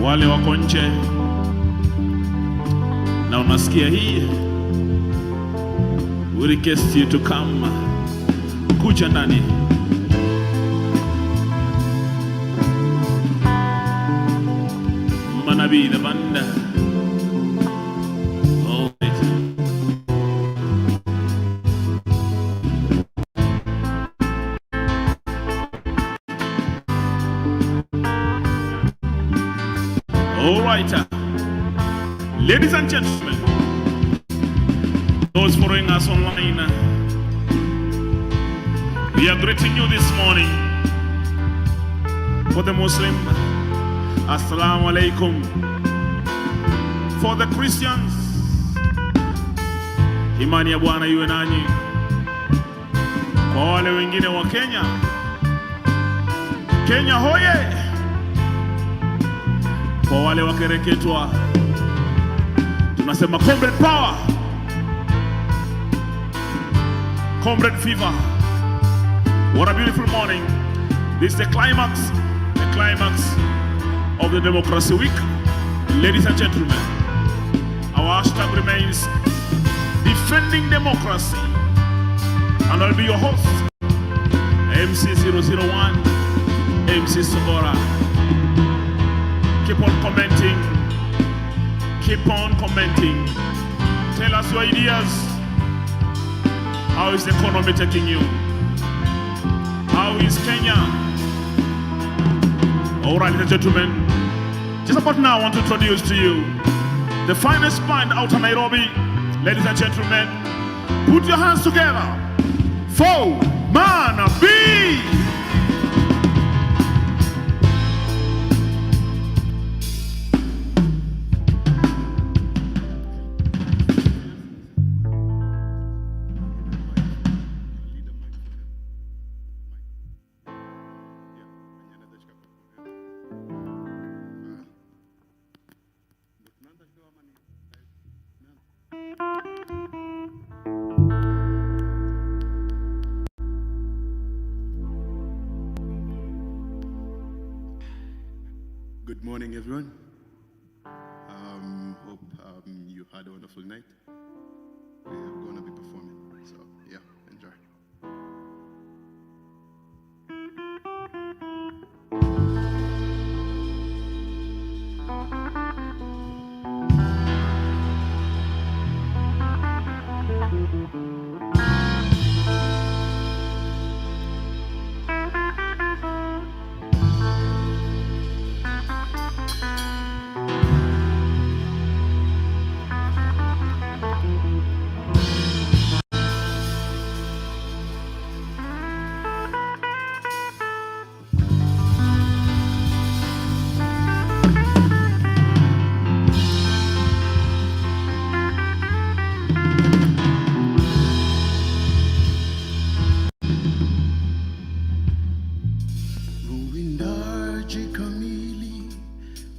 wale wako nje na unasikia hii, we request you to come, kuja ndani. Manabii the banda. All right, ladies and gentlemen, those following us online, we are greeting you this morning. For the Muslim, Assalamu alaikum. For the Christians, imani ya Bwana iwe nanyi. Kwa wale wengine wa Kenya, Kenya hoye. Kwa wale wakereketwa, tunasema comrade power, comrade fever. What a beautiful morning. This is the climax of the Democracy Week. Ladies and gentlemen, our hashtag remains defending democracy. And I'll be your host, MC001, MC Sobora. Keep on commenting. Keep on commenting. Tell us your ideas. How is the economy taking you? How is Kenya? All right, ladies and gentlemen. Just about now, I want to introduce to you the finest band out of Nairobi. Ladies and gentlemen, put your hands together for Man B. Good morning, everyone. Hope you had a wonderful night. We are going to be performing, so yeah, enjoy.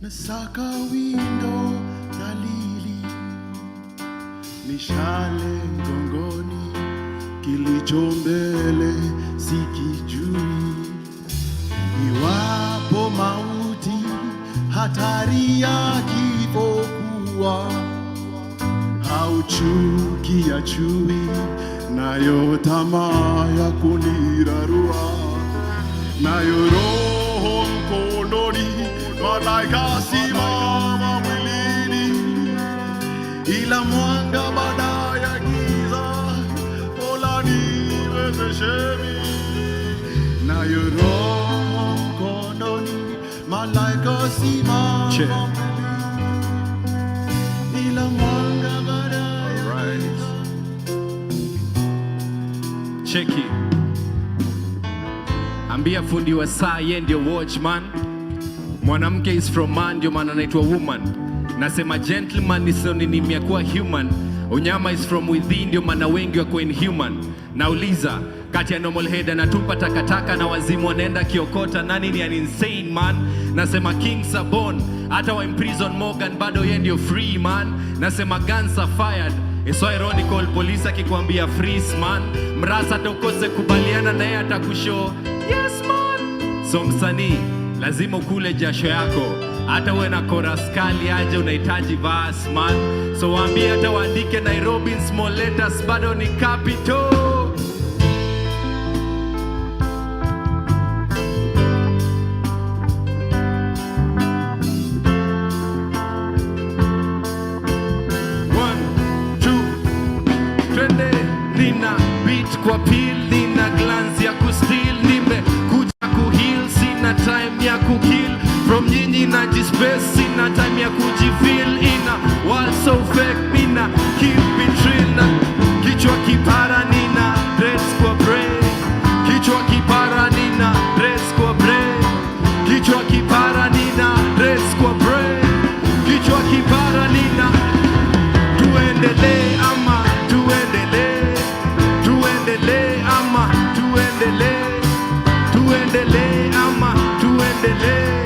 Saka windo na lili, mishale ngongoni, kilicho mbele sikijui. Iwapo mauti hatari ya kifo kuwa, hauchuki ya chui, nayo tamaa ya kunirarua, nayo roho mkononi, malaika simama mwilini, ila mwanga baada ya giza, Mola niwezesheni. Nayo roho mkononi, malaika simama mwilini, ila mwanga baada ya giza. Cheki. Ambia fundi wa saa yeye ndio watchman. Mwanamke is from man, ndio maana anaitwa woman. Nasema gentleman ni synonym ya kuwa human. Unyama is from within, ndio maana wengi wako inhuman. Nauliza, kati ya normal head anatupa takataka na wazimu wanaenda kiokota, nani ni an insane man? Nasema King Sabon, hata wa imprison Morgan bado yeye ndio free man. Nasema guns are fired. It's so ironical, polisi akikwambia freeze man. Mrasa tokose kubaliana na yeye atakushow yes man. So msanii lazima ukule jasho yako, hata uwe na chorus kali aje unahitaji verse man. So waambie hata waandike Nairobi in small letters bado ni capital. Nina beat kwa peel, nina glance ya kusteal, nimekuja kuheal, sina time ya kukill. From nyinyi na jispace, sina time ya kujifeel. Ina world so fake, mina keep it real. Na kichwa kipara, nina dress kwa brain. Kichwa kipara, nina dress kwa brain. Kichwa kipara, nina dress kwa brain. Kichwa kipara, nina tuendelee ama tuendelee. Tuendelee ama tuendelee. Tuendelee ama tuendelee.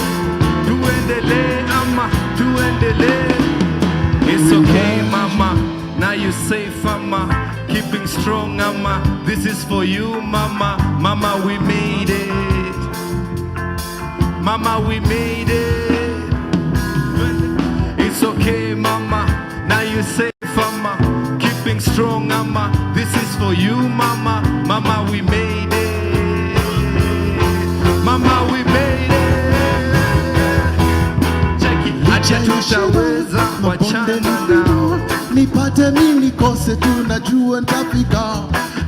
Tuendelee ama tuendelee. It's okay mama, now you safe mama. Keeping strong mama, this is for you mama. Mama we made it. Mama we made it. It's okay mama, now you safe mama. Keeping strong mama, this is for you mama. Mama we made it. Mama we made it. Check it. Acha tutaweza wachana nao. Nipate mimi nikose tunajua nitafika.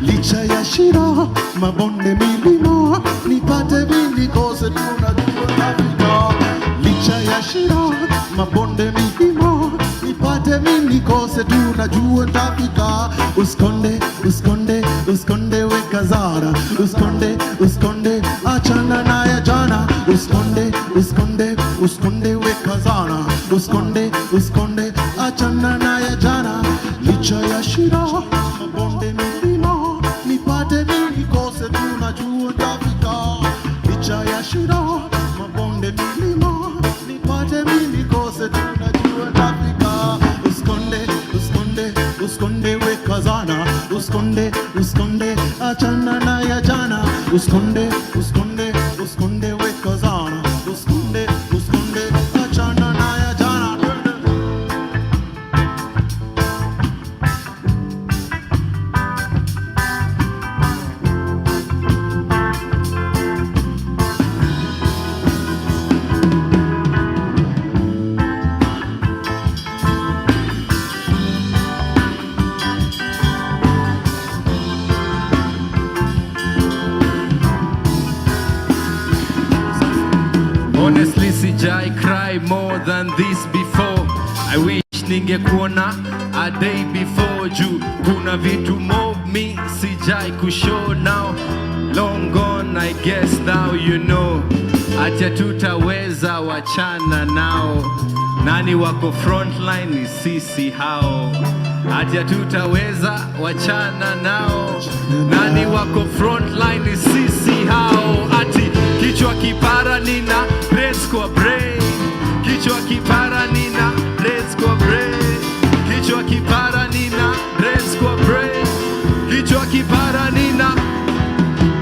Licha ya shida mabonde milima. Nipate mimi nikose tunajua nitafika. Licha ya shida mabonde milima. Nipate mimi nikose tunajua nitafika. Uskonde, uskonde, uskonde weka zara. Uskonde, uskonde, achana na ya jana. Uskonde, uskonde, uskonde weka zara. Uskonde, uskonde, achana na ya jana. Licha ya shida mabonde milima. Nipate mimi nikose tunajua nitafika. Licha ya shida mabonde milima. Nipate mimi nikose tunajua nitafika. Uskonde, uskonde, uskonde weka zana. Uskonde, uskonde, achana na ya jana. Uskonde, uskonde, uskonde weka zana. Uskonde, uskonde, achana na ya jana. Honestly sijai cry more than this before. I wish ningekuona a day before. Juu kuna vitu mob me sijai kushow now. Long gone I guess now you know. Acha tutaweza wachana nao. Nani wako frontline ni sisi hao. Acha tutaweza wachana nao. Nani wako frontline ni sisi hao. Ati kichwa kipara nina dress kwa brain. Kichwa kipara nina dress kwa brain. Kichwa kipara nina dress kwa brain. Kichwa kipara nina.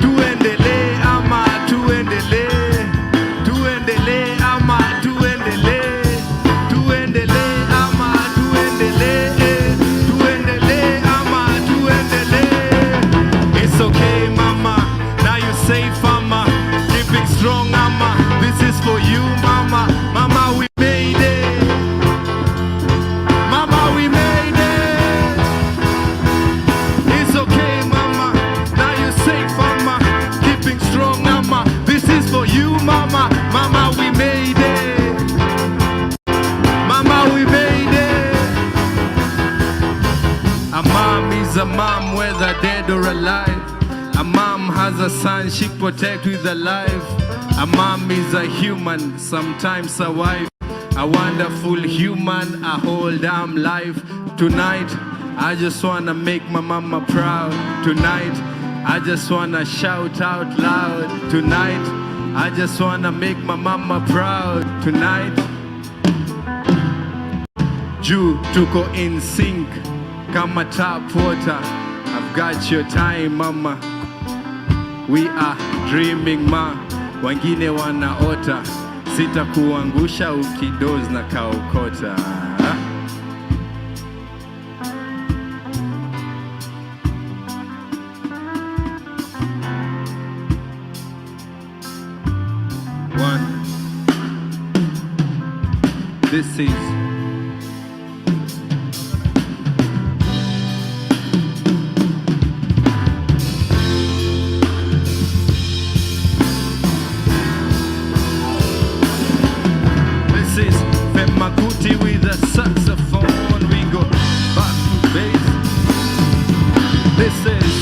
Tuendelee ama tuendelee. Tuendelee ama tuendelee. Tuendelee ama tuendelee. Tuendelee ama tuendelee. It's okay mama, now you safe mama. Keeping strong mama, this is for you mama. Mama we made it. Mama we made it. It's okay mama, now you safe mama. Keeping strong mama, this is for you mama. Mama we made it. Mama we made it. A mom is a mom whether dead or alive. A mom has a son she protect with a life. A mom is a human, sometimes a wife. A wonderful human, a whole damn life. Tonight, I just wanna make my mama proud. Tonight, I just wanna shout out loud. Tonight, I just wanna make my mama proud. Tonight, Juu tuko in sync, kama tap water. I've got your time mama. We are dreaming ma, wengine wanaota. sitakuangusha ukidoz na kaokota. One. This is Makuti with a saxophone. We go back to bass. This is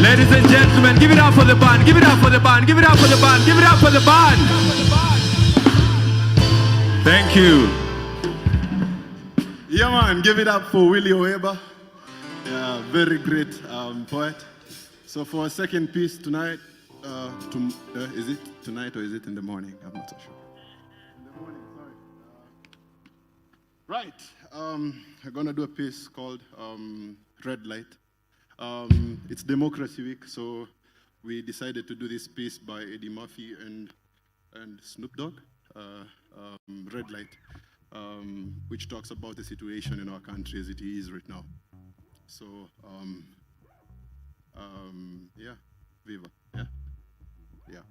ladies and gentlemen, give it up for the band, give it up for the band, give it up for the band, give it up for the band. Thank you. Yeah, man, give it up for Willie Oeba. Yeah, very great poet. So for a second piece tonight, is it tonight or is it in the morning? I'm not so sure. In the morning, sorry. Right, I'm gonna do a piece called Red Light. It's Democracy Week, so we decided to do this piece by Eddie Murphy and Snoop Dogg, Red Light. Which talks about the situation in our country as it is right now. So, yeah, Viva, yeah, yeah.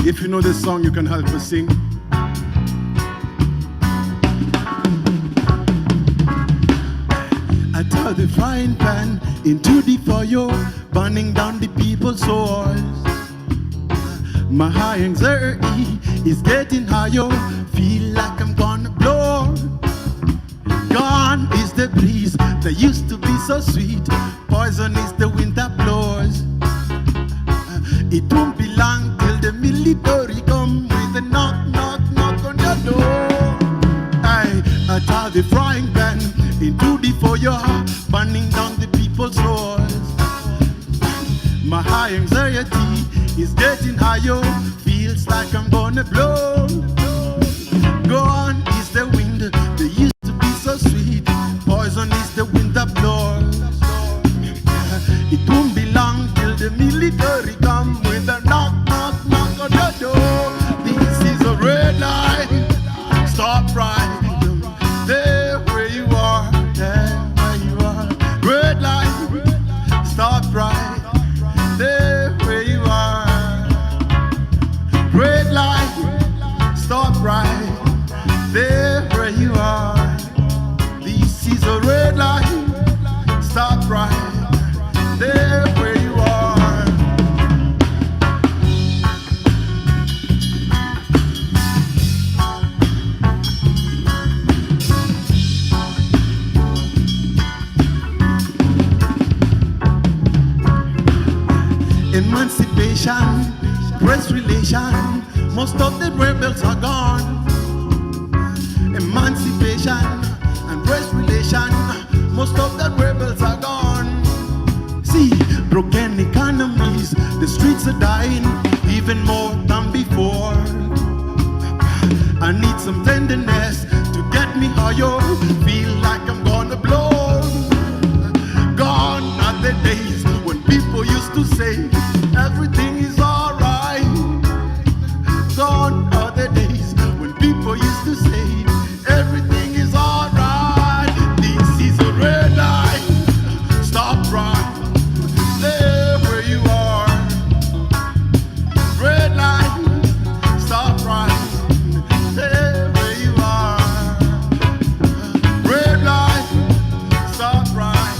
If you know this song, you can help us sing. I turn the frying pan into the fire, burning down the people's souls. My high anxiety is getting higher, feel like I'm gonna blow. Gone is the breeze that used to be so sweet, poison is the wind that blows. It won't be long till the military come with a knock, knock, knock on your door. I turn the frying pan into the fire, burning down the people's souls. My high anxiety is getting higher, feels like I'm gonna blow. Gone is the wind that used to be so sweet, poison is the wind that blows. It won't be long till the military come with a knock, knock, knock on your door. This is a red light, stop right there where you are, there where you are. Red light, stop right there where you are. Red light, stop right there where you are. This is a red light, stop right there where you are. Emancipation, race relation, most of the rebels are gone. Emancipation and race relation, most of the rebels are gone. See, broken economies, the streets are dying, even more than before. I need some tenderness to get me higher, feel like I'm gonna blow. Gone are the days when people used to say, everything is alright. Gone are the days when people used to say, everything is alright. This is a red light, stop right there where you are. Red light, stop right there where you are. Red light, stop right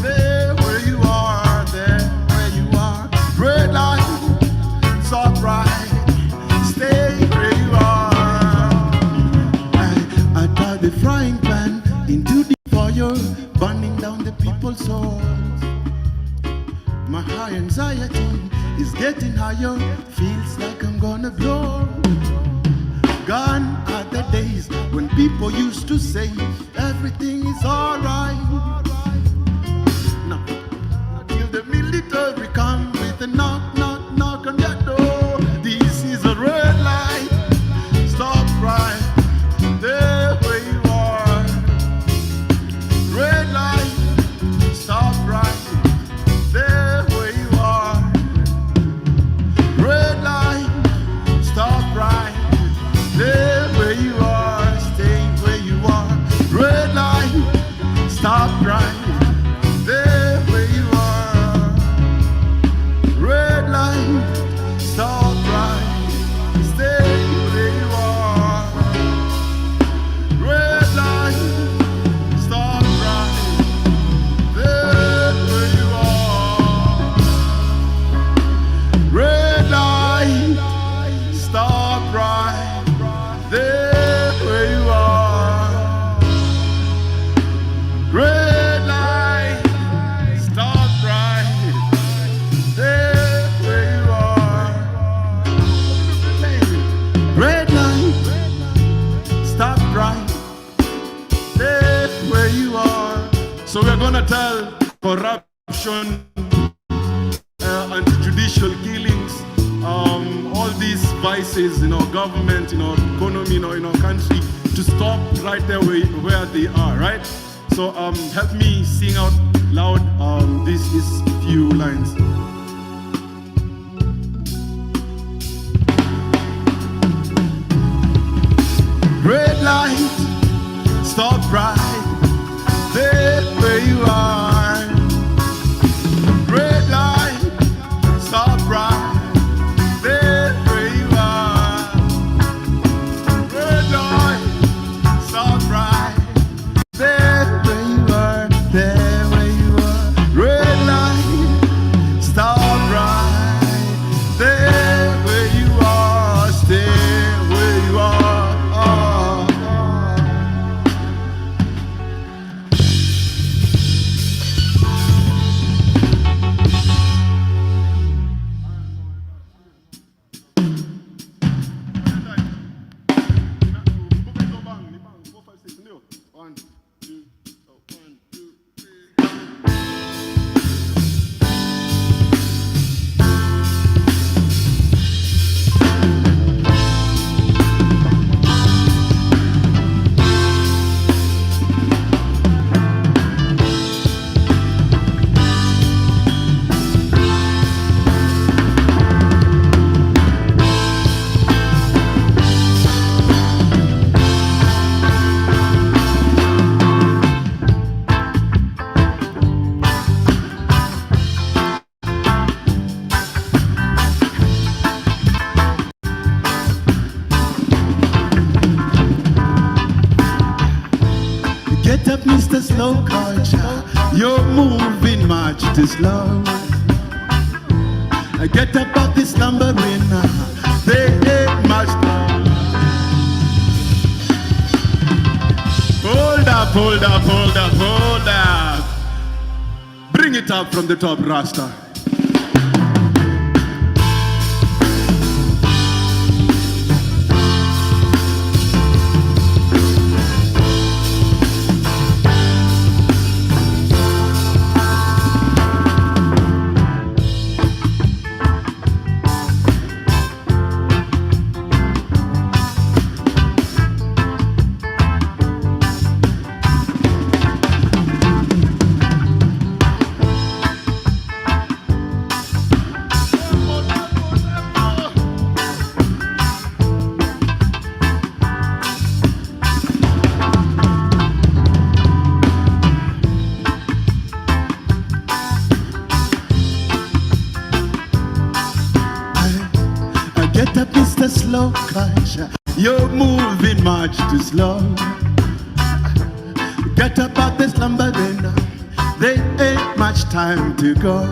there where you are, there where you are. Red light, is getting higher, feels like I'm gonna blow. Gone are the days when people used to say everything is alright. Now, till the military come with a knock, knock, knock on your door. This is a red light. Stop right there where you are. Red light. Stop right there where you are. Red light. Stop right there where you are. Stay where you are. Red light. Stop right there where you are. Red light. Stop right. Stay where you are. Red light. Stop right there where you are. Red light. Stop right there where you are. Red light. Stop right there where you are. Red light. Stop right there where you are. So we're gonna tell corruption and judicial killings, all these vices in our government, in our economy, in our country, to stop right there where they are, right? So help me sing out loud these few lines. Red light, stop right there where you are. Red light, stop right there where you are. Red light, stop right there where you are. There where you are. Red light, stop right there where you are. Stay where you are. One, two, one, two, three. Get up, Mr. Slow Culture, you're moving much too slow. Get up off this slumbering, they ain't much time. Hold up, hold up, hold up, hold up. Bring it up from the top, Rasta. Get up, Mr. Slow Culture, you're moving much too slow. Get up out the slumbering, there ain't much time to go.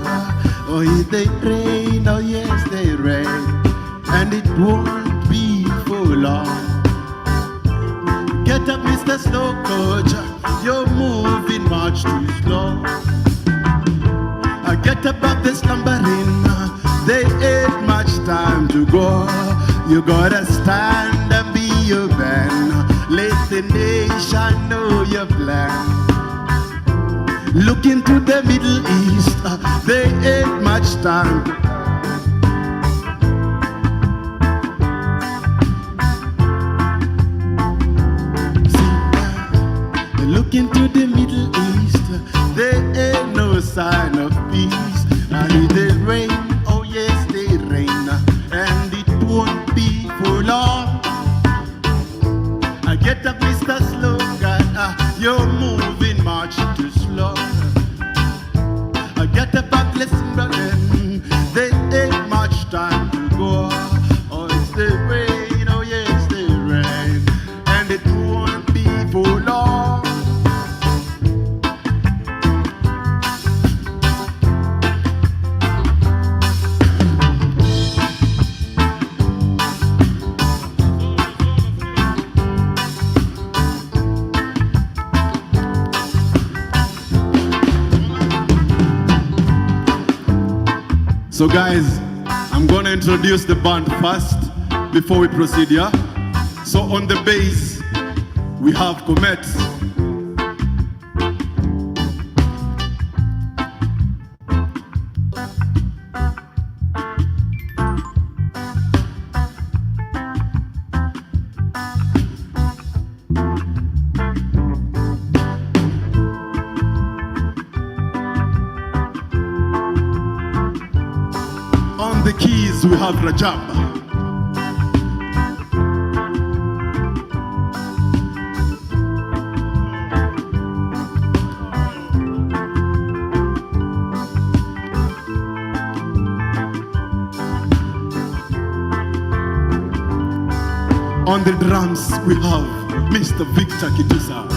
Oh, they rain, oh yes, they rain, and it won't be for long. Get up, Mr. Slow Culture, you're moving much too slow. Get up out the slumbering, there to go. You gotta stand and be a man. Let the nation know your plan. Look into the Middle East, there ain't much time. See, look into the Middle East, there ain't no sign of peace. And they rain, oh yes they rain, and it won't be for long. I get up, Mr. Slogan, you're moving much too slow. I get up, listen, brother, there ain't much time to go. Oh, it's the rain, oh yes, the rain, and it won't be for long. So guys, I'm gonna introduce the band first before we proceed, yeah? So on the bass, we have Comet. On the keys, we have Rajab. On the drums, we have Mr. Victor Kitusa.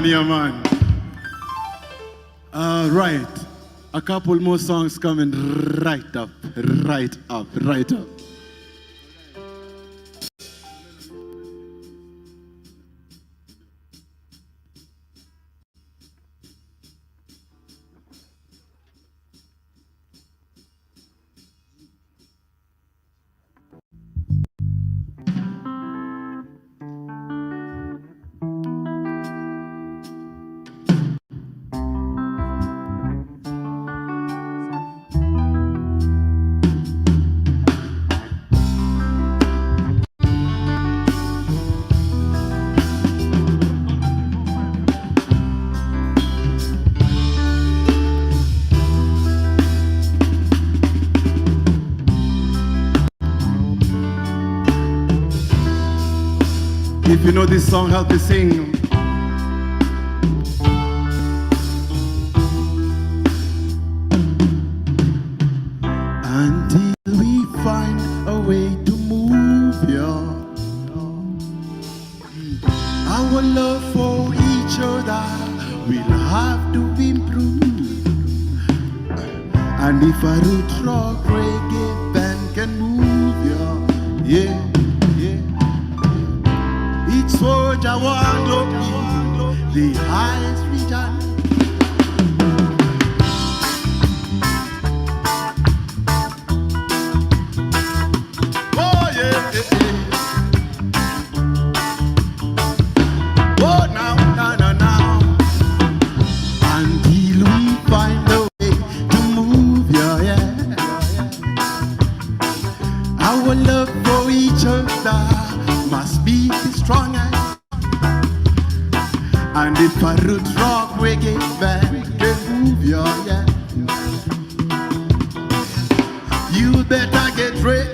Yeah, man. Right. A couple more songs coming right up. If you know this song, help me sing. Until we find a way to move, yeah. Our love for each other will have to improve. And if a root rock reggae band can move, yeah. Each soldier want up the highest region. Oh yeah. Oh now. Until we find a way to move, yeah. Our love for each other must be the strongest. And if a root rock reggae band can move, yeah. You better get ready,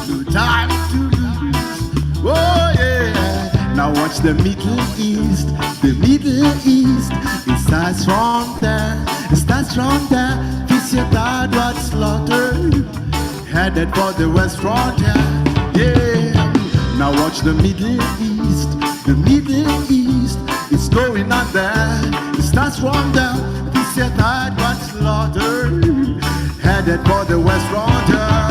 no time to lose. Oh yeah. Now watch the Middle East. The Middle East, it starts from there. It starts from there. Kiss your dad was slaughtered, headed for the West Frontier. Yeah. Now watch the Middle East. The Middle East, it's going on there. It starts from there. Kiss your dad was slaughtered, headed for the West Frontier.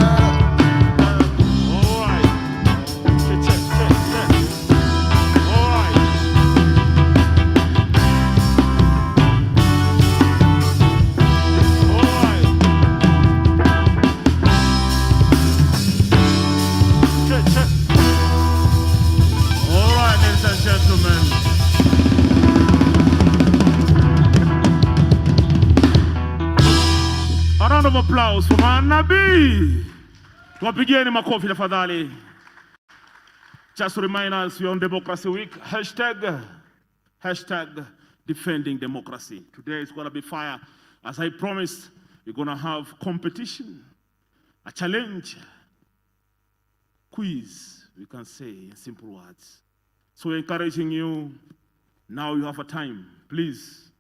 A round of applause for Nabi. Tuwapigieni makofi tafadhali. Just to remind us, we're on Democracy Week. Hashtag defending democracy. Today is going to be fire. As I promised, we're going to have competition, a challenge, quiz, we can say in simple words. So we're encouraging you, now you have a time. Please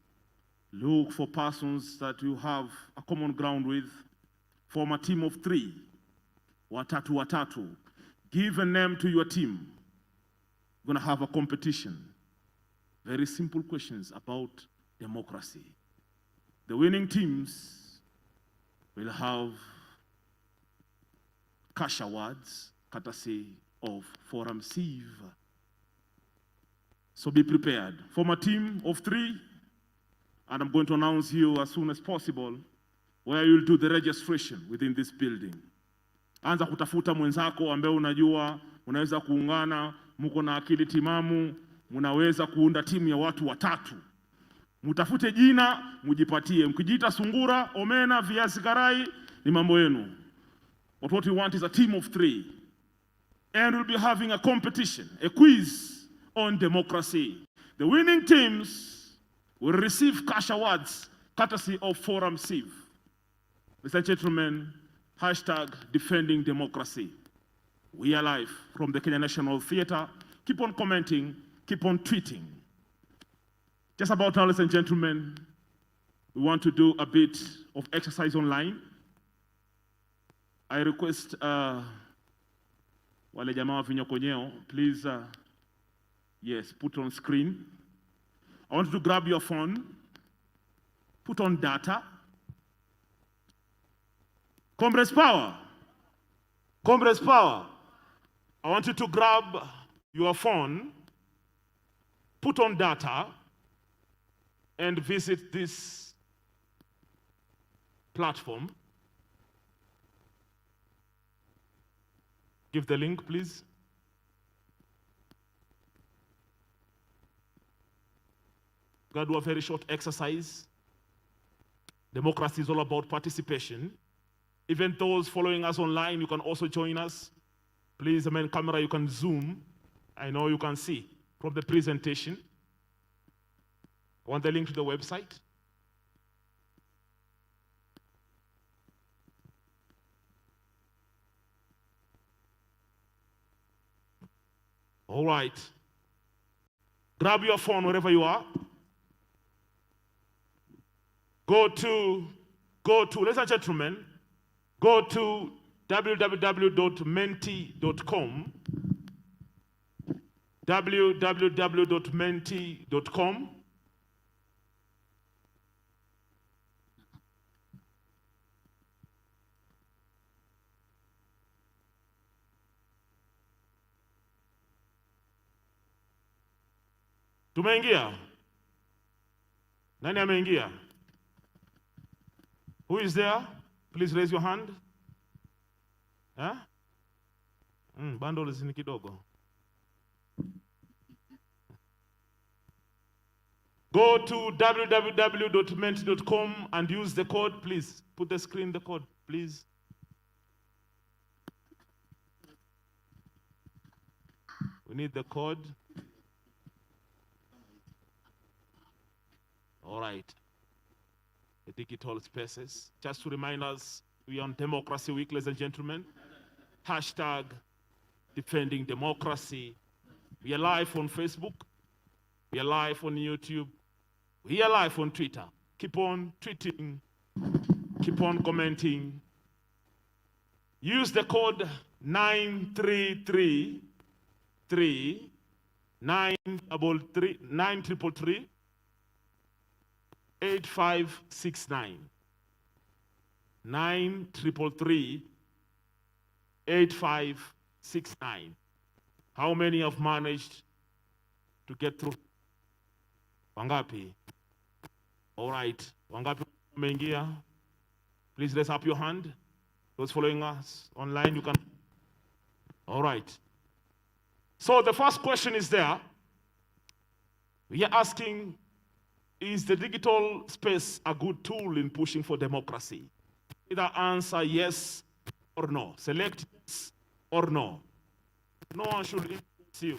look for persons that you have a common ground with. Form a team of 3. Watatu. Give a name to your team. We're going to have a competition. Very simple questions about democracy. The winning teams will have cash awards, courtesy of Forum Sieve. So be prepared. Form a team of 3, and I'm going to announce you as soon as possible where you'll do the registration within this building. Anza kutafuta mwenzako ambaye unajua unaweza kuungana, mko na akili timamu, mnaweza kuunda timu ya watu 3. Mtafute jina, mjipatie. Mkijiita sungura, omena, viazi karai ni mambo yenu. But what we want is a team of 3. And we'll be having a competition, a quiz on democracy. The winning teams will receive cash awards courtesy of Forum Sieve. Mr. and gentlemen, hashtag defending democracy. We are live from the Kenya National Theatre. Keep on commenting, keep on tweeting. Just about now, ladies and gentlemen, we want to do a bit of exercise online. I request wale jamaa vinyokonyeo, please, yes, put on screen. I want you to grab your phone, put on data. Comrades Power. Comrades Power. I want you to grab your phone, put on data, and visit this platform. Give the link, please. We're going to do a very short exercise. Democracy is all about participation. Even those following us online, you can also join us. Please, the main camera, you can zoom. I know you can see from the presentation. I want the link to the website. All right. Grab your phone wherever you are. Go to, ladies and gentlemen, go to www.menti.com. www.menti.com. Tumeingia? Nani ameingia? Who is there? Please raise your hand. Huh? Bundles ni kidogo. Go to www.menti.com and use the code, please. Put the screen, the code, please. We need the code. All right. The digital spaces. Just to remind us, we are on Democracy Week, ladies and gentlemen. Hashtag defending democracy. We are live on Facebook. We are live on YouTube. We are live on Twitter. Keep on tweeting. Keep on commenting. Use the code 9333 933 8569. 9333 8569. How many have managed to get through? Wangapi? All right. Wangapi wameingia? Please raise up your hand. Those following us online, you can. All right. So the first question is there. We are asking, is the digital space a good tool in pushing for democracy? Either answer yes or no. Select yes or no. No one should influence you.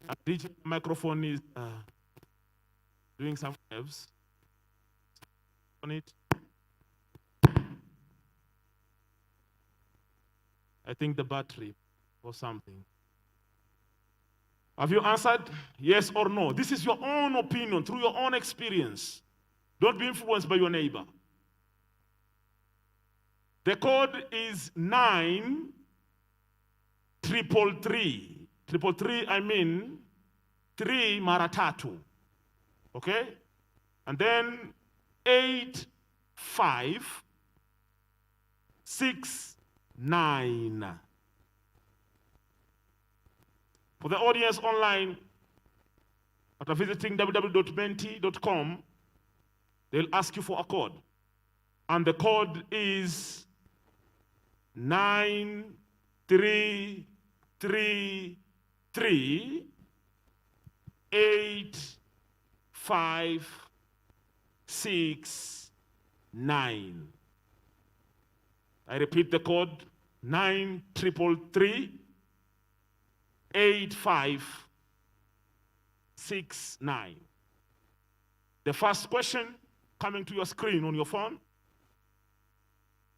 A digital microphone is doing some waves on it. I think the battery or something. Have you answered yes or no? This is your own opinion, through your own experience. Don't be influenced by your neighbor. The code is 9333. 333, I mean 3 mara tatu. Okay? And then 8569. For the audience online, after visiting www.menti.com, they'll ask you for a code. And the code is 9333 8569. I repeat the code, 9333 8569. The first question coming to your screen on your phone,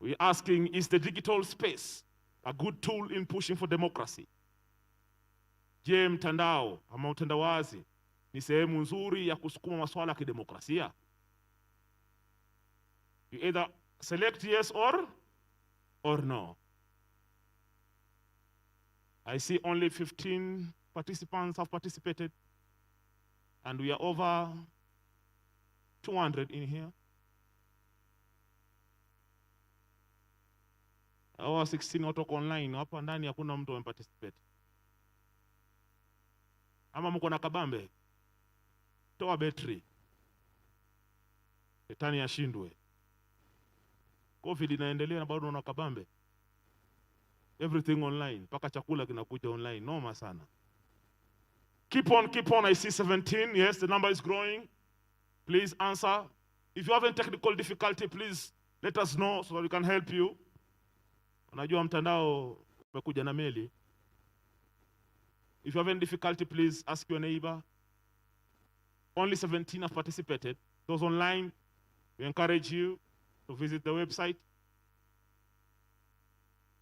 we're asking, is the digital space a good tool in pushing for democracy? Je, mtandao ama utandawazi ni sehemu nzuri ya kusukuma masuala ya kidemokrasia? You either select yes or no. I see only 15 participants have participated, and we are over 200 in here. Our 16 watoka online, hapa ndani hakuna mtu ameparticipate. Ama mko na kabambe? Toa betri. Shetani ashindwe. COVID inaendelea na bado una kabambe. Everything online, mpaka chakula kinakuja online. Noma sana. Keep on. I see 17. Yes, the number is growing. Please answer. If you have any technical difficulty, please let us know so that we can help you. Unajua mtandao umekuja na meli. If you have any difficulty, please ask your neighbor. Only 17 have participated. Those online, we encourage you to visit the website.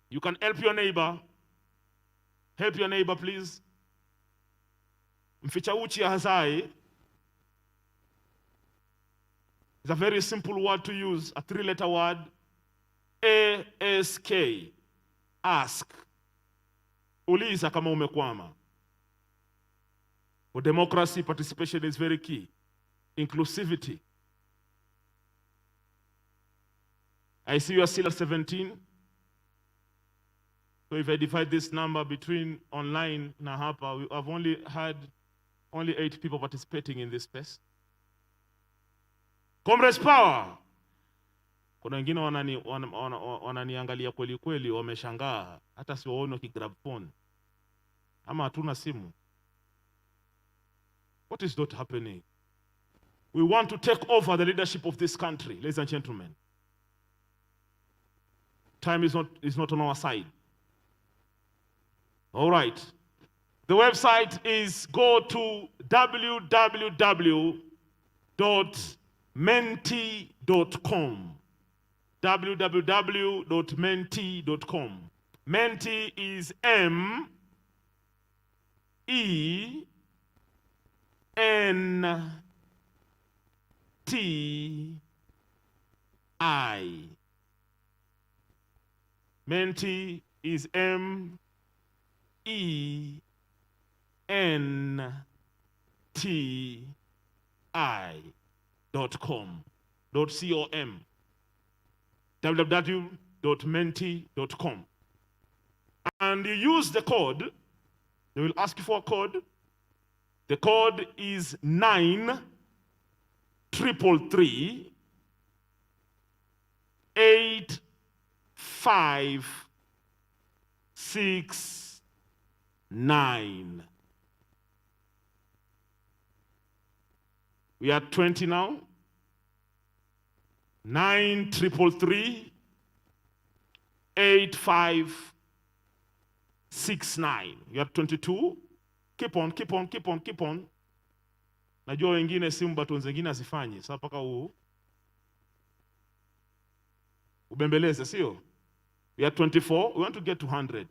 You can help your neighbor Help your neighbor, please. Mficha uchi hazai is a very simple word to use, a 3-letter word. ASK. Ask. Uliza kama umekwama. For democracy, participation is very key. Inclusivity. I see you are still at 17. So if I divide this number between online na hapa, we have only had 8 people participating in this space. Comrades power. Kuna wengine wananiangalia kweli kweli, wameshangaa hata siwaone wakigrab phone. Ama hatuna simu. What is not happening? We want to take over the leadership of this country, ladies and gentlemen. Time is not on our side. All right. The website is go to www.menti.com. www.menti.com. Menti is M-E-N-T-I. Menti is M-E-N-T-I.com. .com. www.menti.com. And you use the code. They will ask you for a code. The code is 9333859. We are 20 now. 9338569. You are 22. Keep on. Najua wengine simu but wengine asifanyi. Sasa paka ubembeleze, sio? We are 24. We want to get to 100.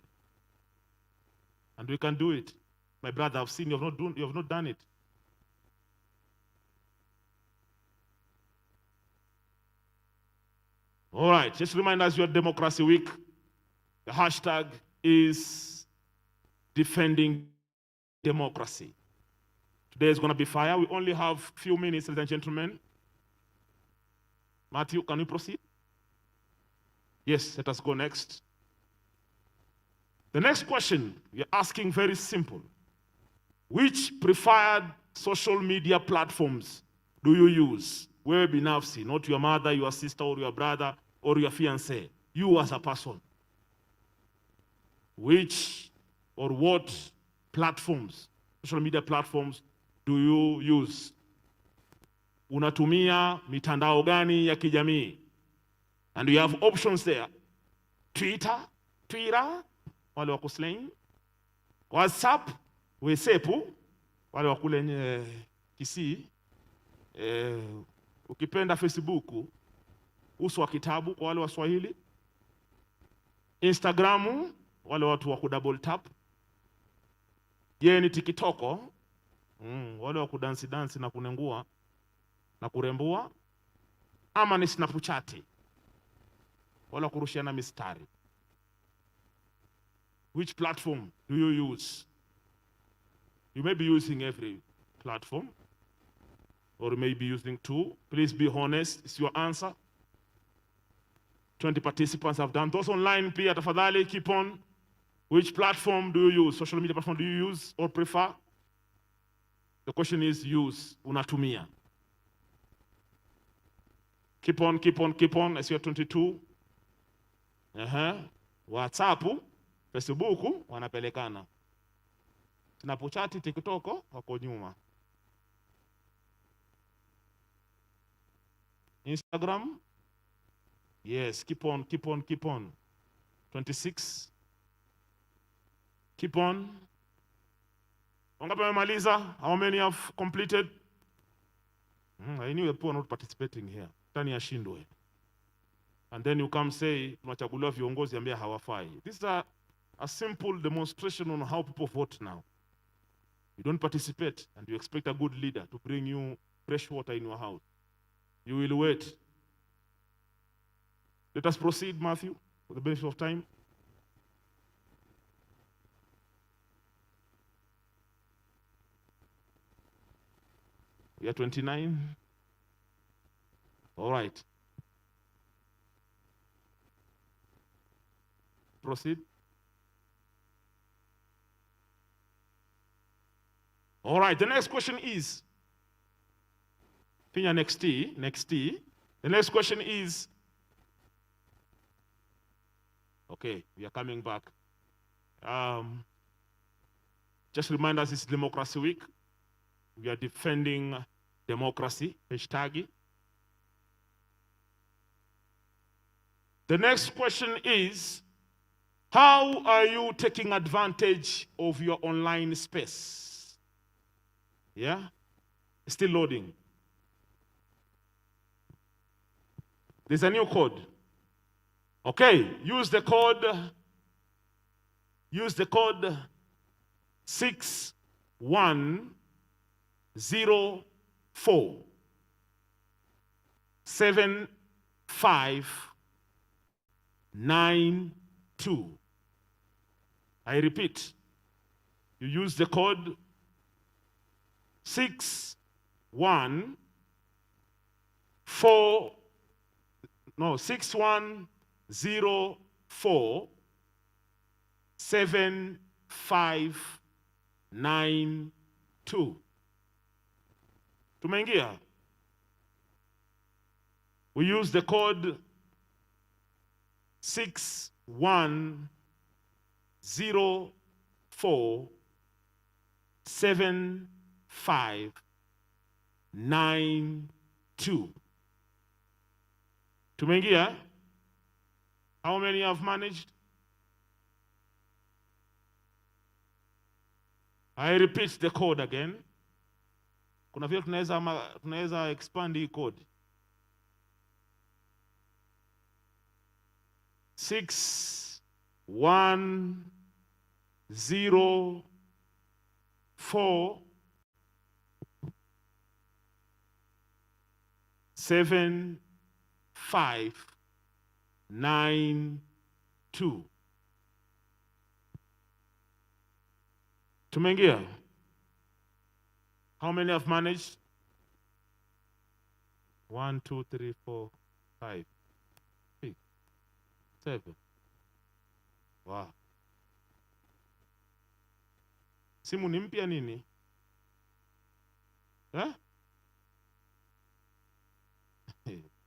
And we can do it. My brother, I've seen you have not done it. All right, just remind us you are Democracy Week. The hashtag is defending democracy. Today is going to be fire. We only have a few minutes, ladies and gentlemen. Matthew, can we proceed? Yes, let us go next. The next question we're asking very simple. Which preferred social media platforms do you use? Wewe binafsi, not your mother, your sister, or your brother, or your fiancé. You as a person. Which or what platforms, social media platforms, do you use? Unatumia mitandao gani ya kijamii? And you have options there. Twitter, wale wako slang. WhatsApp, wesepu, wale wakule Kisii. Ukipenda Facebook, uso wa kitabu kwa wale wa Swahili. Instagram, wale watu wa kudouble tap. Ni TikTok, wale wa kudansi na kunengua na kurembua. Ama ni Snapchat, wale wa kurushiana mistari. Which platform do you use? You may be using every platform, or you may be using 2. Please be honest. It's your answer. 20 participants have done. Those online, pia tafadhali, keep on. Which platform do you use? Social media platform do you use or prefer? The question is use. Unatumia. Keep on. I see you're 22. WhatsApp, Facebook, wanapelekana. Snapchat, TikTok, wako nyuma. Instagram, yes, keep on. 26. Keep on. Wangapi wamemaliza? How many have completed? I knew the people are not participating here. Tani ashindwe. And then you come say, tunachaguliwa viongozi ambao hawafai. These are a simple demonstration on how people vote now. You don't participate and you expect a good leader to bring you fresh water in your house. You will wait. Let us proceed, Matthew, for the benefit of time. Year 29. All right. Proceed. All right, the next question is, next T. The next question is, okay, we are coming back. Just remind us it's Democracy Week. We are defending democracy, hashtag. The next question is, how are you taking advantage of your online space? Yeah? Still loading. There's a new code. Okay, use the code 6104 7592. I repeat, you use the code 6104 7592. Tumeingia. We use the code 6104 7592. Tumeingia. How many have managed? I repeat the code again. Kuna vile tunaweza expand hii code. 6104 7592. Tumeingia. How many have managed? 1, 2, 3, 4, 5, 6, 7. Wow. Simu ni mpya nini? Huh?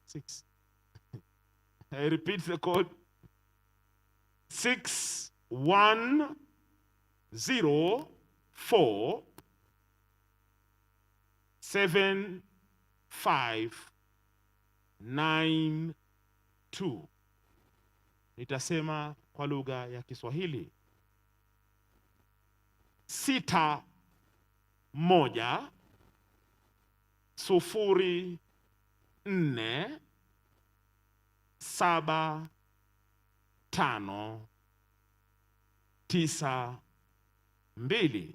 6. I repeat the code. 6104 7592. Nitasema kwa lugha ya Kiswahili. 6 1 0 4 7 5 9 2.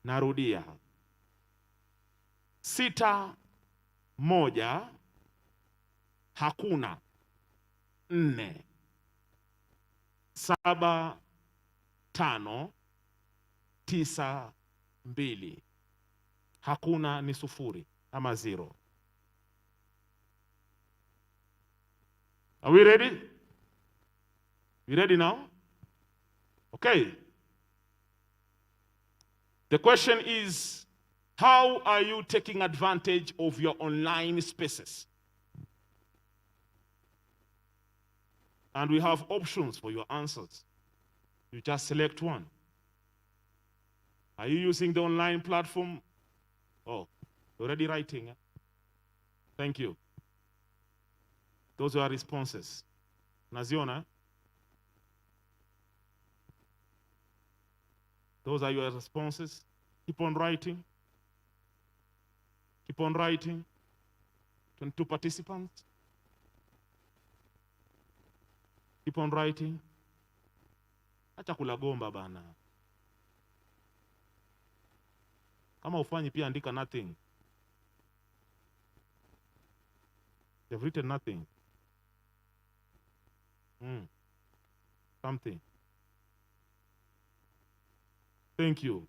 Narudia. 6 1 hakuna 4 7 5 9 2. Hakuna ni sufuri ama 0. Are we ready? We ready now? Okay. The question is, how are you taking advantage of your online spaces? And we have options for your answers. You just select one. Are you using the online platform? Oh, already writing. Thank you. Those are responses. Naziona? Those are your responses. Keep on writing. Keep on writing. 22 participants. Keep on writing. Acha kula gomba bana. Kama ufanyi pia andika nothing. They've written nothing. Something. Thank you.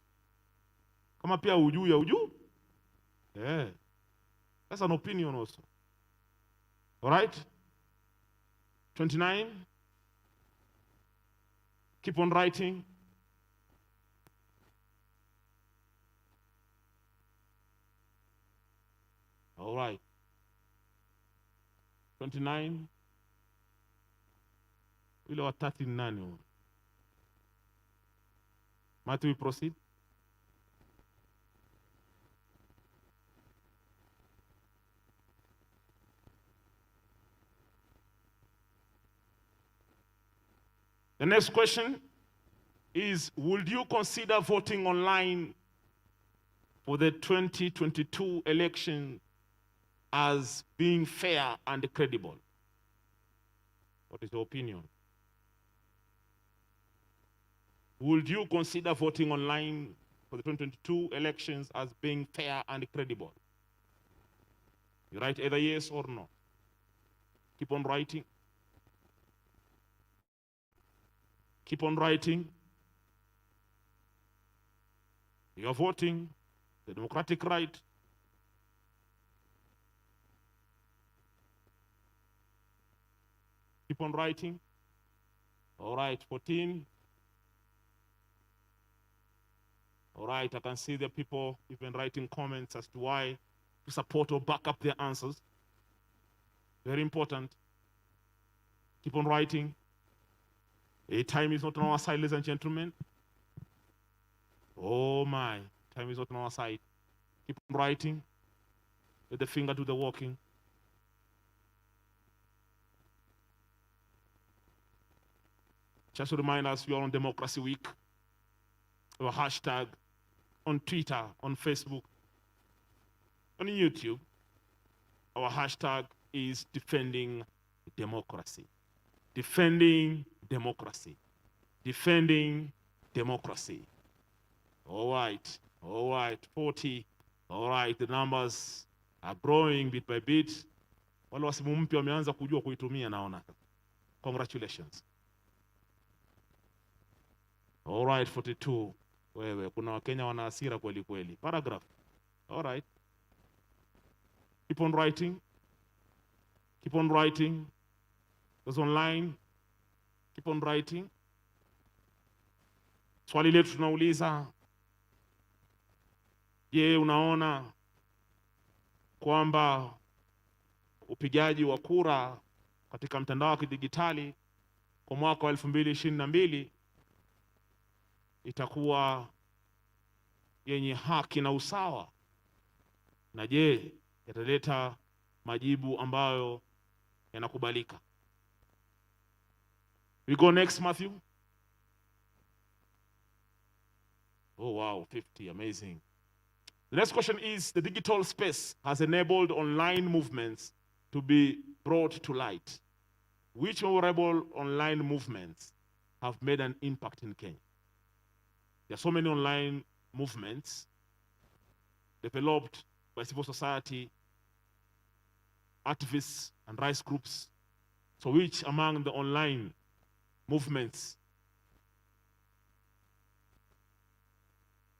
Kama pia ujui ya ujui. Yeah. That's an opinion also. All right? 29. Keep on writing. All right. 29. Ile wa 30 ni nani huyo? Matthew, we proceed. The next question is, would you consider voting online for the 2022 election as being fair and credible? What is your opinion? Would you consider voting online for the 2022 elections as being fair and credible? You write either yes or no. Keep on writing. Keep on writing. You are voting, the democratic right. Keep on writing. All right, 14. All right, I can see the people even writing comments as to why to support or back up their answers. Very important. Keep on writing. Time is not on our side, ladies and gentlemen. Oh my, time is not on our side. Keep on writing. Let the finger do the walking. Just to remind us, we are on Democracy Week. Our hashtag on Twitter, on Facebook, on YouTube. Our hashtag is defending democracy. Defending democracy. Defending democracy. All right, 40. All right, the numbers are growing bit by bit. Wale wasimu mpya wameanza kujua kuitumia naona. Congratulations. All right, 42. Wewe, kuna Wakenya wana hasira kweli kweli. Paragraph. All right. Keep on writing. Keep on writing. Those online. Keep on writing. Swali letu tunauliza, je, unaona kwamba upigaji wa kura katika mtandao wa kidijitali kwa mwaka wa 2022 itakuwa yenye haki na usawa? Na je, yataleta majibu ambayo yanakubalika? We go next, Matthew. Oh wow, 50, amazing. The next question is, the digital space has enabled online movements to be brought to light. Which memorable online movements have made an impact in Kenya? There are so many online movements developed by civil society, activists, and rights groups. So which among the online movements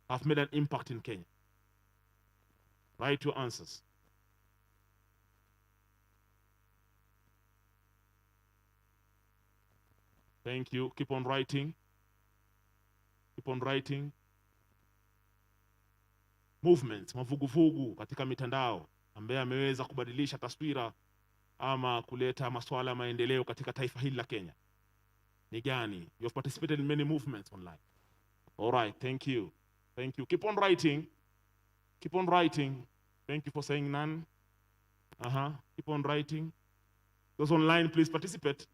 have made an impact in Kenya? Write your answers. Thank you. Keep on writing. Keep on writing. Movements, mavuguvugu katika mitandao ambaye ameweza kubadilisha taswira ama kuleta masuala ya maendeleo katika taifa hili la Kenya ni gani? You have participated in many movements online. All right, thank you. Thank you. Keep on writing. Keep on writing. Thank you for saying none. Keep on writing. Those online, please participate.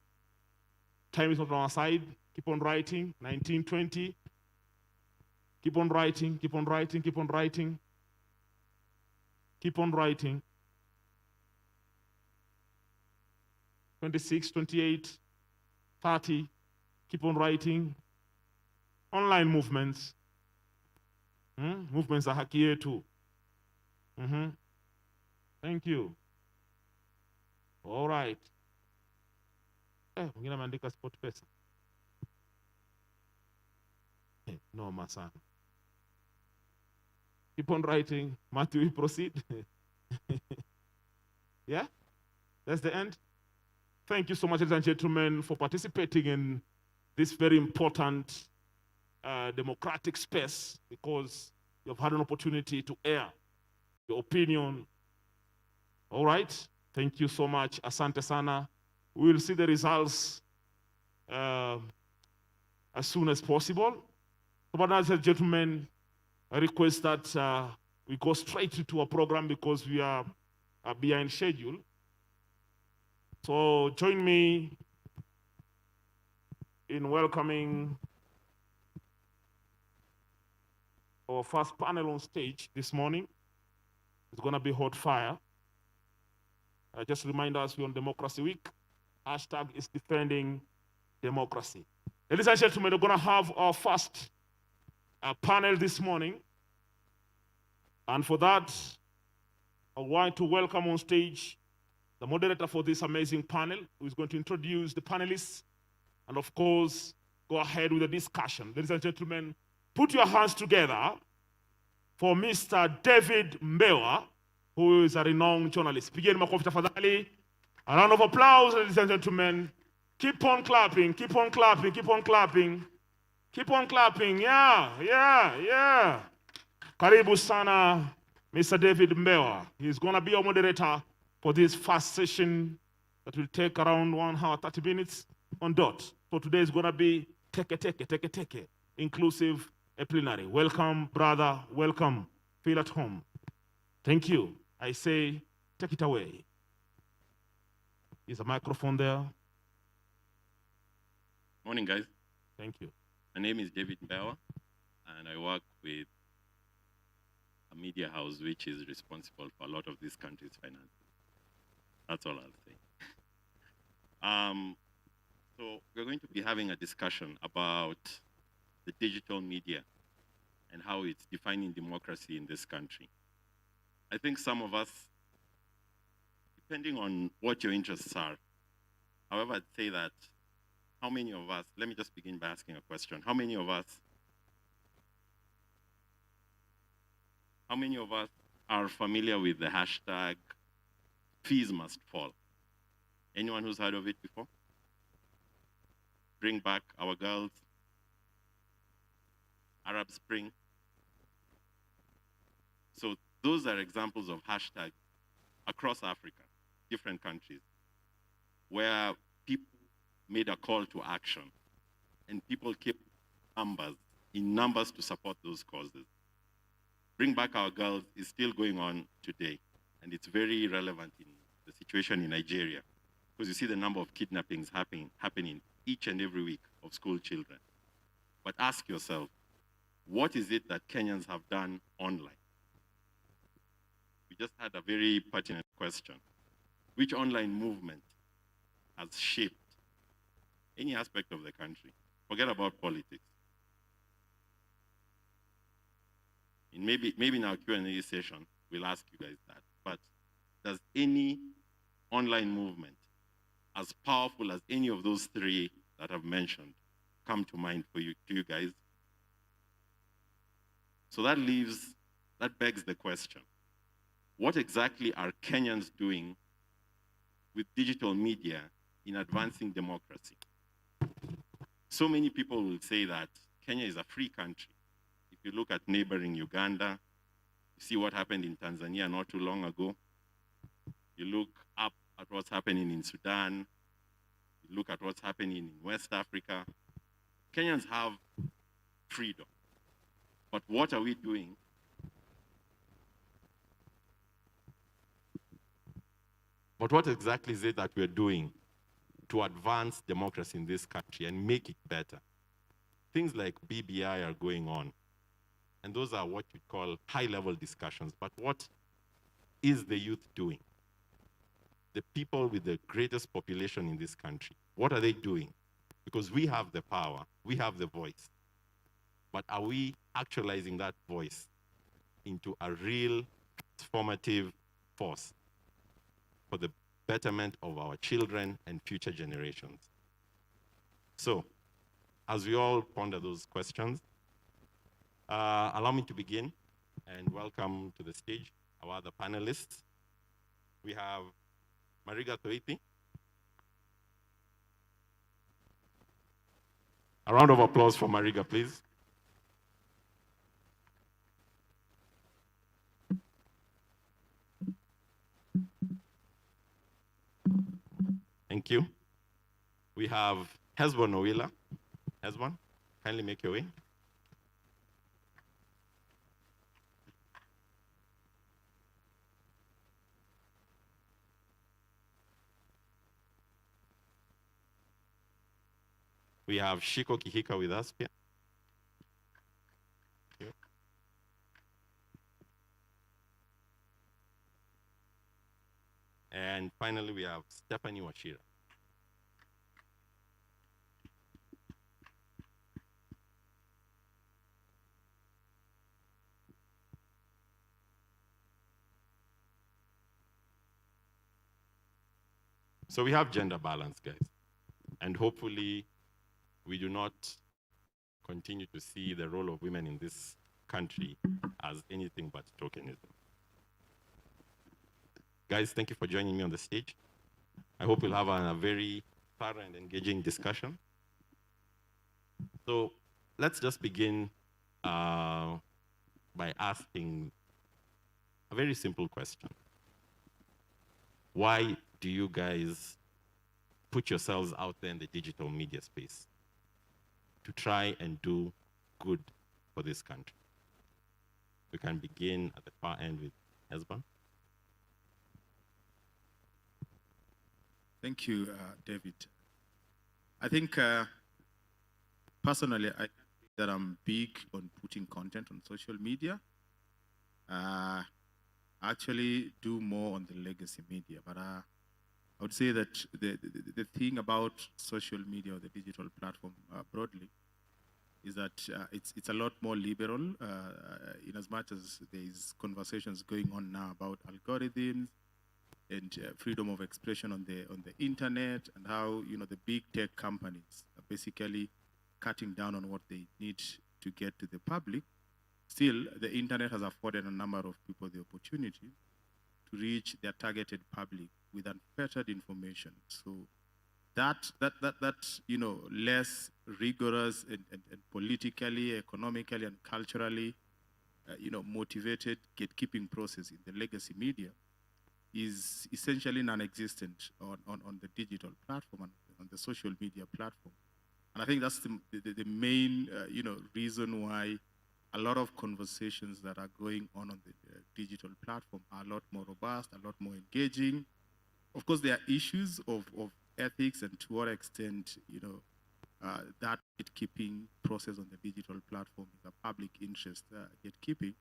Time is not on our side. Keep on writing. 1920. Keep on writing. Keep on writing. Keep on writing. Keep on writing. 26, 28, 30. Keep on writing. online movements. Movements za haki yetu. Thank you. All right. Mwingine ameandika sport pesa. No, Masan. Keep on writing. Matthew, we proceed. Yeah? That's the end. Thank you so much, ladies and gentlemen, for participating in this very important democratic space, because you've had an opportunity to air your opinion. All right? Thank you so much. Asante sana. We will see the results as soon as possible. But ladies and gentlemen, I request that we go straight into our program because we are behind schedule. So join me in welcoming our first panel on stage this morning. It's going to be hot fire. Just remind us, we're on Democracy Week. Hashtag is defending democracy. Ladies and gentlemen, we're going to have our first panel this morning. And for that, I want to welcome on stage the moderator for this amazing panel, who is going to introduce the panelists and, of course, go ahead with the discussion. Ladies and gentlemen, put your hands together for Mr. David Mbewa, who is a renowned journalist. Pigeni makofi tafadhali. A round of applause, ladies and gentlemen. Keep on clapping, keep on clapping, keep on clapping. Keep on clapping, yeah. Karibu sana, Mr. David Mbewa. He's going to be our moderator for this first session that will take around 1 hour, 30 minutes on dot. So today is going to be teke, inclusive a plenary. Welcome, brother, welcome. Feel at home. Thank you. I say, take it away. Is a microphone there? Morning, guys. Thank you. My name is David Mbewa, and I work with a media house which is responsible for a lot of this country's finances. That's all I'll say. So we're going to be having a discussion about the digital media and how it's defining democracy in this country. I think some of us, depending on what your interests are, however, I'd say that how many of us, let me just begin by asking a question. How many of us are familiar with the hashtag fees must fall? Anyone who's heard of it before? Bring back our girls, Arab Spring. So those are examples of hashtags across Africa, different countries, where people made a call to action and people kept numbers to support those causes. Bring Back Our Girls is still going on today, and it's very relevant in the situation in Nigeria, because you see the number of kidnappings happening each and every week of school children. But ask yourself, what is it that Kenyans have done online? We just had a very pertinent question. Which online movement has shaped any aspect of the country? Forget about politics. And maybe in our Q&A session, we'll ask you guys that. But does any online movement as powerful as any of those three that I've mentioned come to mind to you guys? So that begs the question, what exactly are Kenyans doing with digital media in advancing democracy? So many people will say that Kenya is a free country. If you look at neighboring Uganda, you see what happened in Tanzania not too long ago. You look up at what's happening in Sudan. You look at what's happening in West Africa. Kenyans have freedom. But what are we doing? But what exactly is it that we're doing to advance democracy in this country and make it better? Things like BBI are going on. And those are what you call high-level discussions. But what is the youth doing? The people with the greatest population in this country, what are they doing? Because we have the power, we have the voice. but are we actualizing that voice into a real transformative force for the betterment of our children and future generations? So, as we all ponder those questions, allow me to begin and welcome to the stage our other panelists. We have Mariga Thoithi. A round of applause for Mariga, please. Thank you. We have Hesbon Owila. Hesbon, kindly make your way. We have Shiko Kihika with us here. And finally, we have Stephanie Wachira. So we have gender balance, guys. And hopefully, we do not continue to see the role of women in this country as anything but tokenism. Guys, thank you for joining me on the stage. I hope we'll have a very thorough and engaging discussion. So let's just begin by asking a very simple question. Why do you guys put yourselves out there in the digital media space to try and do good for this country? We can begin at the far end with Hesbon. Thank you, David. I think personally, I think that I'm big on putting content on social media. I actually do more on the legacy media, but I would say that the thing about social media or the digital platform broadly is that it's a lot more liberal in as much as there is conversations going on now about algorithms and freedom of expression on the internet, and how the big tech companies are basically cutting down on what they need to get to the public. Still, the internet has afforded a number of people the opportunity to reach their targeted public with unfettered information. So that less rigorous and politically, economically, and culturally motivated gatekeeping process in the legacy media is essentially non-existent on the digital platform and on the social media platform. And I think that's the main reason why a lot of conversations that are going on the digital platform are a lot more robust, a lot more engaging. Of course, there are issues of ethics and to what extent that gatekeeping process on the digital platform is a public interest gatekeeping.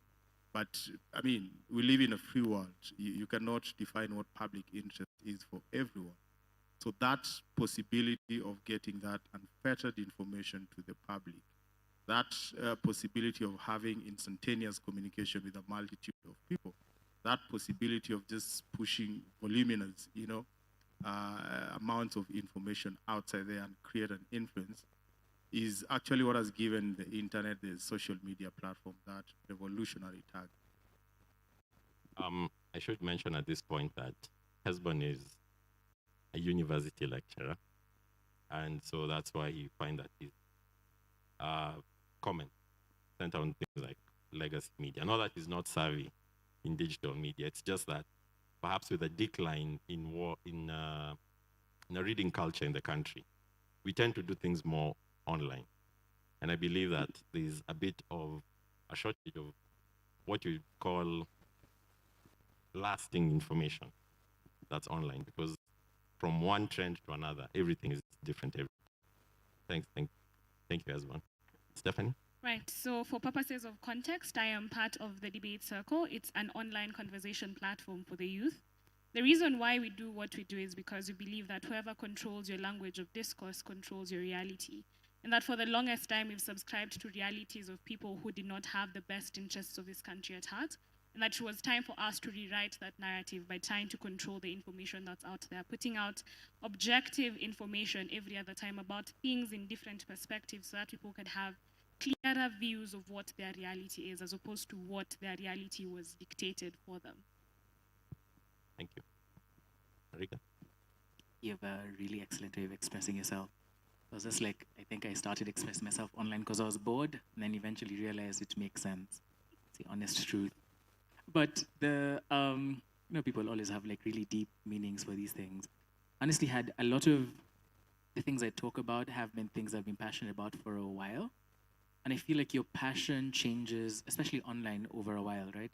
But I mean, we live in a free world. You cannot define what public interest is for everyone. So that possibility of getting that unfettered information to the public, that possibility of having instantaneous communication with a multitude of people, that possibility of just pushing voluminous, amounts of information outside there and create an influence is actually what has given the internet, the social media platform, that revolutionary tag. I should mention at this point that Hesbon is a university lecturer, and so that's why you find that his comment center on things like legacy media. Not that he's not savvy in digital media, it's just that perhaps with a decline in a reading culture in the country, we tend to do things more online. And I believe that there's a bit of a shortage of what you call lasting information that's online, because from one trend to another, everything is different. Thank you, Hesbon. Stephanie? Right, so for purposes of context, I am part of the Debate Circle. It's an online conversation platform for the youth. The reason why we do what we do is because we believe that whoever controls your language of discourse controls your reality. and that for the longest time we've subscribed to realities of people who did not have the best interests of this country at heart, and that it was time for us to rewrite that narrative by trying to control the information that's out there, putting out objective information every other time about things in different perspectives so that people could have clearer views of what their reality is as opposed to what their reality was dictated for them. Thank you. Mariga? You have a really excellent way of expressing yourself. I was just like, I think I started expressing myself online because I was bored, and then eventually realized it makes sense. It's the honest truth. But people always have like really deep meanings for these things. Honestly, had a lot of the things I talk about have been things I've been passionate about for a while. And I feel like your passion changes, especially online, over a while, right?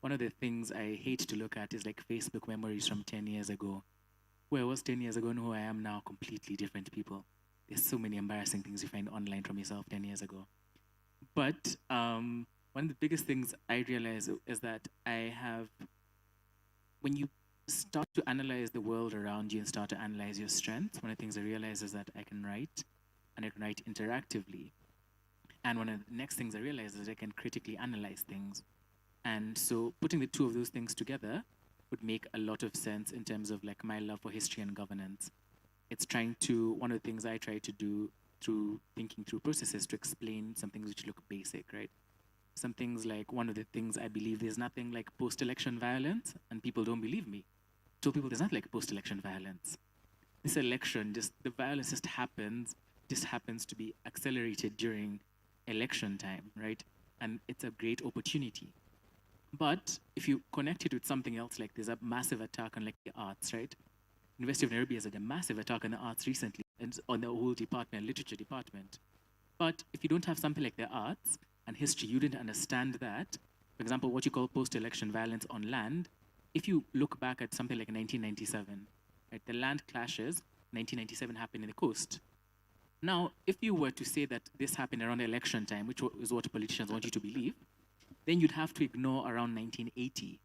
One of the things I hate to look at is like Facebook memories from 10 years ago. Who I was 10 years ago and who I am now, completely different people. There's so many embarrassing things you find online from yourself 10 years ago. But one of the biggest things I realize is that when you start to analyze the world around you and start to analyze your strengths, one of the things I realize is that I can write, and I can write interactively. And one of the next things I realize is that I can critically analyze things. And so putting the two of those things together would make a lot of sense in terms of like my love for history and governance. It's one of the things I try to do through thinking through processes to explain some things which look basic, right? Some things like, one of the things I believe there's nothing like post-election violence, and people don't believe me. I told people there's not like post-election violence. This election, the violence just happens to be accelerated during election time, right? And it's a great opportunity. But if you connect it with something else, like there's a massive attack on like the arts, right? University of Nairobi has had a massive attack on the arts recently, and on the whole department, literature department. But if you don't have something like the arts and history, you didn't understand that. For example, what you call post-election violence on land, if you look back at something like 1997, right, the land clashes, 1997 happened in the coast. Now, if you were to say that this happened around election time, which is what politicians want you to believe, then you'd have to ignore around 1980.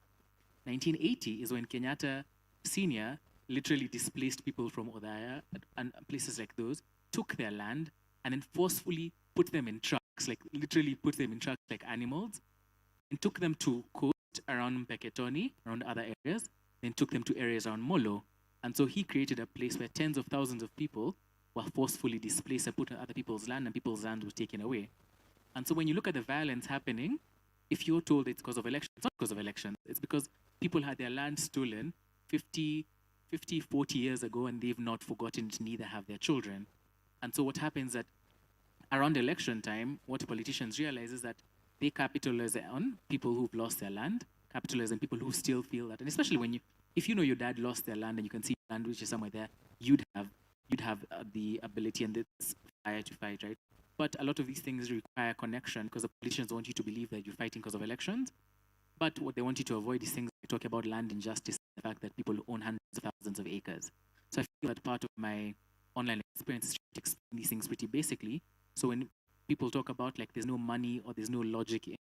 1980 is when Kenyatta Senior literally displaced people from Odaya and places like those, took their land, and then forcefully put them in trucks, like literally put them in trucks like animals, and took them to coast around Mpeketoni, around other areas, then took them to areas around Molo. And so he created a place where tens of thousands of people were forcefully displaced and put on other people's land, and people's land was taken away. And so when you look at the violence happening, if you're told it's because of elections, it's not because of elections. It's because people had their land stolen 50, 40 years ago, and they've not forgotten it, neither have their children. And so what happens that around election time, what politicians realize is that they capitalize on people who've lost their land, capitalize on people who still feel that. And especially if you know your dad lost their land and you can see land which is somewhere there, you'd have the ability and the fire to fight, right? But a lot of these things require connection because the politicians want you to believe that you're fighting because of elections. But what they want you to avoid is things like talking about land injustice, the fact that people own hundreds of thousands of acres. So I feel that part of my online experience is to explain these things pretty basically. So when people talk about like there's no money or there's no logic in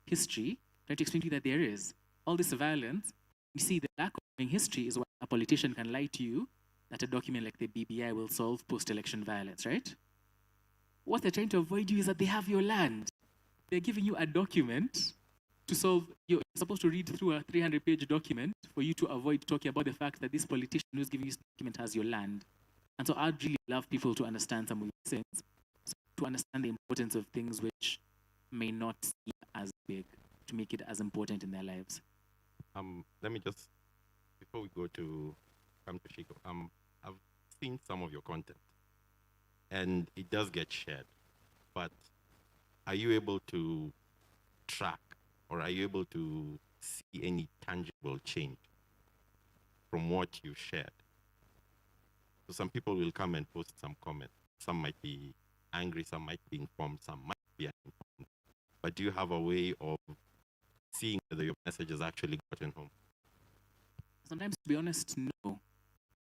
history, try to explain to you that there is. All this violence, you see the lack of knowing history is why a politician can lie to you that a document like the BBI will solve post-election violence, right? What they're trying to avoid you is that they have your land. They're giving you a document to solve, you're supposed to read through a 300-page document for you to avoid talking about the fact that this politician who's giving you this document has your land. And so I'd really love people to understand some of these things, to understand the importance of things which may not seem as big, to make it as important in their lives. Let me just, before we go to come to Shiko, I've seen some of your content, and it does get shared, but are you able to track, or are you able to see any tangible change from what you shared? So some people will come and post some comments. Some might be angry, some might be informed, some might be uninformed. But do you have a way of seeing whether your message has actually gotten home? Sometimes, to be honest, no.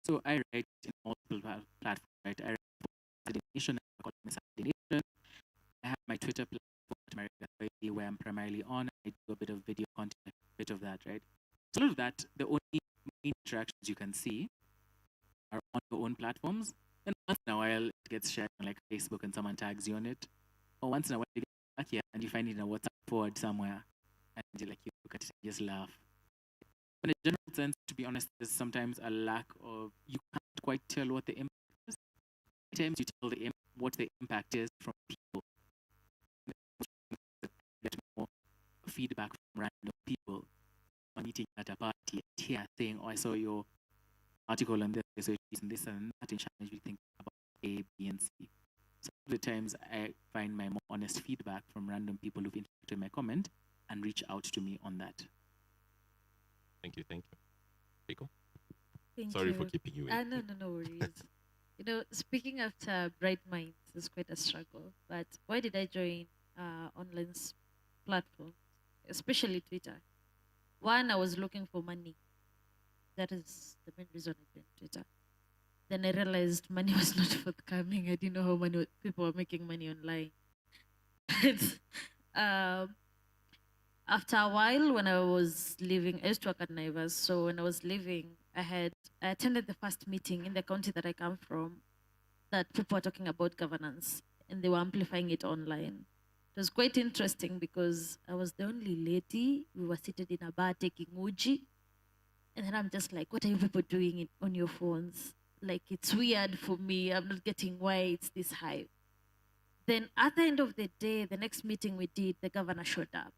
So I write in multiple platforms, right? I write for the Nation, I have my Twitter platform, Mariga Thoithi, where I'm primarily on. I do a bit of video content, a bit of that, right? So a lot of that, the only main interactions you can see are on your own platforms. And once in a while, while it gets shared on like Facebook and someone tags you on it. Or once in a while you get lucky and you find it in a WhatsApp forward somewhere, and you like you look at it and just laugh. In a general sense, to be honest, there's sometimes a lack of, you can't quite tell what the impact is. Sometimes you tell what the impact is from people. Get more feedback from random people on meeting at a party here saying, oh, I saw your article on this, and this and that, and challenge you think about A, B, and C. So the times I find my more honest feedback from random people who've interacted with my comment and reach out to me on that. Thank you. Rico? Thank Sorry you. for keeping you waiting. No worries. Speaking of bright minds is quite a struggle. But why did I join online platforms, especially Twitter? One, I was looking for money. That is the main reason I joined Twitter. Then I realized money was not forthcoming. I didn't know how many people were making money online. After a while, when I was leaving, I used to work at Naivas. So when I was leaving, I attended the first meeting in the county that I come from, that people were talking about governance, and they were amplifying it online. It was quite interesting because I was the only lady. We were seated in a bar taking uji. And then I'm just like, what are you people doing on your phones? Like, it's weird for me. I'm not getting why it's this high. Then at the end of the day, the next meeting we did, the governor showed up.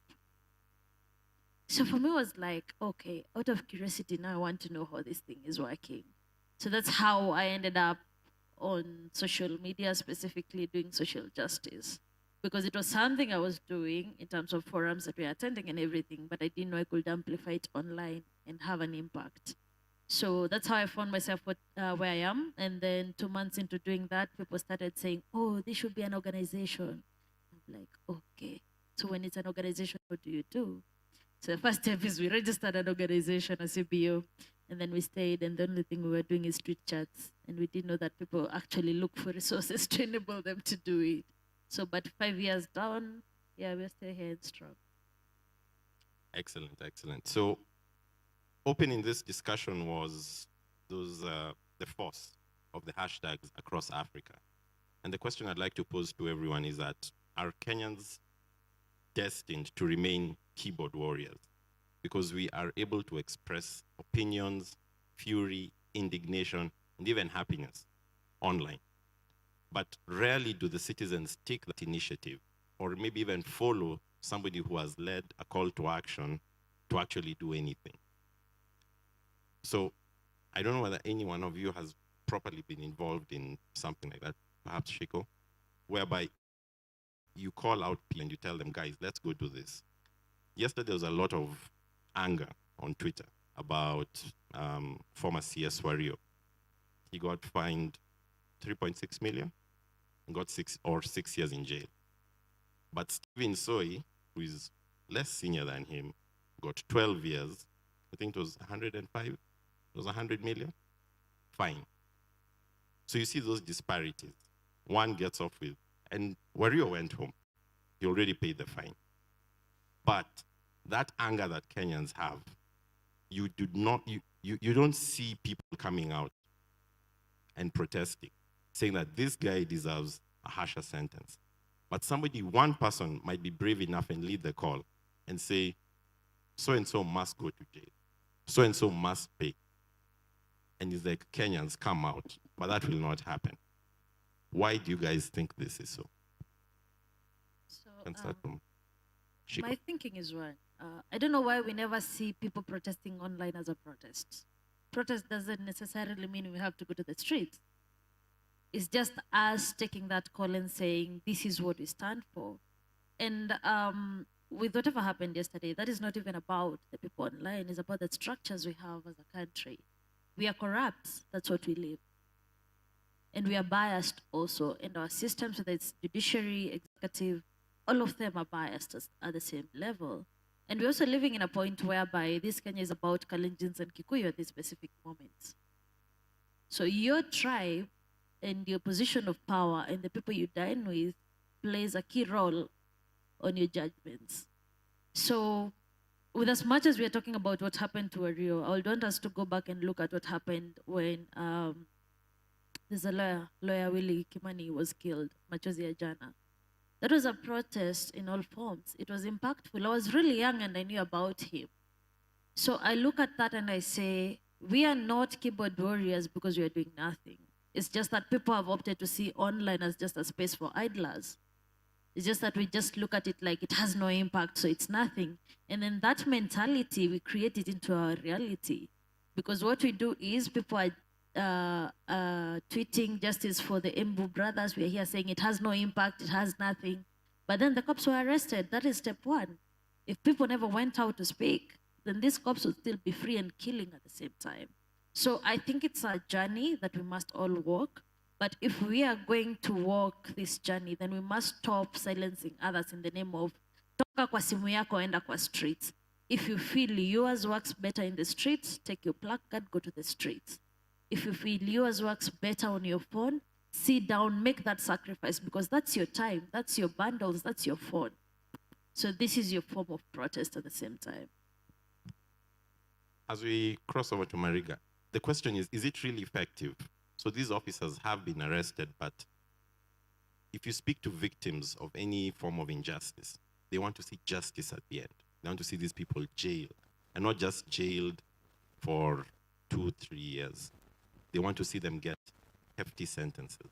So for me, it was like, okay, out of curiosity, now I want to know how this thing is working. So that's how I ended up on social media, specifically doing social justice. Because it was something I was doing in terms of forums that we were attending and everything, but I didn't know I could amplify it online and have an impact. So that's how I found myself where I am. And then 2 months into doing that, people started saying, oh, this should be an organization. I'm like, okay. So when it's an organization, what do you do? So the first step is we registered an organization, a CBO, and then we stayed, and the only thing we were doing is street chats. And we didn't know that people actually look for resources to enable them to do it. So, but 5 years down, yeah, we're still here and strong. Excellent. So, opening this discussion was the force of the hashtags across Africa. And the question I'd like to pose to everyone is that, are Kenyans destined to remain keyboard warriors? Because we are able to express opinions, fury, indignation, and even happiness online. But rarely do the citizens take that initiative or maybe even follow somebody who has led a call to action to actually do anything. So I don't know whether any one of you has properly been involved in something like that, perhaps Shiko, whereby you call out people and you tell them, guys, let's go do this. Yesterday there was a lot of anger on Twitter about former CS Wario. He got fined 3.6 million and got 6 years in jail. But Stephen Soy, who is less senior than him, got 12 years. I think it was 105, it was 100 million, fine. So you see those disparities. One gets off with, and Wario went home. He already paid the fine. But that anger that Kenyans have, you don't see people coming out and protesting, saying that this guy deserves a harsher sentence. But one person might be brave enough and lead the call and say, so-and-so must go to jail. So-and-so must pay. And it's like, Kenyans, come out. But that will not happen. Why do you guys think this is so? My thinking is one. I don't know why we never see people protesting online as a protest. Protest doesn't necessarily mean we have to go to the streets. It's just us taking that call and saying, this is what we stand for. And with whatever happened yesterday, that is not even about the people online. It's about the structures we have as a country. We are corrupt. That's what we live. And we are biased also. And our systems, whether it's judiciary, executive, all of them are biased at the same level. And we're also living in a point whereby this Kenya is about Kalenjins and Kikuyu at this specific moment. So your tribe and your position of power and the people you dine with plays a key role on your judgments. So with as much as we are talking about what happened to Wario, I would want us to go back and look at what happened when there's a lawyer Willie Kimani was killed, machozi ya jana. That was a protest in all forms. It was impactful. I was really young and I knew about him. So I look at that and I say, we are not keyboard warriors because we are doing nothing. It's just that people have opted to see online as just a space for idlers. It's just that we just look at it like it has no impact, so it's nothing. And then that mentality, we create it into our reality. Because what we do is people are tweeting justice for the Embu brothers. We're here saying it has no impact, it has nothing. But then the cops were arrested. That is step one. If people never went out to speak, then these cops would still be free and killing at the same time. So I think it's a journey that we must all walk. But if we are going to walk this journey, then we must stop silencing others in the name of toka kwa simu yako enda kwa streets. If you feel yours works better in the streets, take your placard, go to the streets. If you feel yours works better on your phone, sit down, make that sacrifice, because that's your time, that's your bundles, that's your phone. So this is your form of protest at the same time. As we cross over to Mariga, the question is it really effective? So these officers have been arrested, but if you speak to victims of any form of injustice, they want to see justice at the end. They want to see these people jailed, and not just jailed for 2-3 years. They want to see them get hefty sentences.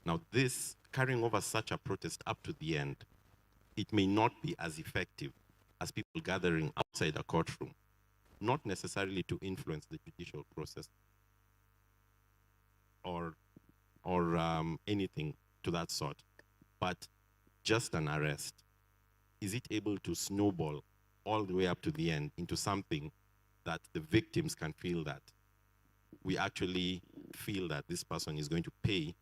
Now this, carrying over such a protest up to the end, it may not be as effective as people gathering outside a courtroom, not necessarily to influence the judicial process or anything to that sort, but just an arrest. Is it able to snowball all the way up to the end into something that the victims can feel that we actually feel that this person is going to pay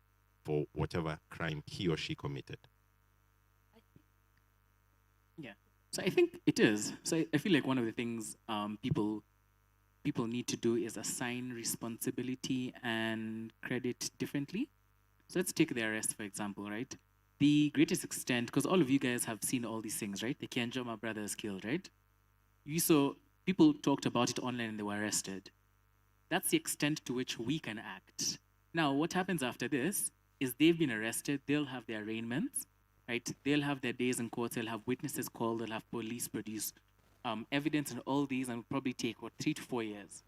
for whatever crime he or she committed? Yeah, so I think it is. So I feel like one of the things people need to do is assign responsibility and credit differently. So let's take the arrest, for example, right? The greatest extent, because all of you guys have seen all these things, right? The Kianjoma brothers killed, right? You saw people talked about it online and they were arrested. That's the extent to which we can act. Now, what happens after this is they've been arrested, they'll have their arraignments, right? They'll have their days in court, they'll have witnesses called, they'll have police produce evidence and all these, and it'll probably take, 3 to 4 years.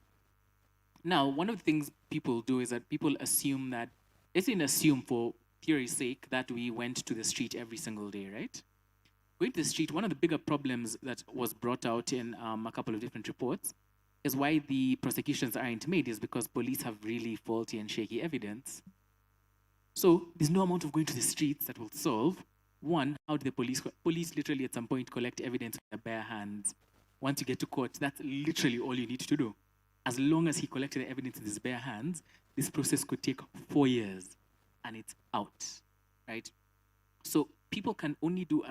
Now, one of the things people do is that people assume that, let's assume for theory's sake that we went to the street every single day, right? Going to the street, one of the bigger problems that was brought out in a couple of different reports is why the prosecutions aren't made is because police have really faulty and shaky evidence. So there's no amount of going to the streets that will solve. One, how do the police literally at some point collect evidence with their bare hands? Once you get to court, that's literally all you need to do. As long as he collected the evidence in his bare hands, this process could take 4 years and it's out, right? So people can only do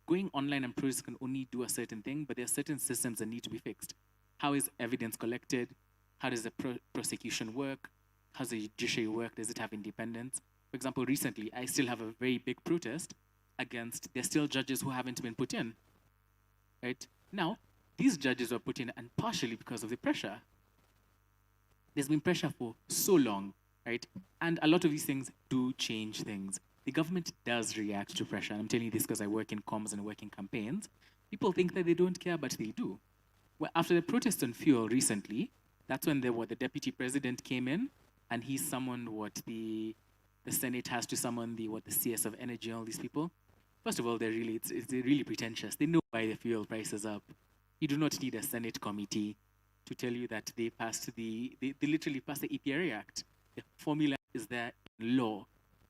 going online and process can only do a certain thing, but there are certain systems that need to be fixed. How is evidence collected? How does the prosecution work? How does the judiciary work? Does it have independence? For example, recently, I still have a very big protest against, there's still judges who haven't been put in, right? Now, these judges were put in, and partially because of the pressure. There's been pressure for so long, right? And a lot of these things do change things. The government does react to pressure. And I'm telling you this because I work in comms and work in campaigns. People think that they don't care, but they do. Well, after the protest on fuel recently, that's when the deputy president came in, and he summoned what the Senate has to summon the CS of energy and all these people. First of all, it's really pretentious. They know why the fuel price is up. You do not need a Senate committee to tell you that they literally passed the EPRA Act. The formula is there in law.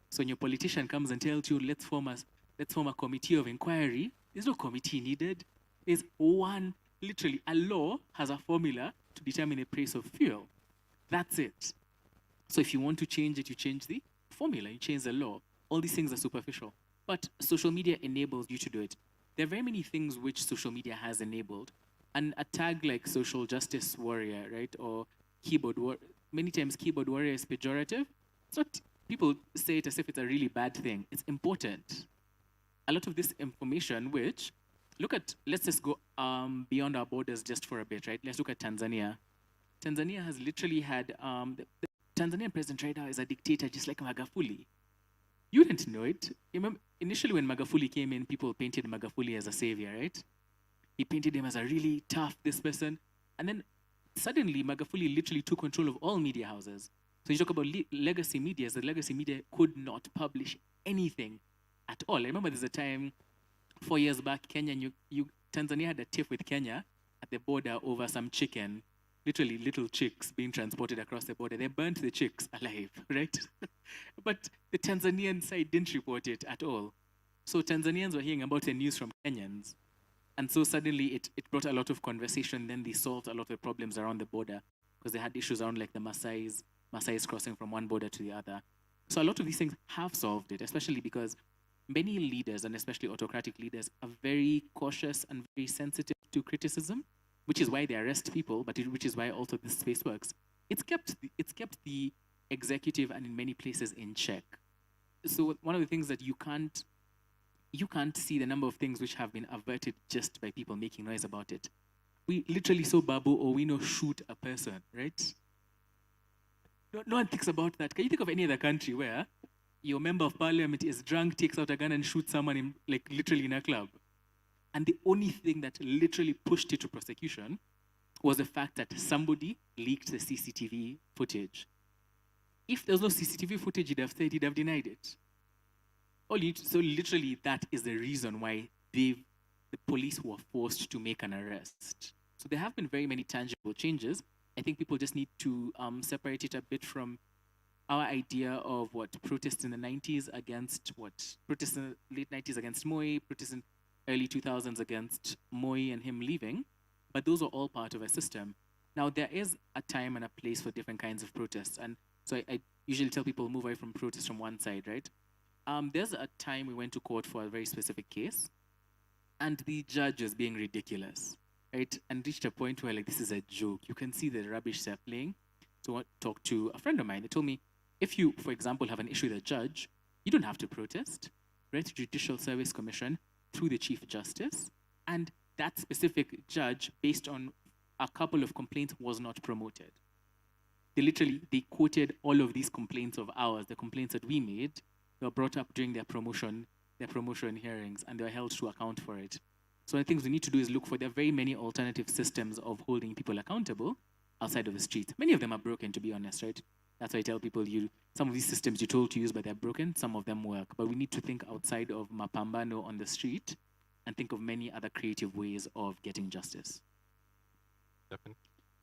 So when your politician comes and tells you, let's form a committee of inquiry, there's no committee needed. There's one, literally, a law has a formula to determine the price of fuel. That's it. So if you want to change it, you change the formula, you change the law. All these things are superficial. But social media enables you to do it. There are very many things which social media has enabled. And a tag like social justice warrior, right, or keyboard warrior, many times keyboard warrior is pejorative. It's not, people say it as if it's a really bad thing. It's important. A lot of this information, which, let's just go beyond our borders just for a bit, right? Let's look at Tanzania. Tanzania has literally had, Tanzanian president right now is a dictator just like Magufuli. You didn't know it. You remember, initially when Magufuli came in, people painted Magufuli as a savior, right? He painted him as a really tough, this person. And then suddenly Magufuli literally took control of all media houses. So you talk about legacy media, the legacy media could not publish anything at all. I remember there's a time 4 years back, Tanzania had a tiff with Kenya at the border over some chicken, literally little chicks being transported across the border. They burnt the chicks alive, right? But the Tanzanian side didn't report it at all. So Tanzanians were hearing about the news from Kenyans. And so suddenly it brought a lot of conversation. Then they solved a lot of the problems around the border because they had issues around like the Maasais crossing from one border to the other. So a lot of these things have solved it, especially because many leaders, and especially autocratic leaders, are very cautious and very sensitive to criticism, which is why they arrest people, but which is why also this space works. It's kept the executive and in many places in check. So one of the things that you can't see the number of things which have been averted just by people making noise about it. We literally saw Babu Owino shoot a person, right? No one thinks about that. Can you think of any other country where your member of parliament is drunk, takes out a gun and shoots someone literally in a club? And the only thing that literally pushed it to prosecution was the fact that somebody leaked the CCTV footage. If there was no CCTV footage, he'd have said he'd have denied it. So literally that is the reason why the police were forced to make an arrest. So there have been very many tangible changes. I think people just need to separate it a bit from our idea of what protests in the 90s against protests in the late 90s against Moi, protests in early 2000s against Moi and him leaving, but those are all part of a system. Now, there is a time and a place for different kinds of protests, and so I usually tell people move away from protests from one side, right? There's a time we went to court for a very specific case, and the judge was being ridiculous, right? And reached a point where, like, this is a joke. You can see the rubbish they're playing. So I talked to a friend of mine. They told me, if you, for example, have an issue with a judge, you don't have to protest. Write to Judicial Service Commission through the Chief Justice, and that specific judge, based on a couple of complaints, was not promoted. They quoted all of these complaints of ours, the complaints that we made. They were brought up during their promotion hearings, and they were held to account for it. So one of the things we need to do is look for, there are very many alternative systems of holding people accountable outside of the street. Many of them are broken, to be honest, right? That's why I tell people, some of these systems you're told to use, but they're broken. Some of them work. But we need to think outside of Mapambano on the street and think of many other creative ways of getting justice. Definitely.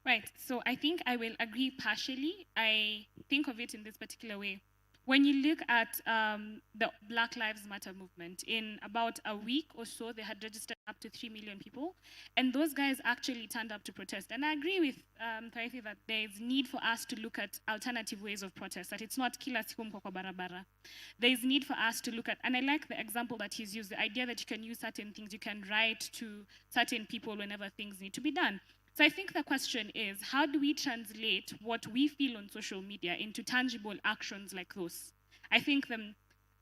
Right, so I think I will agree partially. I think of it in this particular way. When you look at the Black Lives Matter movement, in about a week or so, they had registered up to 3 million people, and those guys actually turned up to protest. And I agree with Thoithi that there is need for us to look at alternative ways of protest, that it's not kila siku mko kwa barabara. There is need for us to look at, and I like the example that he's used, the idea that you can use certain things, you can write to certain people whenever things need to be done. So I think the question is, how do we translate what we feel on social media into tangible actions like those? I think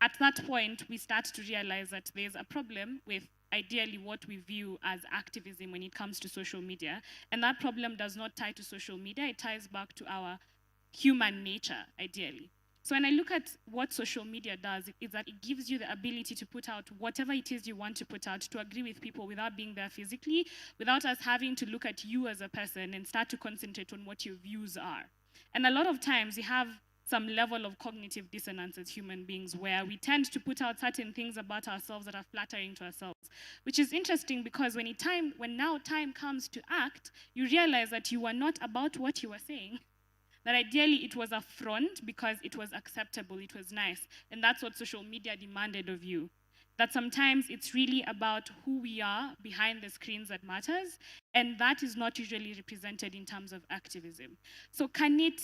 at that point, we start to realize that there's a problem with ideally what we view as activism when it comes to social media. And that problem does not tie to social media, it ties back to our human nature, ideally. So when I look at what social media does, is that it gives you the ability to put out whatever it is you want to put out, to agree with people without being there physically, without us having to look at you as a person and start to concentrate on what your views are. And a lot of times we have some level of cognitive dissonance as human beings where we tend to put out certain things about ourselves that are flattering to ourselves, which is interesting because when now time comes to act, you realize that you were not about what you were saying. That ideally it was a front because it was acceptable, it was nice. And that's what social media demanded of you. That sometimes it's really about who we are behind the screens that matters, and that is not usually represented in terms of activism. So can it,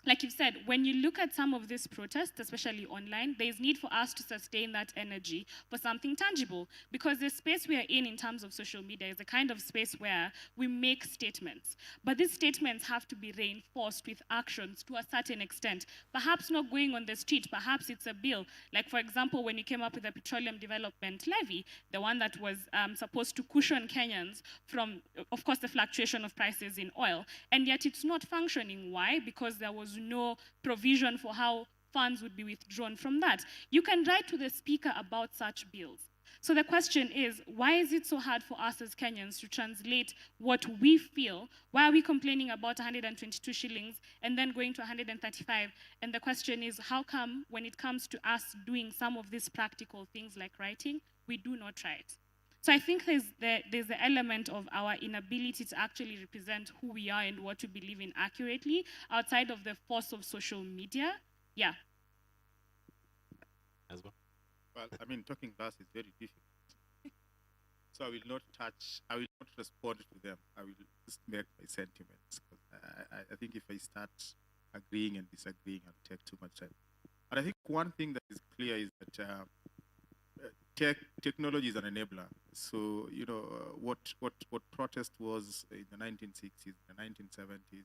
like you've said, when you look at some of these protests, especially online, there's need for us to sustain that energy for something tangible, because the space we are in terms of social media is a kind of space where we make statements, but these statements have to be reinforced with actions to a certain extent. Perhaps not going on the street, perhaps it's a bill. Like, for example, when you came up with the Petroleum Development Levy, the one that was supposed to cushion Kenyans from, of course, the fluctuation of prices in oil, and yet it's not functioning. Why? Because there was no provision for how funds would be withdrawn from that. You can write to the speaker about such bills. So the question is, why is it so hard for us as Kenyans to translate what we feel? Why are we complaining about 122 shillings and then going to 135? And the question is, how come when it comes to us doing some of these practical things like writing, we do not try it? So I think there's the element of our inability to actually represent who we are and what we believe in accurately outside of the force of social media. Yeah. As well. Well, I mean, talking last is very difficult. So I will not respond to them. I will just make my sentiments. I think if I start agreeing and disagreeing, I'll take too much time. And I think one thing that is clear is that technology is an enabler. So, you know, what protest was in the 1960s, the 1970s,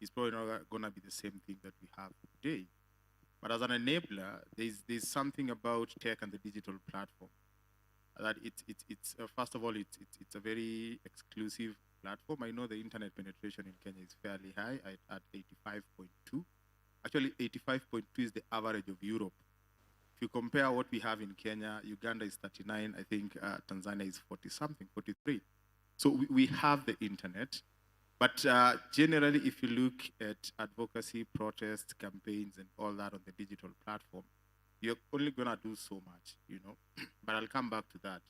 is probably not going to be the same thing that we have today. But as an enabler, there's something about tech and the digital platform that it's first of all, it's a very exclusive platform. I know the internet penetration in Kenya is fairly high at 85.2. Actually, 85.2 is the average of Europe. If you compare what we have in Kenya, Uganda is 39, I think Tanzania is 40-something, 43. So we have the internet. But generally, if you look at advocacy, protests, campaigns, and all that on the digital platform, you're only going to do so much, you know. But I'll come back to that.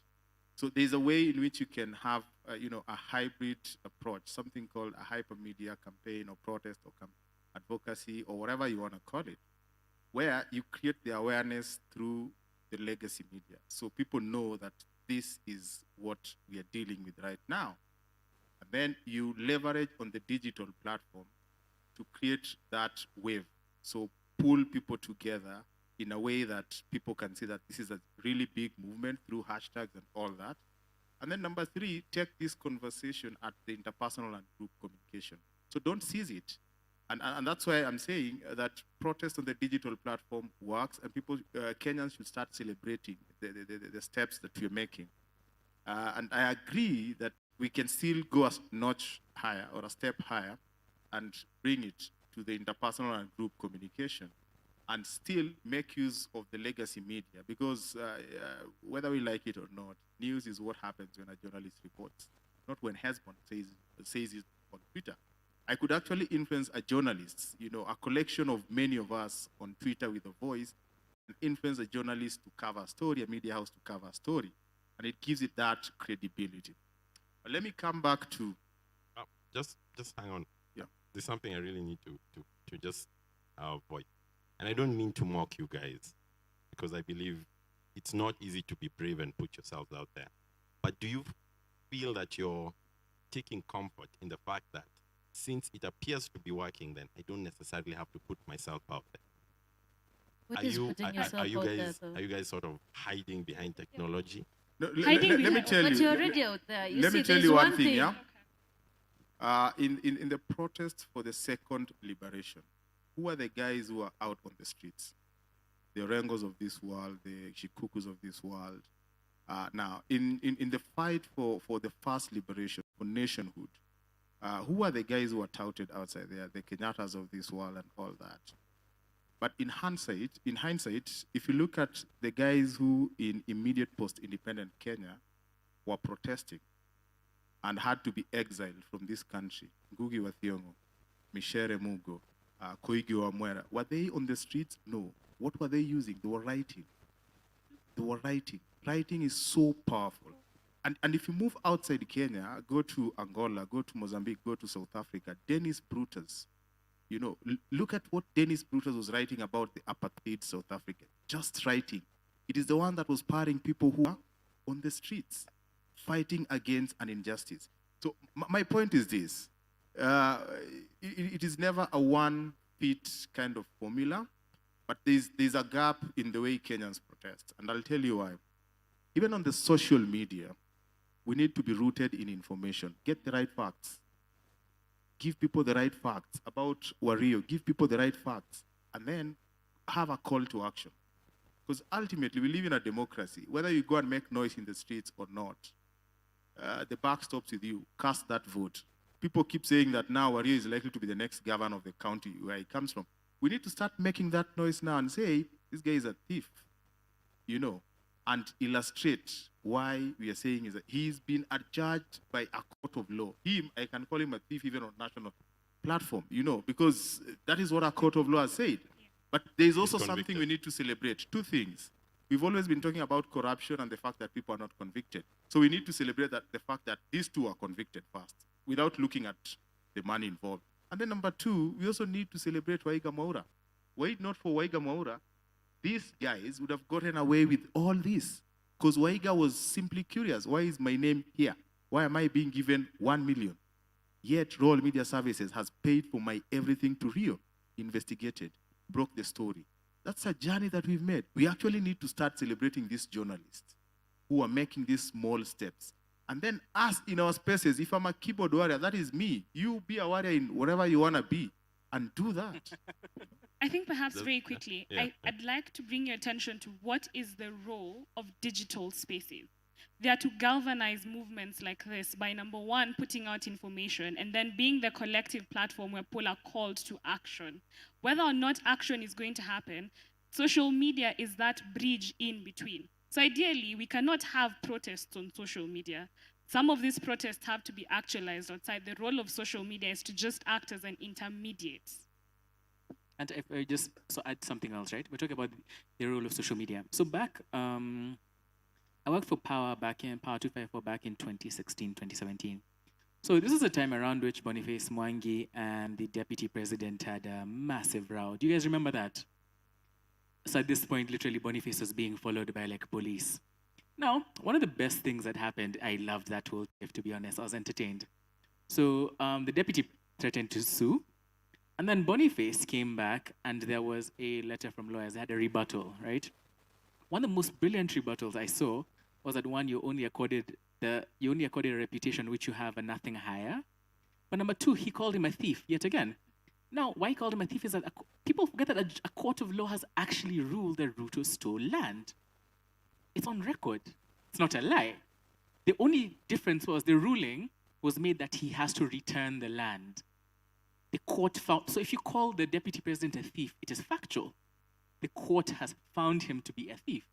So there's a way in which you can have, you know, a hybrid approach, something called a hypermedia campaign or protest or advocacy or whatever you want to call it, where you create the awareness through the legacy media. So people know that this is what we are dealing with right now. And then you leverage on the digital platform to create that wave. So pull people together in a way that people can see that this is a really big movement through hashtags and all that. And then number three, take this conversation at the interpersonal and group communication. So don't seize it. And that's why I'm saying that protest on the digital platform works, and people, Kenyans should start celebrating the steps that we're making. And I agree that we can still go a notch higher or a step higher and bring it to the interpersonal and group communication and still make use of the legacy media, because whether we like it or not, news is what happens when a journalist reports, not when Hezbollah says it on Twitter. I could actually influence a journalist, you know, a collection of many of us on Twitter with a voice, and influence a journalist to cover a story, a media house to cover a story, and it gives it that credibility. But let me come back to... Just hang on. Yeah. There's something I really need to just avoid. And I don't mean to mock you guys, because I believe it's not easy to be brave and put yourselves out there. But do you feel that you're taking comfort in the fact that since it appears to be working, then I don't necessarily have to put myself out there? What is putting yourself out there, though? Are you guys sort of hiding behind technology? No, let me tell you. But you're already out there. Let me tell you one thing, yeah? In the protest for the second liberation, who are the guys who are out on the streets? The Orengos of this world, the Shikukus of this world. Now, in the fight for the first liberation, for nationhood, who are the guys who are touted outside there? The Kenyatas of this world and all that. But in hindsight, if you look at the guys who in immediate post-independent Kenya were protesting and had to be exiled from this country, Ngugi wa Thiong'o, Michere Mugo, Koigi Wamwera, were they on the streets? No. What were they using? They were writing. They were writing. Writing is so powerful. And if you move outside Kenya, go to Angola, go to Mozambique, go to South Africa, Dennis Brutus, you know, look at what Dennis Brutus was writing about the apartheid South Africa. Just writing. It is the one that was parting people who are on the streets, fighting against an injustice. So my point is this. It is never a one-fit kind of formula, but there's a gap in the way Kenyans protest. And I'll tell you why. Even on the social media, we need to be rooted in information. Get the right facts. Give people the right facts about Wario. Give people the right facts. And then have a call to action. Because ultimately, we live in a democracy. Whether you go and make noise in the streets or not, the buck stops with you. Cast that vote. people keep saying that now Wachira is likely to be the next governor of the county where he comes from. We need to start making that noise now and say, this guy is a thief, you know, and illustrate why we are saying is that he's been adjudged by a court of law. I can call him a thief even on national platform, you know, because that is what a court of law has said. But there's also something we need to celebrate. Two things. We've always been talking about corruption and the fact that people are not convicted. So we need to celebrate the fact that these two are convicted first, without looking at the money involved. And then number two, we also need to celebrate Waiga Mwaura. Were it not for Waiga Mwaura, these guys would have gotten away with all this. Because Waiga was simply curious. Why is my name here? Why am I being given 1 million? Yet Royal Media Services has paid for my everything to Rio, investigated, broke the story. That's a journey that we've made. We actually need to start celebrating these journalists who are making these small steps. And then us in our spaces, if I'm a keyboard warrior, that is me. You be a warrior in whatever you want to be and do that. I think perhaps very quickly, I'd like to bring your attention to what is the role of digital spaces. They are to galvanize movements like this by, number one, putting out information, and then being the collective platform where people are called to action. Whether or not action is going to happen, social media is that bridge in between. So ideally, we cannot have protests on social media. Some of these protests have to be actualized outside. The role of social media is to just act as an intermediate. And if I just add something else, right? We're talking about the role of social media. So back, I worked for Power 254 back in 2016, 2017. So this is a time around which Boniface Mwangi and the deputy president had a massive row. Do you guys remember that? So at this point, literally Boniface was being followed by like police. Now, one of the best things that happened, I loved that whole trip, to be honest. I was entertained. So the deputy threatened to sue. And then Boniface came back and there was a letter from lawyers. They had a rebuttal, right? One of the most brilliant rebuttals I saw was that one, you only accorded a reputation which you have and nothing higher. But number two, he called him a thief yet again. Now, why he called him a thief is that people forget that a court of law has actually ruled that Ruto stole land. It's on record. It's not a lie. The only difference was the ruling was made that he has to return the land. The court found, so if you call the deputy president a thief, it is factual. The court has found him to be a thief.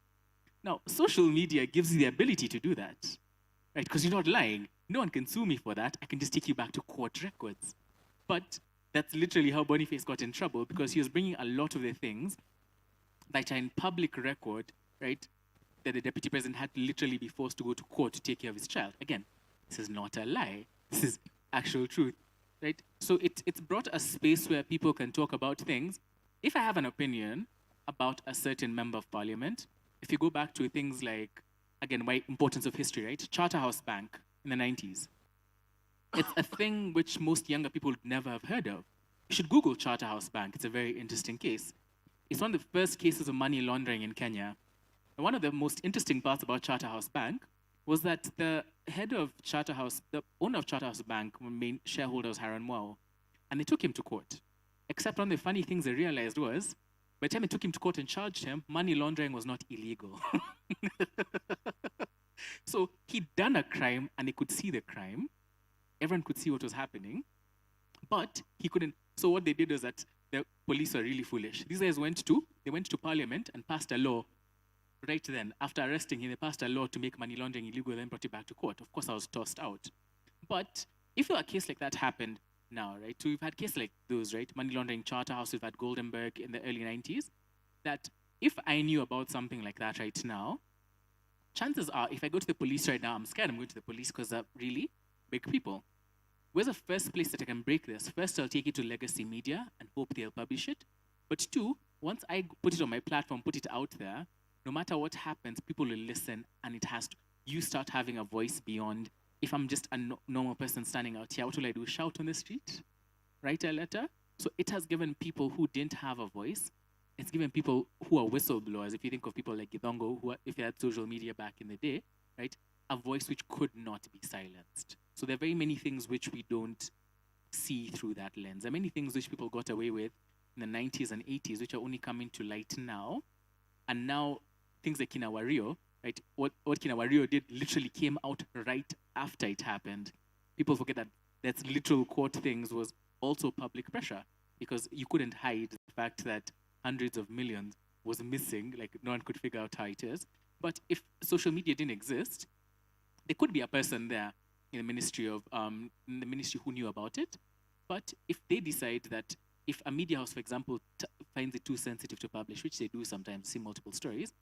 Now, social media gives you the ability to do that, right? Because you're not lying. No one can sue me for that. I can just take you back to court records. But that's literally how Boniface got in trouble, because he was bringing a lot of the things that are in public record, right, that the deputy president had to literally be forced to go to court to take care of his child. Again, this is not a lie. This is actual truth, right? So it's brought a space where people can talk about things. If I have an opinion about a certain member of parliament, if you go back to things like, again, why importance of history, right? Charterhouse Bank in the 90s. It's a thing which most younger people would never have heard of. You should Google Charterhouse Bank. It's a very interesting case. It's one of the first cases of money laundering in Kenya. And one of the most interesting parts about Charterhouse Bank was that the owner of Charterhouse Bank, main shareholder was Haran Mwao, and they took him to court. Except one of the funny things they realized was, by the time they took him to court and charged him, money laundering was not illegal. So he'd done a crime and they could see the crime. Everyone could see what was happening, but he couldn't. So what they did was that the police were really foolish. These guys went to parliament and passed a law right then. After arresting him, they passed a law to make money laundering illegal and then brought it back to court. Of course, I was tossed out. But if a case like that happened now, right? So we've had cases like those, right? Money laundering, Charterhouse, we've had Goldenberg in the early 90s. That if I knew about something like that right now, chances are, if I go to the police right now, I'm scared I'm going to the police because they're really big people. Where's the first place that I can break this? First, I'll take it to legacy media and hope they'll publish it. But two, once I put it on my platform, put it out there, no matter what happens, people will listen, and you start having a voice beyond, if I'm just a normal person standing out here, what will I do? Shout on the street? Write a letter? So it has given people who didn't have a voice, it's given people who are whistleblowers, if you think of people like Githongo, if they had social media back in the day, right, a voice which could not be silenced. So there are very many things which we don't see through that lens. There are many things which people got away with in the 90s and 80s, which are only coming to light now. And now things like Kinawario, right? What Kinawario did literally came out right after it happened. People forget that that's literal court things was also public pressure, because you couldn't hide the fact that hundreds of millions was missing, like no one could figure out how it is. But if social media didn't exist, there could be a person there in the ministry who knew about it. But if they decide that, if a media house, for example, finds it too sensitive to publish, which they do sometimes, see multiple stories,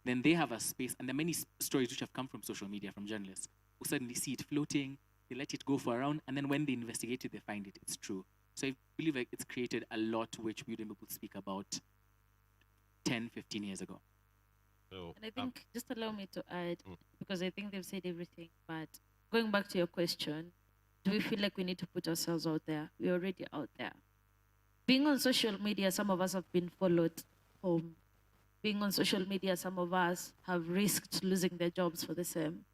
then they have a space, and there are many stories which have come from social media, from journalists, who suddenly see it floating, they let it go for a round, and then when they investigate it, they find it's true. So I believe like it's created a lot which we didn't speak about 10, 15 years ago. So, And I think, just allow me to add, because I think they've said everything, but going back to your question, do we feel like we need to put ourselves out there? We're already out there. Being on social media, some of us have been followed home. Being on social media, some of us have risked losing their jobs for the same.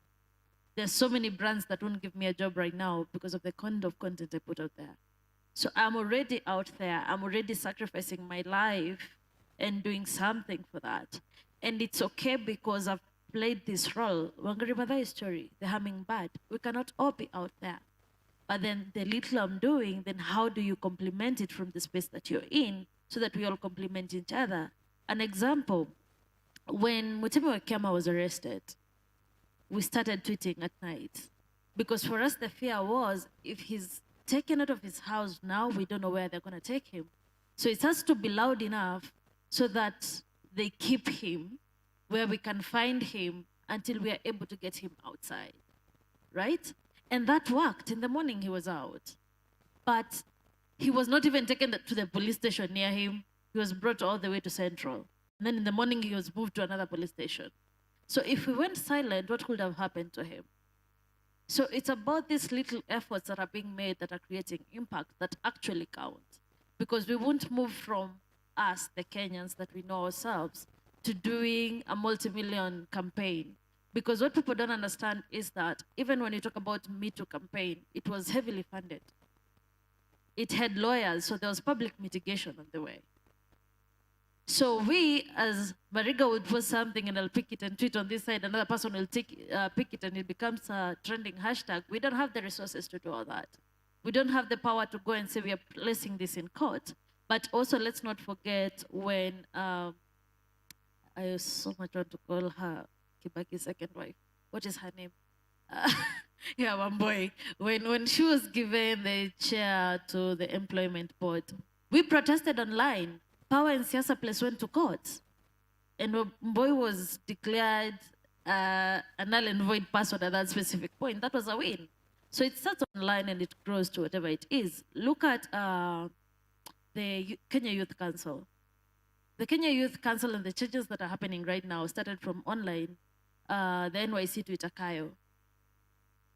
There's so many brands that won't give me a job right now because of the kind of content I put out there. So I'm already out there. I'm already sacrificing my life and doing something for that. And it's okay because I've played this role. Wangari Maathai's story, the hummingbird. We cannot all be out there. But then the little I'm doing, then how do you complement it from the space that you're in so that we all complement each other? An example, when Mutemi Wakema was arrested, we started tweeting at night. Because for us, the fear was, if he's taken out of his house now, we don't know where they're going to take him. So it has to be loud enough so that they keep him where we can find him until we are able to get him outside, right? And that worked. In the morning, he was out. But he was not even taken to the police station near him. He was brought all the way to Central. And then in the morning, he was moved to another police station. So if we went silent, what could have happened to him? So it's about these little efforts that are being made that are creating impact that actually count. Because we won't move from us, the Kenyans that we know ourselves, to doing a multi-million campaign. Because what people don't understand is that even when you talk about Me Too campaign, it was heavily funded. It had lawyers, so there was public mitigation on the way. So we, as Mariga would post something and I'll pick it and tweet on this side, another person will pick it and it becomes a trending hashtag. We don't have the resources to do all that. We don't have the power to go and say we are placing this in court. But also let's not forget when, I so much want to call her Kibaki's second wife. What is her name? Yeah, one boy. When she was given the chair to the employment board, we protested online. Power and Siasa Place went to court. And Mboy was declared a null and void person at that specific point. That was a win. So it starts online and it grows to whatever it is. Look at the Kenya Youth Council. The Kenya Youth Council and the changes that are happening right now started from online, the NYC to Itakayo.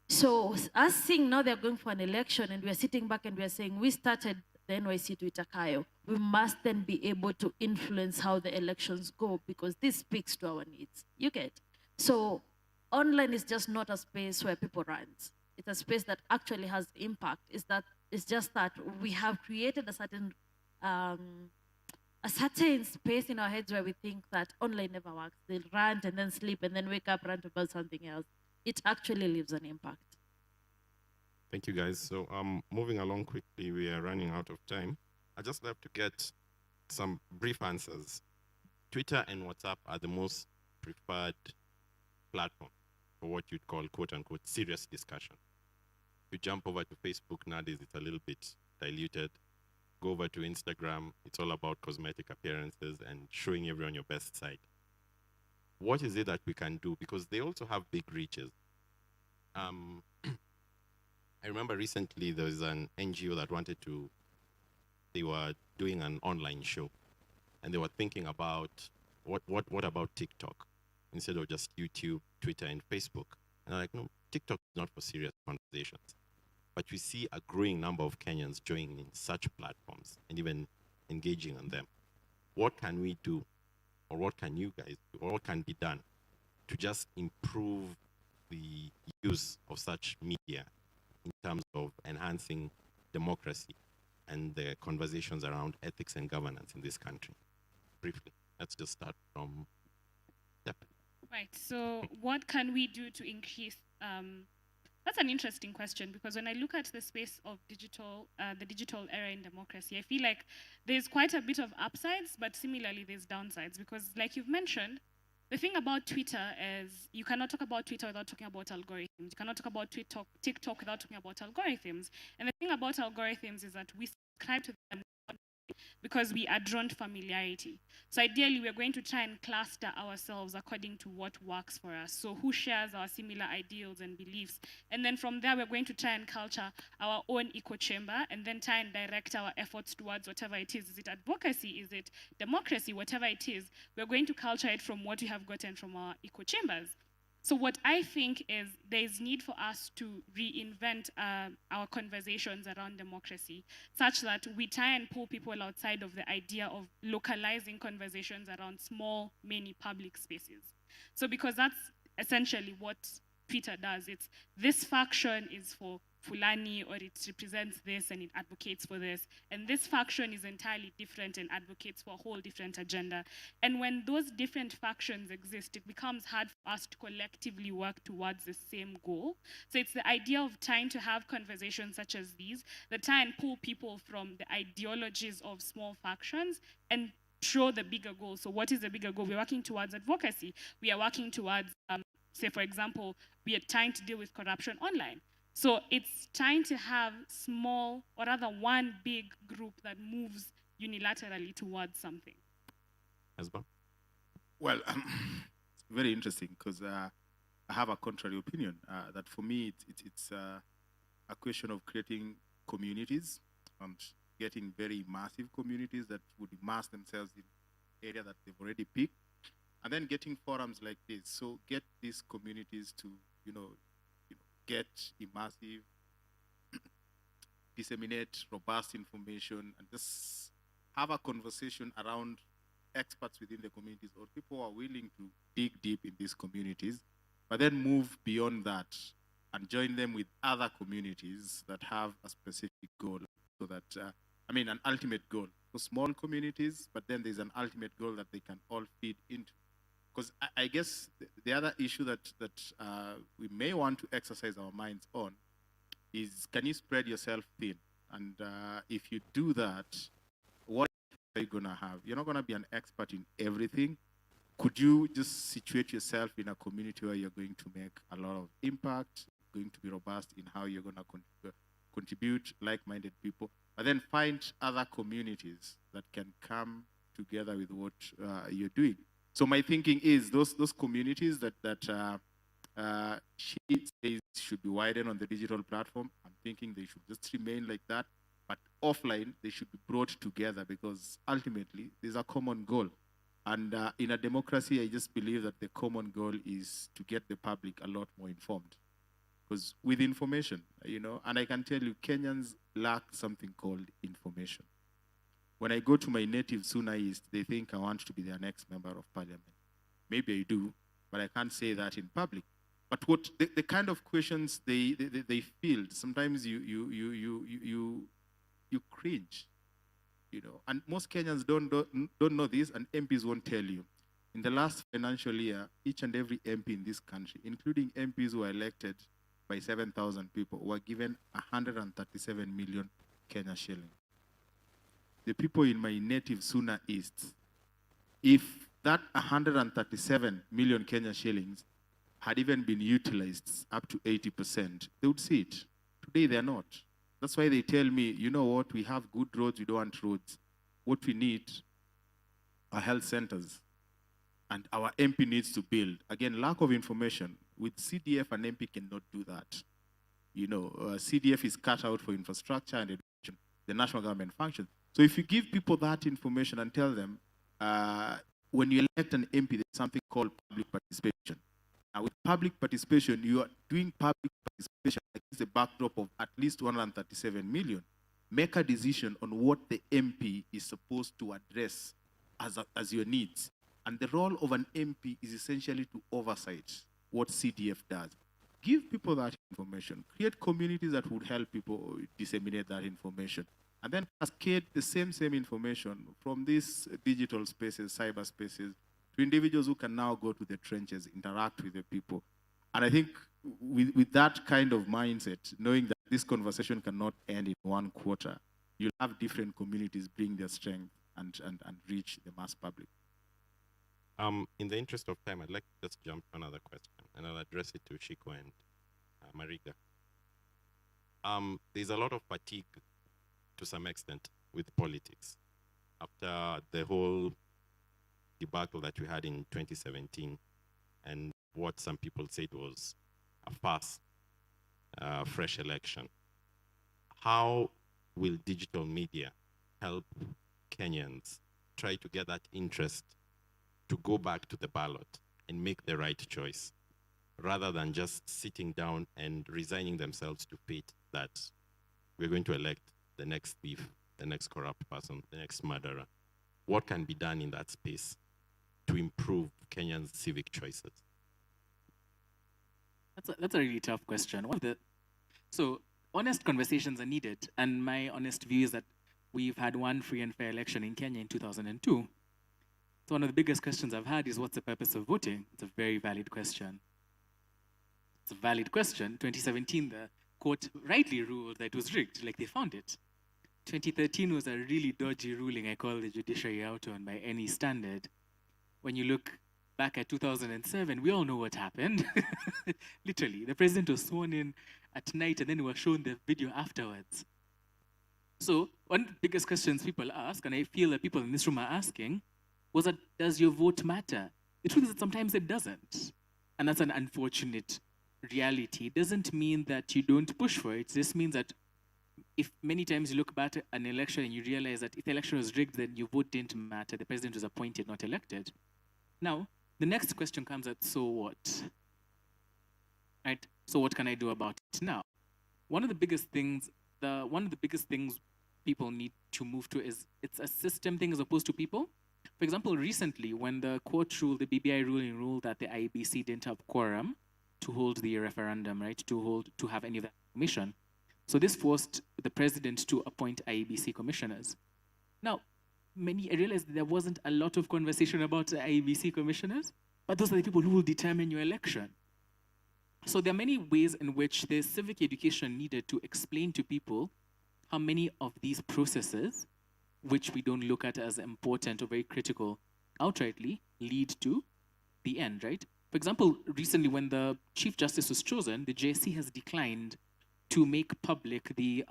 So us seeing now they're going for an election and we're sitting back and we're saying, we started the NYC to Itakayo. We must then be able to influence how the elections go because this speaks to our needs. You get? So online is just not a space where people run. It's a space that actually has impact. It's just that we have created a certain space in our heads where we think that online never works. They'll rant and then sleep and then wake up, rant about something else. It actually leaves an impact. Thank you, guys. So moving along quickly, we are running out of time. I just love to get some brief answers. Twitter and WhatsApp are the most preferred platform for what you'd call, quote unquote, serious discussion. You jump over to Facebook nowadays, it's a little bit diluted. Go over to Instagram, it's all about cosmetic appearances and showing everyone your best side. What is it that we can do? Because they also have big reaches. I remember recently there was an NGO that they were doing an online show and they were thinking about what about TikTok instead of just YouTube, Twitter, and Facebook. And I'm like, no, TikTok is not for serious conversations. But we see a growing number of Kenyans joining in such platforms and even engaging on them. What can we do, or what can you guys do, or what can be done to just improve the use of such media in terms of enhancing democracy and the conversations around ethics and governance in this country? Briefly, let's just start from Steph. Right, so what can we do to increase That's an interesting question, because when I look at the space of the digital era in democracy, I feel like there's quite a bit of upsides, but similarly there's downsides. Because like you've mentioned, the thing about Twitter is you cannot talk about Twitter without talking about algorithms. You cannot talk about TikTok without talking about algorithms. And the thing about algorithms is that we subscribe to them because we are drawn to familiarity. So ideally, we're going to try and cluster ourselves according to what works for us. So who shares our similar ideals and beliefs? And then from there, we're going to try and culture our own echo chamber and then try and direct our efforts towards whatever it is. Is it advocacy? Is it democracy? Whatever it is, we're going to culture it from what we have gotten from our echo chambers. So what I think is there is need for us to reinvent our conversations around democracy, such that we try and pull people outside of the idea of localizing conversations around small, many public spaces. So because that's essentially what Twitter does. It's this faction is for Fulani, or it represents this and it advocates for this. And this faction is entirely different and advocates for a whole different agenda. And when those different factions exist, it becomes hard for us to collectively work towards the same goal. So it's the idea of trying to have conversations such as these that try and pull people from the ideologies of small factions and show the bigger goal. So what is the bigger goal? We're working towards advocacy. We are working towards, say, for example, we are trying to deal with corruption online. So it's trying to have small, or rather one big group that moves unilaterally towards something. Asba? Well, it's very interesting because I have a contrary opinion. That for me, it's a question of creating communities and getting very massive communities that would immerse themselves in area that they've already picked, and then getting forums like this. So get these communities to, get immersive, disseminate robust information, and just have a conversation around experts within the communities or people who are willing to dig deep in these communities, but then move beyond that and join them with other communities that have a specific goal. So that, an ultimate goal. So small communities, but then there's an ultimate goal that they can all feed into. Because I guess the other issue that we may want to exercise our minds on is, can you spread yourself thin? And if you do that, what are you going to have? You're not going to be an expert in everything. Could you just situate yourself in a community where you're going to make a lot of impact, going to be robust in how you're going to contribute, like-minded people, but then find other communities that can come together with what you're doing. So my thinking is those communities that she says should be widened on the digital platform, I'm thinking they should just remain like that, but offline they should be brought together, because ultimately there's a common goal. And in a democracy, I just believe that the common goal is to get the public a lot more informed. Because with information, and I can tell you, Kenyans lack something called information. When I go to my native Suna East, they think I want to be their next member of parliament. Maybe I do, but I can't say that in public. But what the kind of questions they field, sometimes you cringe, And most Kenyans don't know this, and MPs won't tell you. In the last financial year, each and every MP in this country, including MPs who were elected by 7,000 people, were given 137 million Kenya shillings. The people in my native Suna East, if that 137 million Kenya shillings had even been utilized up to 80%, they would see it. Today, they're not. That's why they tell me, you know what, we have good roads, we don't want roads. What we need are health centers. And our MP needs to build. Again, lack of information. With CDF, an MP cannot do that. CDF is cut out for infrastructure and education, the national government function. So if you give people that information and tell them, when you elect an MP, there's something called public participation. Now, with public participation, you are doing public participation against the backdrop of at least 137 million. Make a decision on what the MP is supposed to address as your needs. And the role of an MP is essentially to oversight what CDF does. Give people that information. Create communities that would help people disseminate that information. And then cascade the same information from these digital spaces, cyber spaces, to individuals who can now go to the trenches, interact with the people. And I think with that kind of mindset, knowing that this conversation cannot end in one quarter, you'll have different communities bring their strength and reach the mass public. In the interest of time, I'd like to just jump to another question, and I'll address it to Shiko and Mariga. There's a lot of fatigue, to some extent, with politics. After the whole debacle that we had in 2017, and what some people said was a fast, fresh election. How will digital media help Kenyans try to get that interest to go back to the ballot and make the right choice, rather than just sitting down and resigning themselves to fate that we're going to elect the next thief, the next corrupt person, the next murderer? What can be done in that space to improve Kenyans' civic choices? That's a really tough question. So honest conversations are needed, and my honest view is that we've had one free and fair election in Kenya in 2002. So one of the biggest questions I've had is, what's the purpose of voting? It's a very valid question. It's a valid question. 2017, the court rightly ruled that it was rigged, like they found it. 2013 was a really dodgy ruling I call the judiciary out on by any standard. When you look back at 2007, we all know what happened. Literally, the president was sworn in at night and then we were shown the video afterwards. So one of the biggest questions people ask, and I feel that people in this room are asking, was that, does your vote matter? The truth is that sometimes it doesn't. And that's an unfortunate reality. It doesn't mean that you don't push for it. It just means that if many times you look back at an election and you realize that if the election was rigged, then your vote didn't matter. The president was appointed, not elected. Now, the next question comes at, so what? Right? So what can I do about it now? One of the biggest things people need to move to is, it's a system thing as opposed to people. For example, recently, when the court ruled, the BBI ruling ruled that the IEBC didn't have quorum to hold the referendum, right, to have any of that information. So this forced the president to appoint IEBC commissioners. Now, I realized that there wasn't a lot of conversation about the IEBC commissioners, but those are the people who will determine your election. So there are many ways in which there's civic education needed to explain to people how many of these processes, which we don't look at as important or very critical outrightly, lead to the end, right? For example, recently when the Chief Justice was chosen, the JSC has declined to make public the,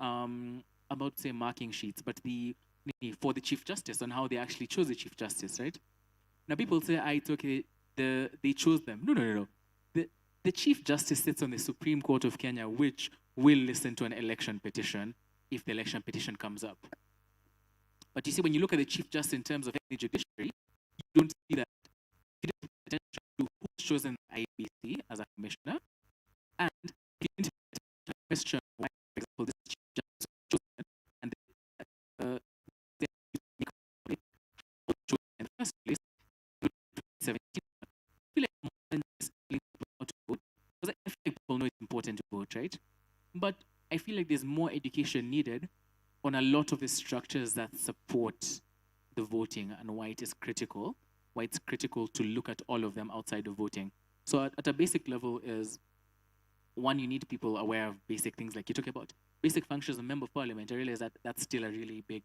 about to say marking sheets, but for the Chief Justice on how they actually chose the Chief Justice, right? Now people say, it's okay, they chose them. No. The Chief Justice sits on the Supreme Court of Kenya, which will listen to an election petition if the election petition comes up. But you see, when you look at the Chief Justice in terms of the judiciary, you don't see that he didn't pay attention to who's chosen IEBC as a commissioner, and he didn't pay attention to the question why, for example, this Chief Justice was chosen, and they chosen in the first place in 2017. I feel like more than just telling people how to vote, because I feel like people know it's important to vote, right? But I feel like there's more education needed on a lot of the structures that support the voting and why it is critical, why it's critical to look at all of them outside of voting. So at a basic level is, one, you need people aware of basic things like you talk about. Basic functions of member of parliament, I realize that that's still a really big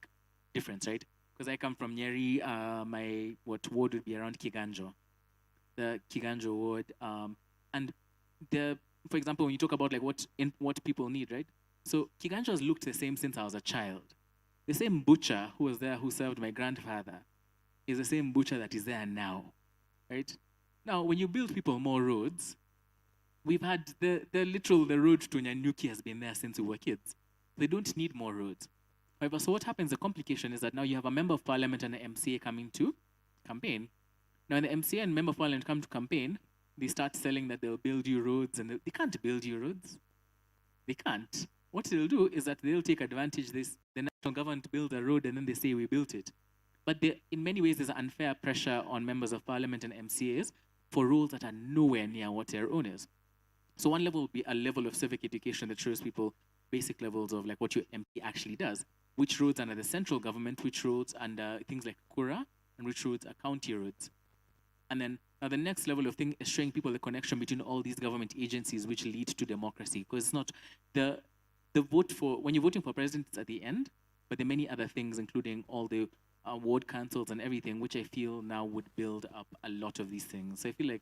difference, right? Because I come from Nyeri, my ward would be around Kiganjo, the Kiganjo ward. And for example, when you talk about like what people need, right? So Kiganjo has looked the same since I was a child. The same butcher who was there who served my grandfather is the same butcher that is there now, right? Now, when you build people more roads, we've had the road to Nyanyuki has been there since we were kids. They don't need more roads. However, so what happens, the complication is that now you have a member of parliament and an MCA coming to campaign. Now, when the MCA and member of parliament come to campaign, they start selling that they'll build you roads, and they can't build you roads. They can't. What they'll do is that they'll take advantage, the national government build a road and then they say we built it. But in many ways, there's unfair pressure on members of parliament and MCAs for roles that are nowhere near what their own is. So one level would be a level of civic education that shows people basic levels of like what your MP actually does, which roads under the central government, which roads under things like Kura, and which roads are county roads. And then Now, the next level of thing is showing people the connection between all these government agencies which lead to democracy. Because it's not the vote for, when you're voting for president, it's at the end, but there are many other things, including all the ward councils and everything, which I feel now would build up a lot of these things. So I feel like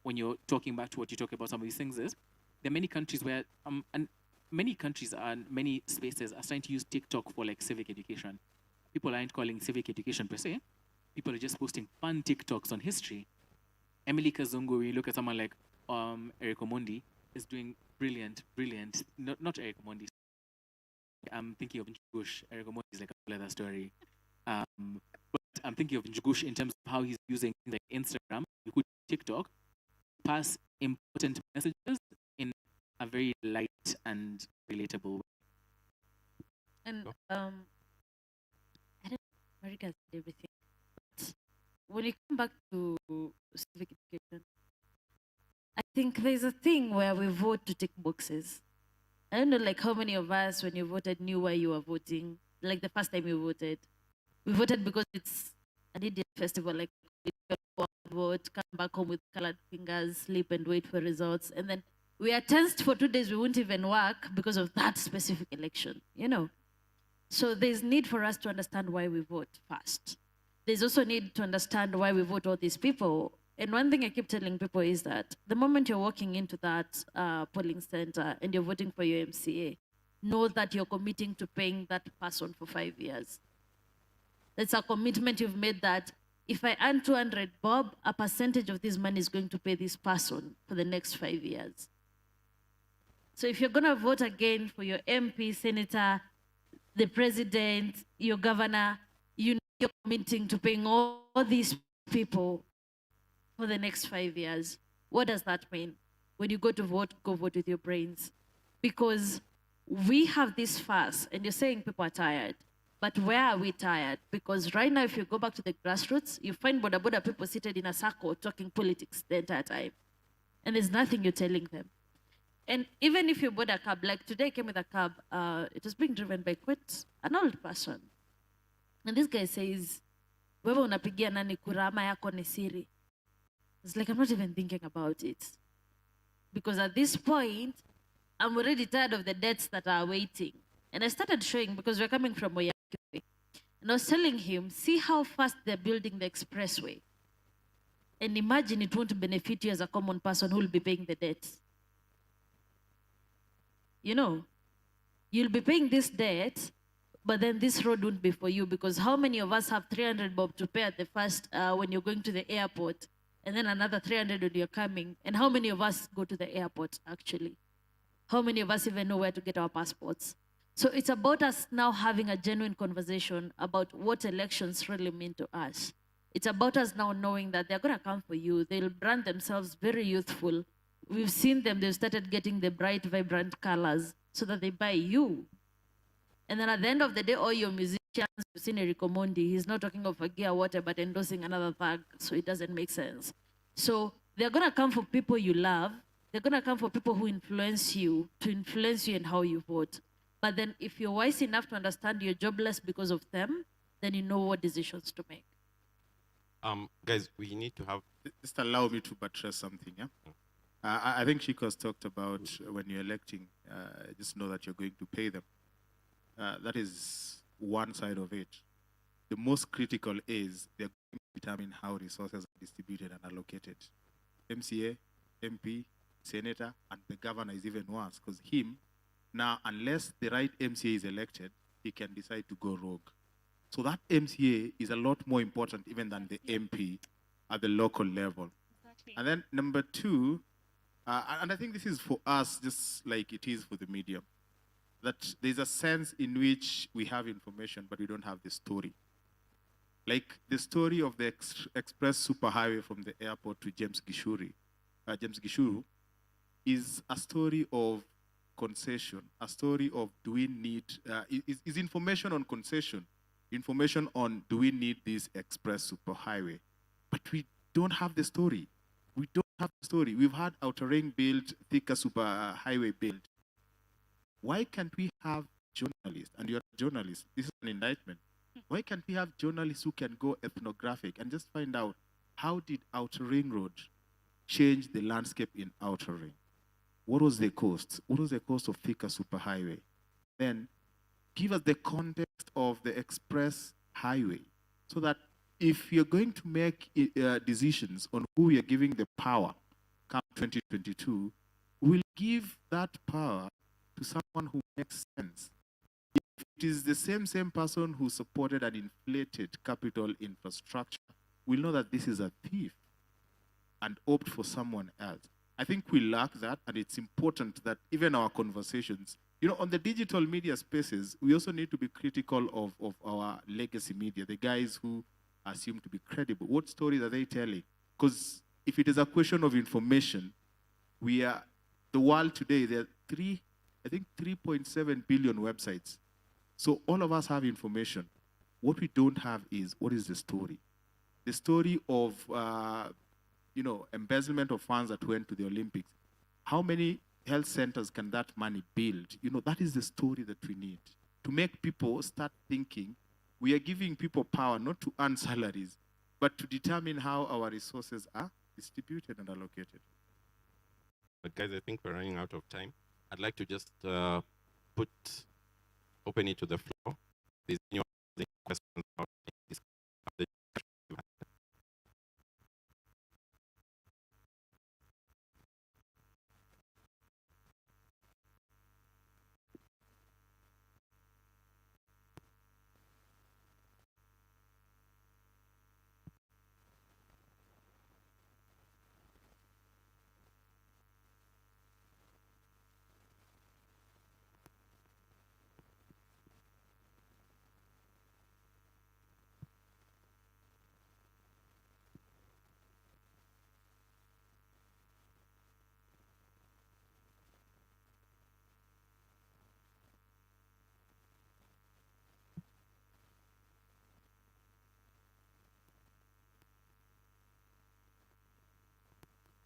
when you're talking back to what you talk about some of these things is, there are many countries where, and many countries and many spaces are starting to use TikTok for like civic education. People aren't calling civic education per se. People are just posting fun TikToks on history. Emily Kazungu, you look at someone like Eric Omondi, is doing brilliant. Not Eric Omondi. I'm thinking of Njugush. Eric Omondi is like a whole other story. But I'm thinking of Njugush in terms of how he's using like Instagram, TikTok, pass important messages in a very light and relatable way. And I don't know, Mariga said everything. But when you come back to civic education, I think there's a thing where we vote to tick boxes. I don't know, like how many of us, when you voted, knew why you were voting. Like the first time you voted, we voted because it's an Indian festival. Like vote, come back home with colored fingers, sleep and wait for results, and then we are tensed for 2 days. We won't even work because of that specific election. You know, so there's need for us to understand why we vote first. There's also need to understand why we vote all these people. And one thing I keep telling people is that the moment you're walking into that polling center and you're voting for your MCA, know that you're committing to paying that person for 5 years. It's a commitment you've made that if I earn 200 bob, a percentage of this money is going to pay this person for the next 5 years. So if you're gonna vote again for your MP, senator, the president, your governor, you know you're committing to paying all these people for the next 5 years. What does that mean? When you go to vote, go vote with your brains. Because we have this fast, and you're saying people are tired. But where are we tired? Because right now, if you go back to the grassroots, you find Boda Boda people seated in a circle talking politics the entire time. And there's nothing you're telling them. And even if you board a cab, like today I came with a cab, it was being driven by quite an old person. And this guy says, wewe unapigia nani kura ama yako ni siri? It's like, I'm not even thinking about it. Because at this point, I'm already tired of the debts that are waiting. And I started showing, because we're coming from Oyaki, and I was telling him, see how fast they're building the expressway. And imagine it won't benefit you as a common person who will be paying the debts. You know, you'll be paying this debt, but then this road won't be for you, because how many of us have 300 bob to pay at the first when you're going to the airport, and then another 300 when you're coming? And how many of us go to the airport, actually? How many of us even know where to get our passports? So it's about us now having a genuine conversation about what elections really mean to us. It's about us now knowing that they're gonna come for you. They'll brand themselves very youthful. We've seen them, they've started getting the bright, vibrant colors so that they buy you. And then at the end of the day, all your musicians, you've seen Eric Omondi, he's not talking of a gear water, but endorsing another thug, so it doesn't make sense. So they're gonna come for people you love. They're gonna come for people who influence you, to influence you in how you vote. But then if you're wise enough to understand you're jobless because of them, then you know what decisions to make. Guys, we need to have... Just allow me to buttress something, yeah? I think Shiko's talked about when you're electing, just know that you're going to pay them. That is one side of it. The most critical is they're going to determine how resources are distributed and allocated. MCA, MP, senator, and the governor is even worse, because him, now, unless the right MCA is elected, he can decide to go rogue. So that MCA is a lot more important even than the MP at the local level. Exactly. And then number two, and I think this is for us just like it is for the media, that there's a sense in which we have information, but we don't have the story. Like the story of the express superhighway from the airport to James Gishuru is a story of concession, a story of do we need, is information on concession, information on do we need this express superhighway. But we don't have the story. We don't have the story. We've had outer ring built, thicker superhighway built. Why can't we have journalists, and you're a journalist, this is an indictment. Why can't we have journalists who can go ethnographic and just find out how did Outer Ring Road change the landscape in Outer Ring? What was the cost? What was the cost of Thika Superhighway? Then give us the context of the Express Highway so that if you're going to make decisions on who you're giving the power come 2022, we'll give that power to someone who makes sense. If it is the same person who supported an inflated capital infrastructure, we'll know that this is a thief and opt for someone else. I think we lack that, and it's important that even our conversations, on the digital media spaces, we also need to be critical of our legacy media, the guys who assume to be credible. What stories are they telling? Because if it is a question of information, the world today, there are 3.7 billion websites. So all of us have information. What we don't have is, what is the story? The story of, embezzlement of funds that went to the Olympics. How many health centers can that money build? That is the story that we need to make people start thinking we are giving people power not to earn salaries, but to determine how our resources are distributed and allocated. But guys, I think we're running out of time. I'd like to just open it to the floor. Is anyone any questions about this?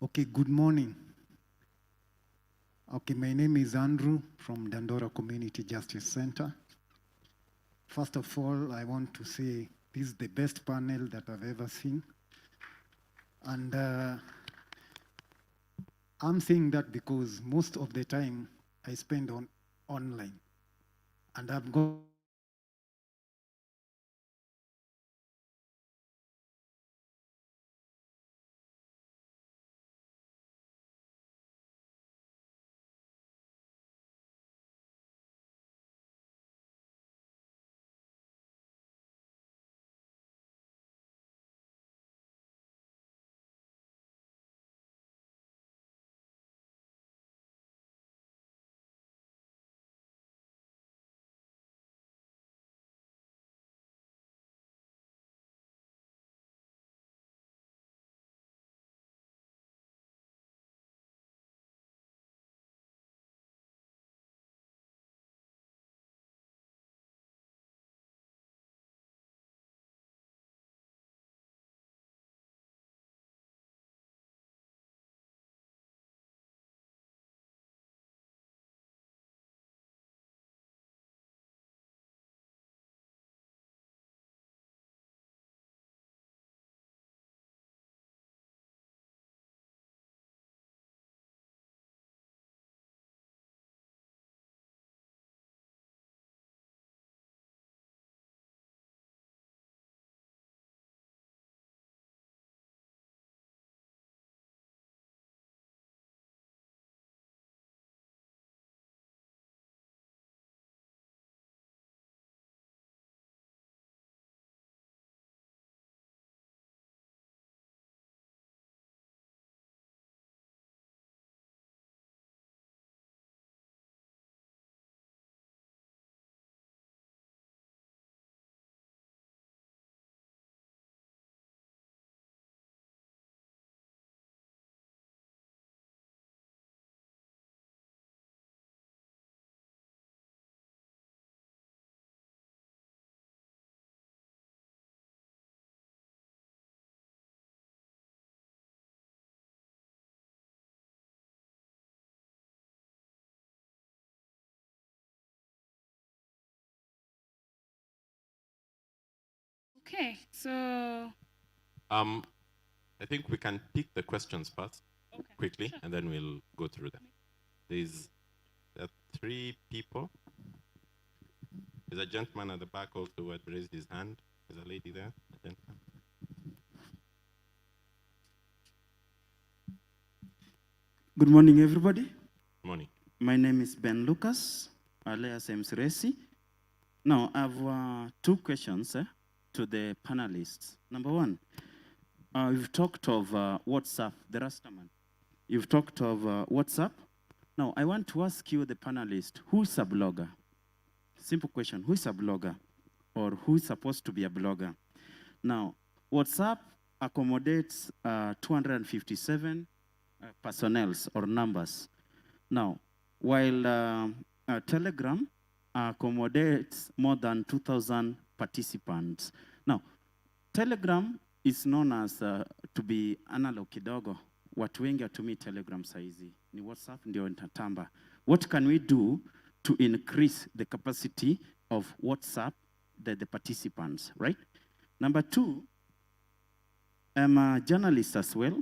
Okay, good morning. Okay, my name is Andrew from Dandora Community Justice Center. First of all, I want to say this is the best panel that I've ever seen. And I'm saying that because most of the time I spend online. And I've got Okay, so Um, I think we can pick the questions first, quickly, sure. and then we'll go through them. There are 3 people. There's a gentleman at the back also who had raised his hand. There's a lady there. A gentleman. Good morning, everybody. Morning. My name is Ben Lucas, alias Msiresi. Now, I have 2 questions to the panelists. Number 1, you've talked of WhatsApp, the Rastaman. You've talked of WhatsApp. Now, I want to ask you, the panelist, who's a blogger? Simple question, who is a blogger? Or who is supposed to be a blogger? Now, WhatsApp accommodates 257 personnels or numbers. Now, while Telegram accommodates more than 2,000 participants. Now, Telegram is known as to be analog kidogo. Watu wengi watumii Telegram saizi. Ni WhatsApp ndio inatamba. What can we do to increase the capacity of WhatsApp, the participants, right? Number 2, I'm a journalist as well.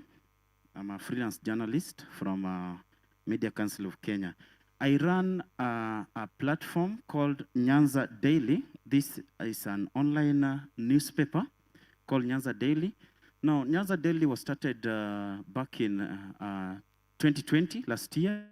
I'm a freelance journalist from Media Council of Kenya. I run a platform called Nyanza Daily. This is an online newspaper called Nyanza Daily. Now, Nyanza Daily was started back in 2020, last year.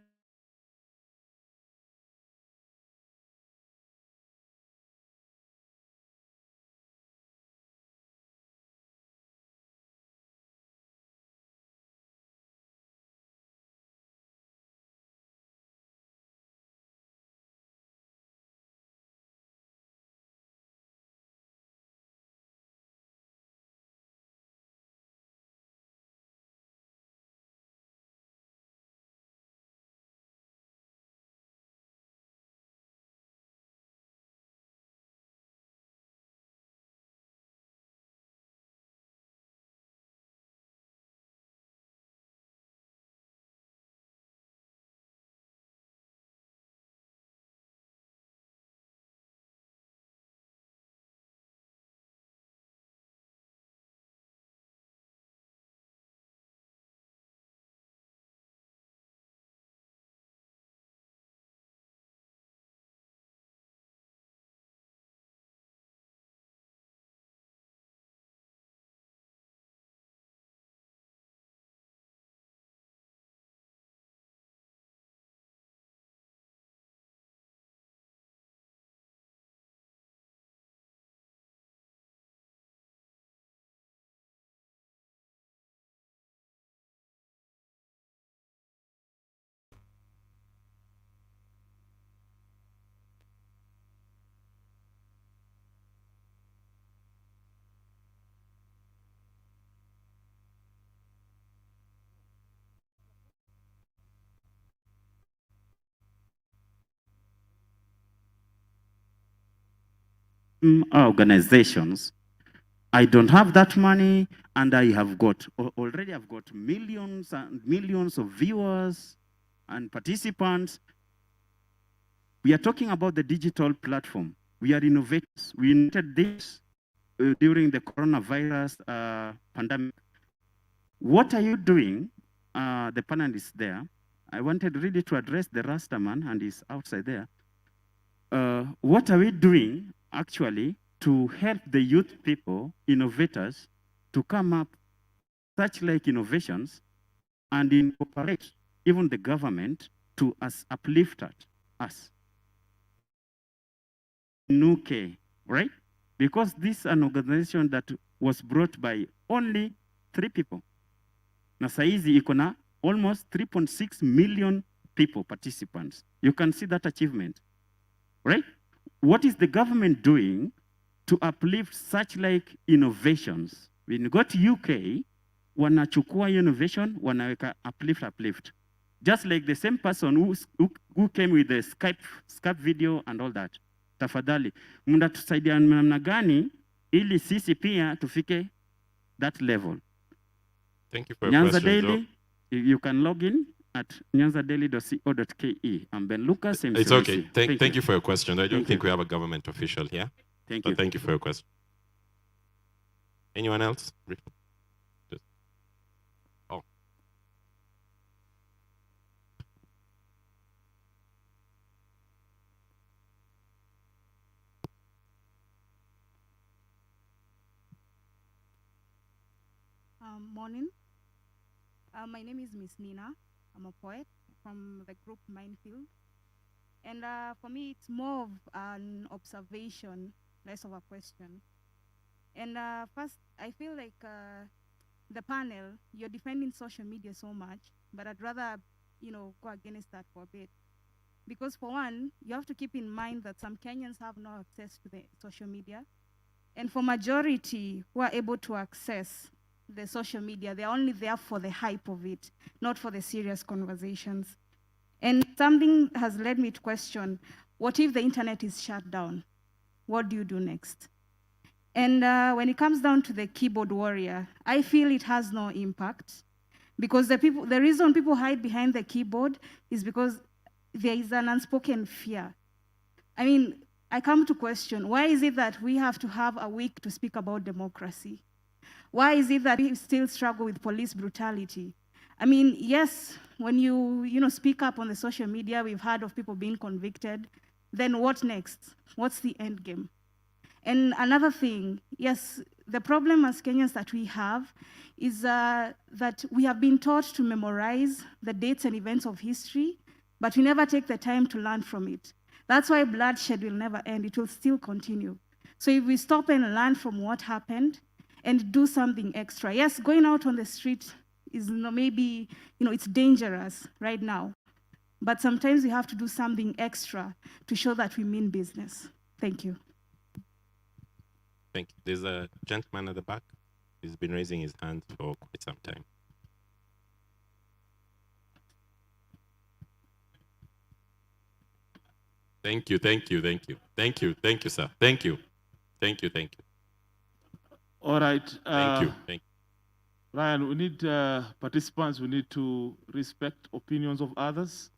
Organizations. I don't have that money, and I have got, already I've got millions and millions of viewers and participants. We are talking about the digital platform. We are innovators. We invented this during the coronavirus pandemic. What are you doing? The panelists there. I wanted really to address the Rastaman, and he's outside there. What are we doing actually to help the youth people, innovators, to come up such like innovations and incorporate even the government to uplift us? Nuke, right? Because this is an organization that was brought by only 3 people. Na saizi iko na almost 3.6 million people, participants. You can see that achievement, right? What is the government doing to uplift such like innovations? When you go to UK, wanachukua innovation, wanaweka uplift. Just like the same person who came with the Skype video and all that. Tafadhali, mnatusaidia namna gani ili sisi pia tufike that level? Thank you for your Nyanza question, Daily, you can log in at nyanzadaily.co.ke. I'm Ben Lucas. It's okay. Thank you for your question. I don't think we have a government official here. Thank you. you. Thank you for your question. Anyone else? Morning. My name is Miss Nina. I'm a poet from the group Minefield. And for me, it's more of an observation, less of a question. And first, I feel like the panel, you're defending social media so much, but I'd rather, go against that for a bit. Because for one, you have to keep in mind that some Kenyans have no access to the social media. And for majority who are able to access the social media, they're only there for the hype of it, not for the serious conversations. And something has led me to question, what if the internet is shut down? What do you do next? And when it comes down to the keyboard warrior, I feel it has no impact, because the reason people hide behind the keyboard is because there is an unspoken fear. I mean, I come to question, why is it that we have to have a week to speak about democracy? Why is it that we still struggle with police brutality? I mean, yes, when you speak up on the social media, we've heard of people being convicted. Then what next? What's the end game? And another thing, yes, the problem as Kenyans that we have is that we have been taught to memorize the dates and events of history, but we never take the time to learn from it. That's why bloodshed will never end. It will still continue. So if we stop and learn from what happened and do something extra. Yes, going out on the street is maybe, it's dangerous right now. But sometimes we have to do something extra to show that we mean business. Thank you. Thank you. There's a gentleman at the back. He's been raising his hand for quite some time. Thank you, thank you, thank you. Thank you, sir. Thank you. Thank you. All right. Thank you. Ryan, we need participants. We need to respect opinions of others.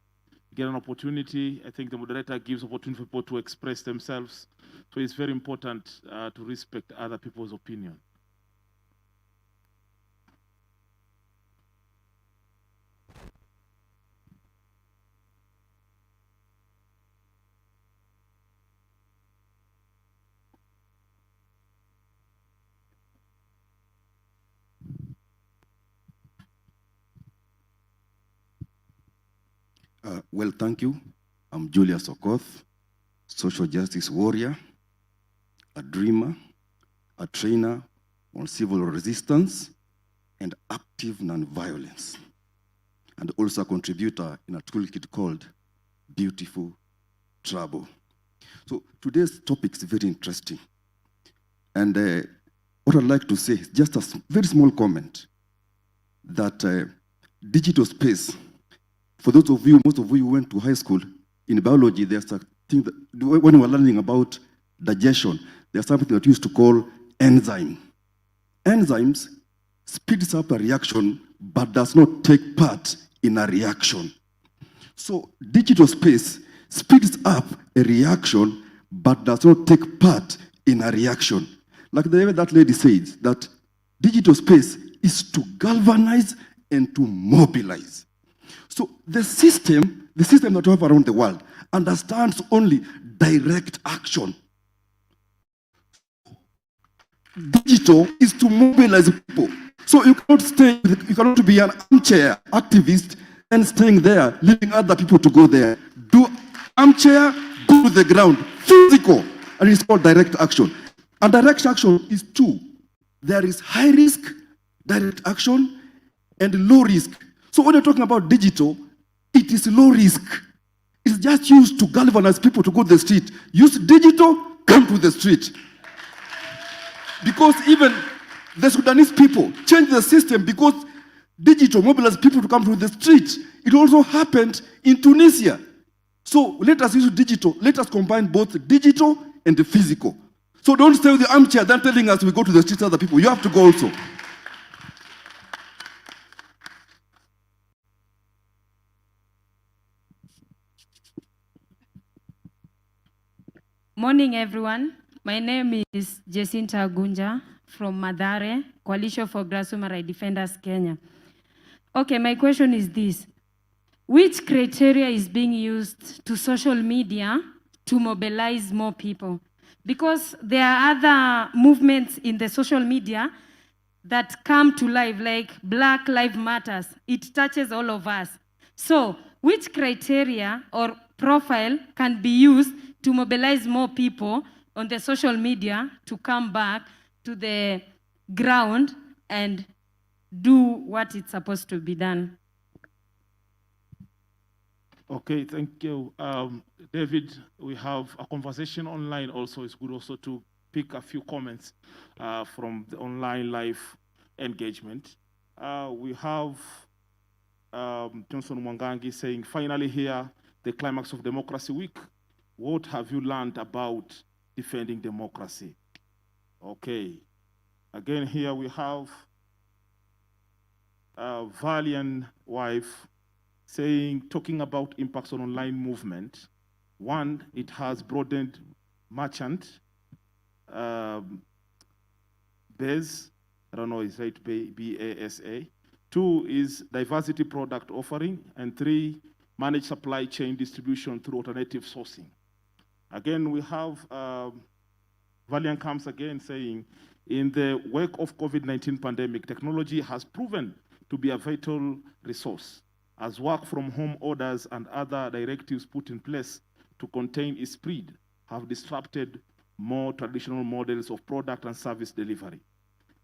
Get an opportunity. I think the moderator gives opportunity for people to express themselves. So it's very important to respect other people's opinion. Well, thank you. I'm Julius Okoth, social justice warrior, a dreamer, a trainer on civil resistance and active nonviolence, and also a contributor in a toolkit called Beautiful Trouble. So today's topic is very interesting. And what I'd like to say is just a very small comment that digital space, for those of you, most of you who went to high school, in biology, there's a thing that, when we're learning about digestion, there's something that we used to call enzyme. Enzymes speeds up a reaction, but does not take part in a reaction. So digital space speeds up a reaction, but does not take part in a reaction. Like the way that lady says, that digital space is to galvanize and to mobilize. So the system that we have around the world understands only direct action. Digital is to mobilize people. So you cannot be an armchair activist and staying there, leaving other people to go there. Do armchair, go to the ground, physical, and it's called direct action. And direct action is two. There is high risk direct action and low risk. So when you're talking about digital, it is low risk. It's just used to galvanize people to go to the street. Use digital, come to the street. Because even the Sudanese people changed the system because digital mobilized people to come to the street. It also happened in Tunisia. So let us use digital. Let us combine both digital and the physical. So don't stay with the armchair then telling us we go to the street other people. You have to go also. Morning, everyone. My name is Jacinta Gunja from Madare, Coalition for Grassroots Human Rights Defenders, Kenya. Okay, my question is this. Which criteria is being used to social media to mobilize more people? Because there are other movements in the social media that come to life, like Black Lives Matters. It touches all of us. So which criteria or profile can be used to mobilize more people on the social media to come back to the ground and do what it's supposed to be done? Okay, thank you. David, we have a conversation online also. It's good also to pick a few comments from the online live engagement. We have Johnson Mwangangi saying, finally here, the climax of Democracy Week. What have you learned about defending democracy? Okay. Again, here we have Valiant wife saying, talking about impacts on online movement. One, it has broadened merchant base. I don't know, it's right, BASA. Two is diversity product offering. And three, managed supply chain distribution through alternative sourcing. Again, we have Valiant comes again saying, in the wake of COVID-19 pandemic, technology has proven to be a vital resource, as work from home orders and other directives put in place to contain its spread have disrupted more traditional models of product and service delivery.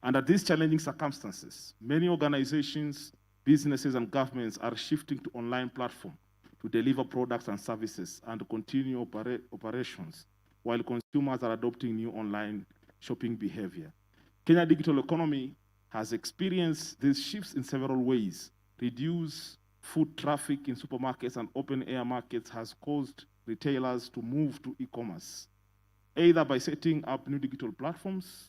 Under these challenging circumstances, many organizations, businesses, and governments are shifting to online platforms to deliver products and services and to continue operations, while consumers are adopting new online shopping behavior. Kenya digital economy has experienced these shifts in several ways. Reduced foot traffic in supermarkets and open-air markets has caused retailers to move to e-commerce, either by setting up new digital platforms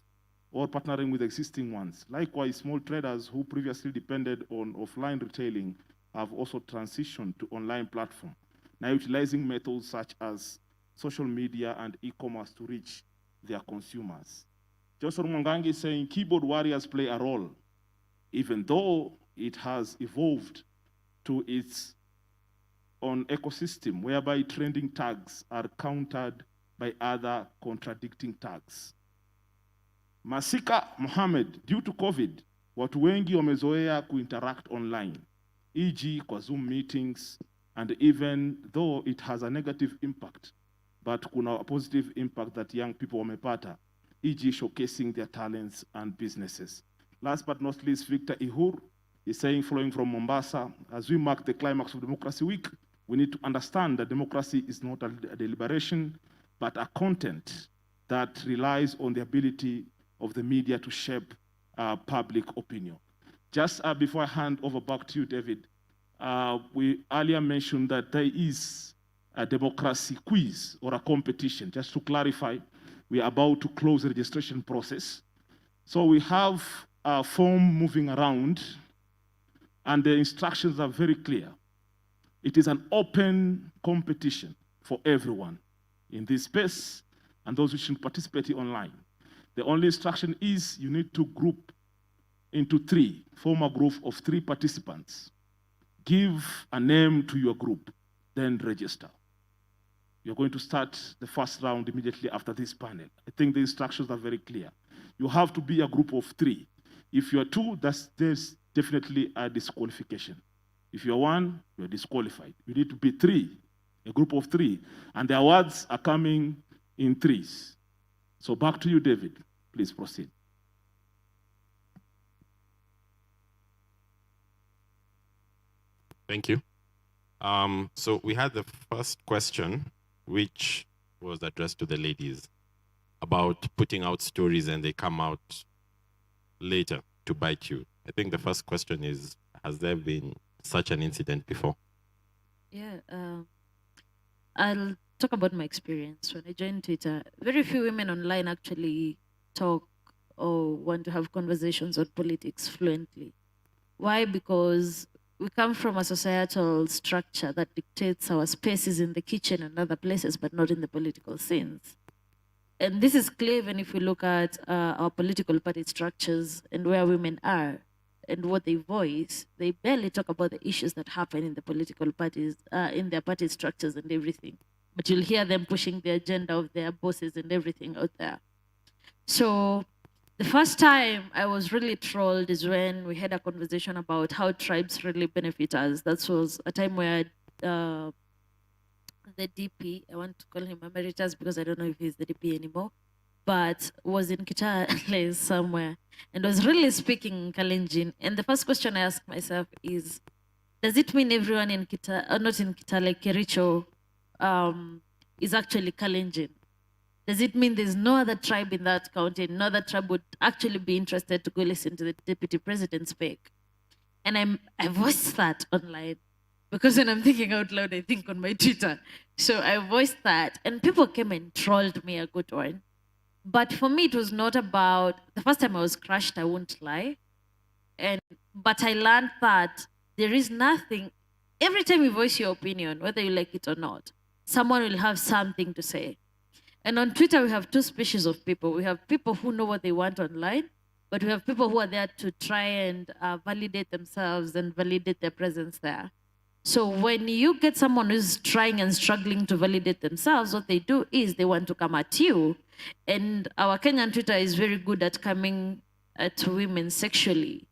or partnering with existing ones. Likewise, small traders who previously depended on offline retailing have also transitioned to online platforms, now utilizing methods such as social media and e-commerce to reach their consumers. Johnson Mwangangi is saying keyboard warriors play a role, even though it has evolved to its own ecosystem, whereby trending tags are countered by other contradicting tags. Masika Mohammed, due to COVID, watu wengi wamezoea kuinteract online, e.g. kwa Zoom meetings, and even though it has a negative impact, but kuna a positive impact that young people wamepata, e.g. showcasing their talents and businesses. Last but not least, Victor Ihur is saying, following from Mombasa, as we mark the climax of Democracy Week, we need to understand that democracy is not a deliberation, but a content that relies on the ability of the media to shape public opinion. Just before I hand over back to you, David, we earlier mentioned that there is a democracy quiz or a competition. Just to clarify, we are about to close the registration process. So we have a form moving around, and the instructions are very clear. It is an open competition for everyone in this space and those who should participate online. The only instruction is you need to group into three, form a group of 3 participants. Give a name to your group, then register. You're going to start the first round immediately after this panel. I think the instructions are very clear. You have to be a group of 3. If you're 2, there's definitely a disqualification. If you're 1, you're disqualified. You need to be 3, a group of 3. And the awards are coming in 3s. So back to you, David. Please proceed. Thank you. So we had the first question, which was addressed to the ladies, about putting out stories and they come out later to bite you. I think the first question is, has there been such an incident before? Yeah, I'll talk about my experience. When I joined Twitter, very few women online actually talk or want to have conversations on politics fluently. Why? Because we come from a societal structure that dictates our spaces in the kitchen and other places, but not in the political scenes. And this is clear even if we look at our political party structures and where women are and what they voice. They barely talk about the issues that happen in the political parties, in their party structures and everything. But you'll hear them pushing the agenda of their bosses and everything out there. So The first time I was really trolled is when we had a conversation about how tribes really benefit us. That was a time where the DP, I want to call him emeritus because I don't know if he's the DP anymore, but was in Kitale somewhere and was really speaking Kalenjin. And the first question I asked myself is, does it mean everyone in Kitale, or not in Kitale, Kericho, is actually Kalenjin? Does it mean there's no other tribe in that county, no other tribe would actually be interested to go listen to the deputy president speak? And I voiced that online because when I'm thinking out loud, I think on my Twitter. So I voiced that and people came and trolled me a good one. But for me, it was not about, the first time I was crushed, I won't lie. But I learned that there is nothing, every time you voice your opinion, whether you like it or not, someone will have something to say. And on Twitter, we have two species of people. We have people who know what they want online, but we have people who are there to try and validate themselves and validate their presence there. So when you get someone who's trying and struggling to validate themselves, what they do is they want to come at you. And our Kenyan Twitter is very good at coming at women sexually.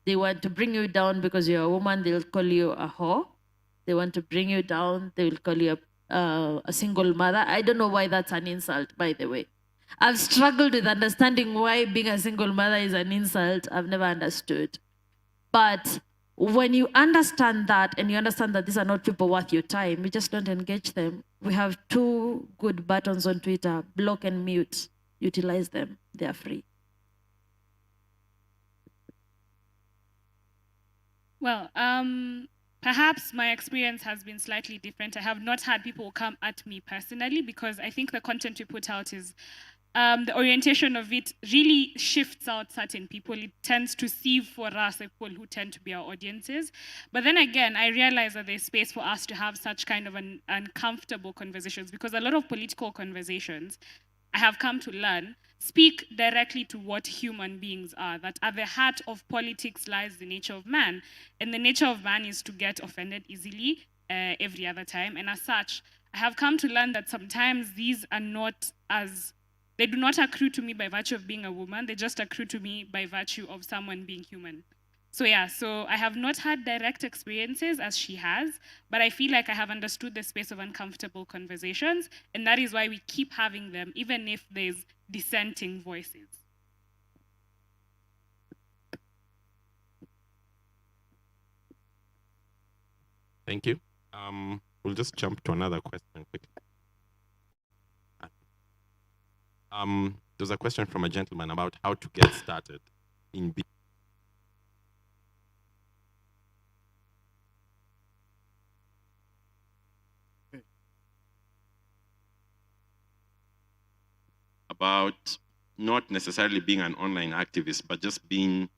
They want to bring you down because you're a woman, they'll call you a whore. They want to bring you down, they will call you a single mother. I don't know why that's an insult, by the way. I've struggled with understanding why being a single mother is an insult. I've never understood. But when you understand that and you understand that these are not people worth your time, you just don't engage them. We have two good buttons on Twitter, block and mute. Utilize them, they are free. Well, perhaps my experience has been slightly different. I have not had people come at me personally because I think the content we put out is, the orientation of it really shifts out certain people. It tends to sieve for us, the people who tend to be our audiences. But then again, I realize that there's space for us to have such kind of uncomfortable conversations because a lot of political conversations, I have come to learn, speak directly to what human beings are, that at the heart of politics lies the nature of man. And the nature of man is to get offended easily every other time. And as such, I have come to learn that sometimes these are not as, they do not accrue to me by virtue of being a woman, they just accrue to me by virtue of someone being human. So yeah, so I have not had direct experiences as she has, but I feel like I have understood the space of uncomfortable conversations, and that is why we keep having them, even if there's dissenting voices. Thank you. We'll just jump to another question quickly. There's a question from a gentleman about how to get started in about not necessarily being an online activist, but just being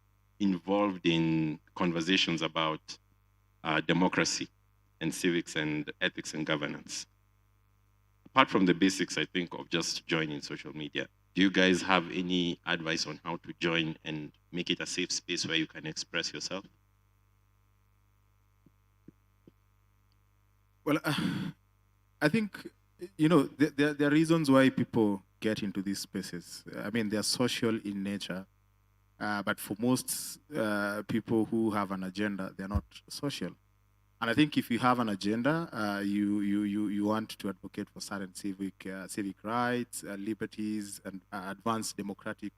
involved in conversations about democracy and civics and ethics and governance. Apart from the basics, I think, of just joining social media, do you guys have any advice on how to join and make it a safe space where you can express yourself? Well, I think, you know, there are reasons why people get into these spaces. I mean, they're social in nature, but for most people who have an agenda, they're not social. And I think if you have an agenda, you want to advocate for certain civic rights, liberties, and advance democratic,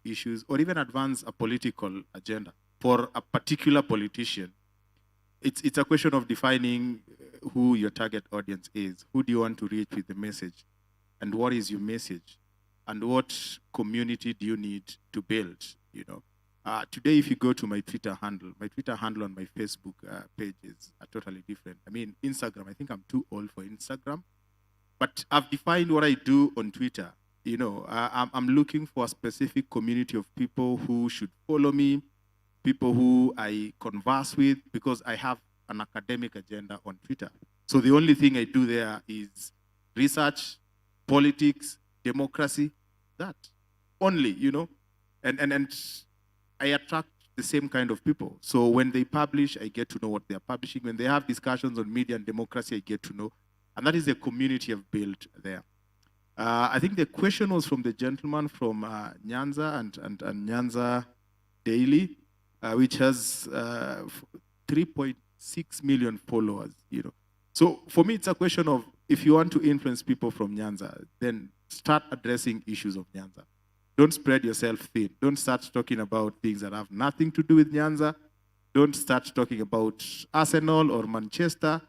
issues, or even advance a political agenda for a particular politician. It's a question of defining who your target audience is. Who do you want to reach with the message? And what is your message? And what community do you need to build, Today, if you go to my Twitter handle on my Facebook pages are totally different. I mean, Instagram, I think I'm too old for Instagram, but I've defined what I do on Twitter. I'm looking for a specific community of people who should follow me, people who I converse with, because I have an academic agenda on Twitter. So the only thing I do there is research, politics, democracy, that only, and I attract the same kind of people. So when they publish, I get to know what they're publishing. When they have discussions on media and democracy, I get to know. And that is the community I've built there. I think the question was from the gentleman from Nyanza and Nyanza Daily, which has 3.6 million followers. So for me, it's a question of, if you want to influence people from Nyanza, then start addressing issues of Nyanza. Don't spread yourself thin. Don't start talking about things that have nothing to do with Nyanza. Don't start talking about Arsenal or Manchester.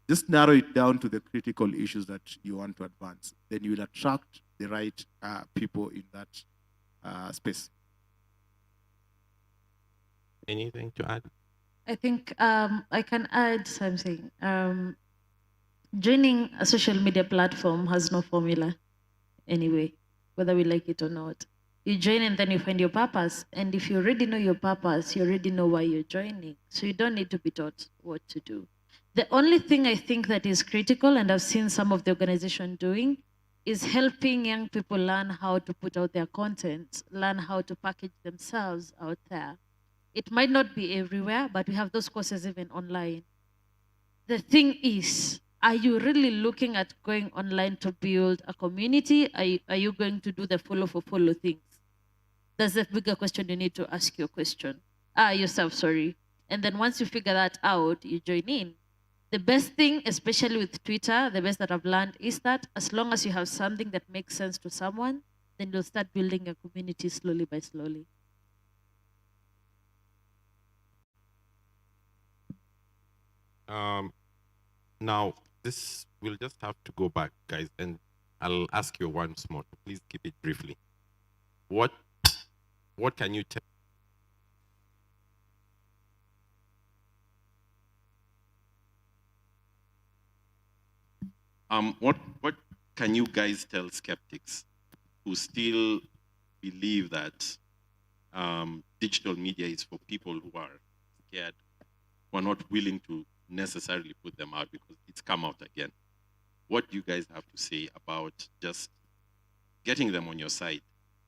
Just narrow it down to the critical issues that you want to advance. Then you will attract the right people in that space. Anything to add? I think I can add something. Joining a social media platform has no formula anyway, whether we like it or not. You join and then you find your purpose. And if you already know your purpose, you already know why you're joining. So you don't need to be taught what to do. The only thing I think that is critical, and I've seen some of the organization doing, is helping young people learn how to put out their content, learn how to package themselves out there. It might not be everywhere, but we have those courses even online. The thing is, are you really looking at going online to build a community? Are you going to do the follow for follow things? That's the bigger question you need to ask yourself, sorry. And then once you figure that out, you join in. The best thing, especially with Twitter, the best that I've learned is that as long as you have something that makes sense to someone, then you'll start building a community slowly by slowly. Now, this will just have to go back, guys, and I'll ask you once more. Please keep it briefly. What can you tell? What can you guys tell skeptics who still believe that digital media is for people who are scared, who are not willing to necessarily put them out because it's come out again? What do you guys have to say about just getting them on your side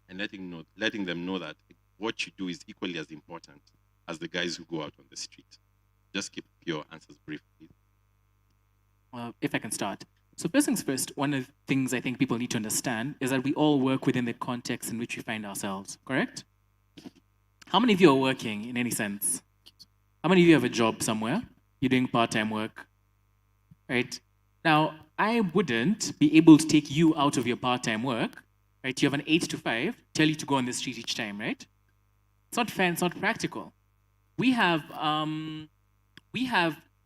and letting them know that what you do is equally as important as the guys who go out on the street? Just keep your answers brief, please. If I can start. So first things first, one of the things I think people need to understand is that we all work within the context in which we find ourselves, correct? How many of you are working in any sense? How many of you have a job somewhere? You're doing part-time work, right? Now, I wouldn't be able to take you out of your part-time work, right? You have an 8 to 5, tell you to go on the street each time, right? It's not fair, it's not practical. We have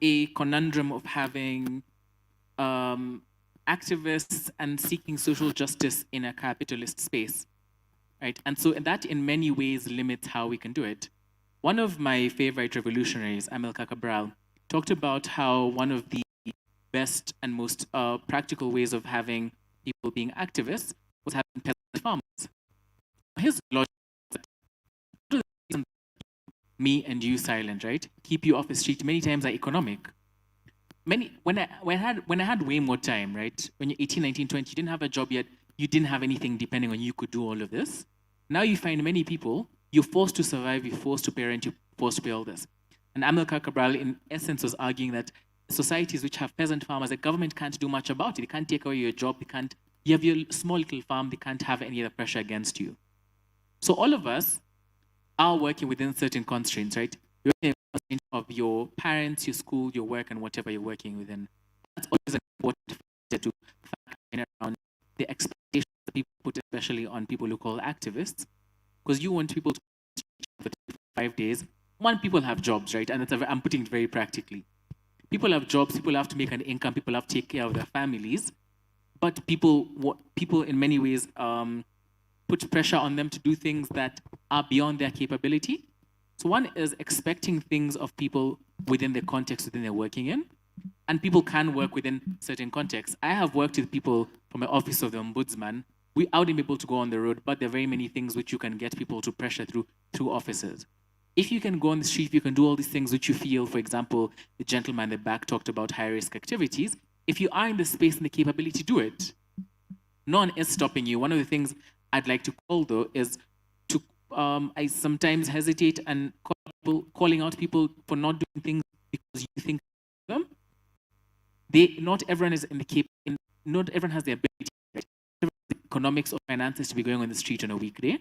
a conundrum of having activists and seeking social justice in a capitalist space, right? And so that in many ways limits how we can do it. One of my favorite revolutionaries, Amilcar Cabral, talked about how one of the best and most practical ways of having people being activists was having peasant farmers. His logic is that me and you silent, right? Keep you off the street many times are economic. When I had way more time, right? When you're 18, 19, 20, you didn't have a job yet, you didn't have anything depending on you could do all of this. Now you find many people, you're forced to survive, you're forced to parent, you're forced to pay all this. And Amilcar Cabral, in essence, was arguing that societies which have peasant farmers, the government can't do much about it. They can't take away your job. You have your small little farm, they can't have any other pressure against you. So all of us are working within certain constraints, right? You're working within the constraints of your parents, your school, your work, and whatever you're working within. That's always an important factor to factor in around the expectations that people put, especially on people who call activists, because you want people to for 5 days. One, people have jobs, right? And I'm putting it very practically. People have jobs, people have to make an income, people have to take care of their families, but people in many ways put pressure on them to do things that are beyond their capability. So one is expecting things of people within the context within they're working in, and people can work within certain contexts. I have worked with people from the office of the ombudsman. I wouldn't be able to go on the road, but there are very many things which you can get people to pressure through offices. If you can go on the street, if you can do all these things which you feel, for example, the gentleman in the back talked about high-risk activities, if you are in the space and the capability to do it, no one is stopping you. One of the things I'd like to call, though, is to, I sometimes hesitate and calling out people for not doing things because you think them. Not everyone is in the not everyone has the ability, right? Everyone economics or finances to be going on the street on a weekday.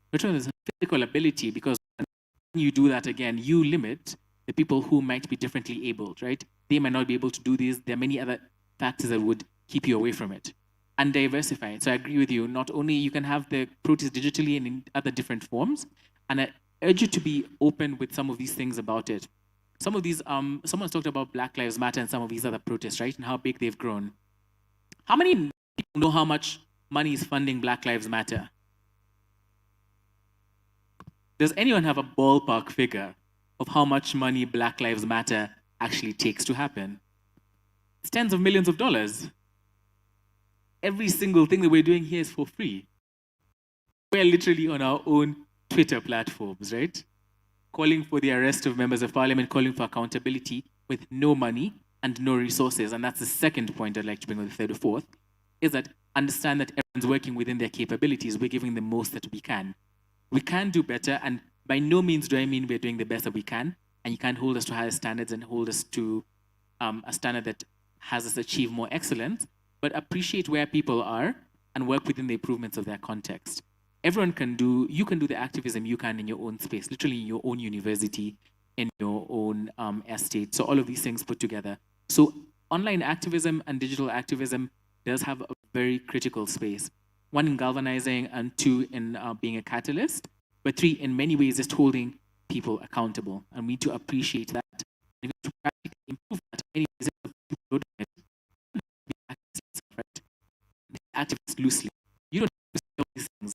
But there's a physical ability, because when you do that again, you limit the people who might be differently abled, right? They might not be able to do this. There are many other factors that would keep you away from it. And diversify it. So I agree with you. Not only you can have the protest digitally and in other different forms, and I urge you to be open with some of these things about it. Some of these, someone's talked about Black Lives Matter and some of these other protests, right? And how big they've grown. How many people know how much money is funding Black Lives Matter? Does anyone have a ballpark figure of how much money Black Lives Matter actually takes to happen? It's tens of millions of dollars. Every single thing that we're doing here is for free. We're literally on our own Twitter platforms, right? Calling for the arrest of members of parliament, calling for accountability with no money and no resources. And that's the second point I'd like to bring on the third or fourth, is that understand that everyone's working within their capabilities. We're giving the most that we can. We can do better, and by no means do I mean we're doing the best that we can, and you can't hold us to higher standards and hold us to a standard that has us achieve more excellence, but appreciate where people are and work within the improvements of their context. Everyone can do, you can do the activism you can in your own space, literally in your own university, in your own estate. So all of these things put together. So online activism and digital activism does have a very critical space. One, in galvanizing, and two, in being a catalyst, but three, in many ways, just holding people accountable. And we need to appreciate that. We need to practically improve that. Many ways, right? Activists loosely. You don't have to say all these things.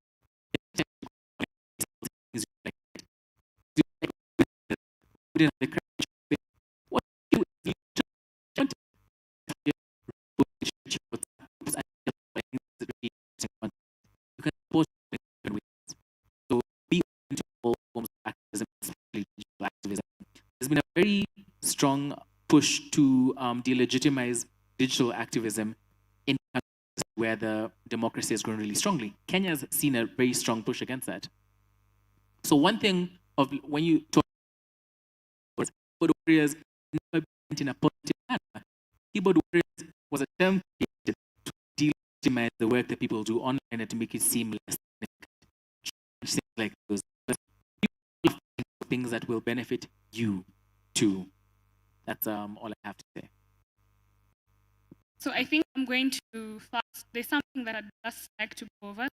What you do you can support in ways. So be open to all forms of activism, especially digital activism. There's been a very strong push to delegitimize digital activism in countries where the democracy has grown really strongly. Kenya has seen a very strong push against that. So one thing of when you talk about keyboard warriors, never meant in a positive manner. Keyboard warriors was a term created to delegitimize the work that people do online and to make it seem less significant. Things like those. Things that will benefit you too. That's all I have to say. So I think I'm going to first, there's something that I'd just like to go over.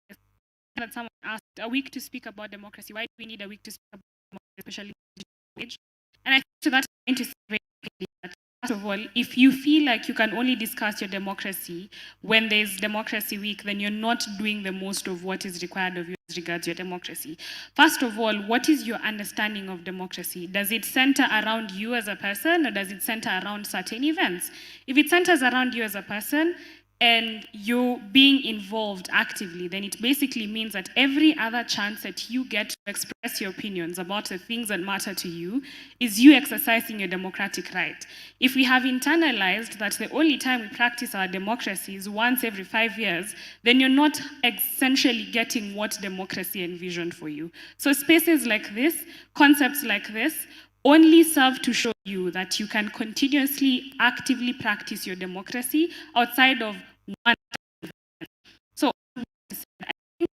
That someone asked, a week to speak about democracy. Why do we need a week to speak about democracy, especially in the digital age? And I think to that I'm going to say very quickly that, first of all, if you feel like you can only discuss your democracy when there's Democracy Week, then you're not doing the most of what is required of you as regards your democracy. First of all, what is your understanding of democracy? Does it center around you as a person, or does it center around certain events? If it centers around you as a person, and you're being involved actively, then it basically means that every other chance that you get to express your opinions about the things that matter to you is you exercising your democratic right. If we have internalized that the only time we practice our democracy is once every 5 years, then you're not essentially getting what democracy envisioned for you. So spaces like this, concepts like this, only serve to show you that you can continuously, actively practice your democracy outside of one. So I think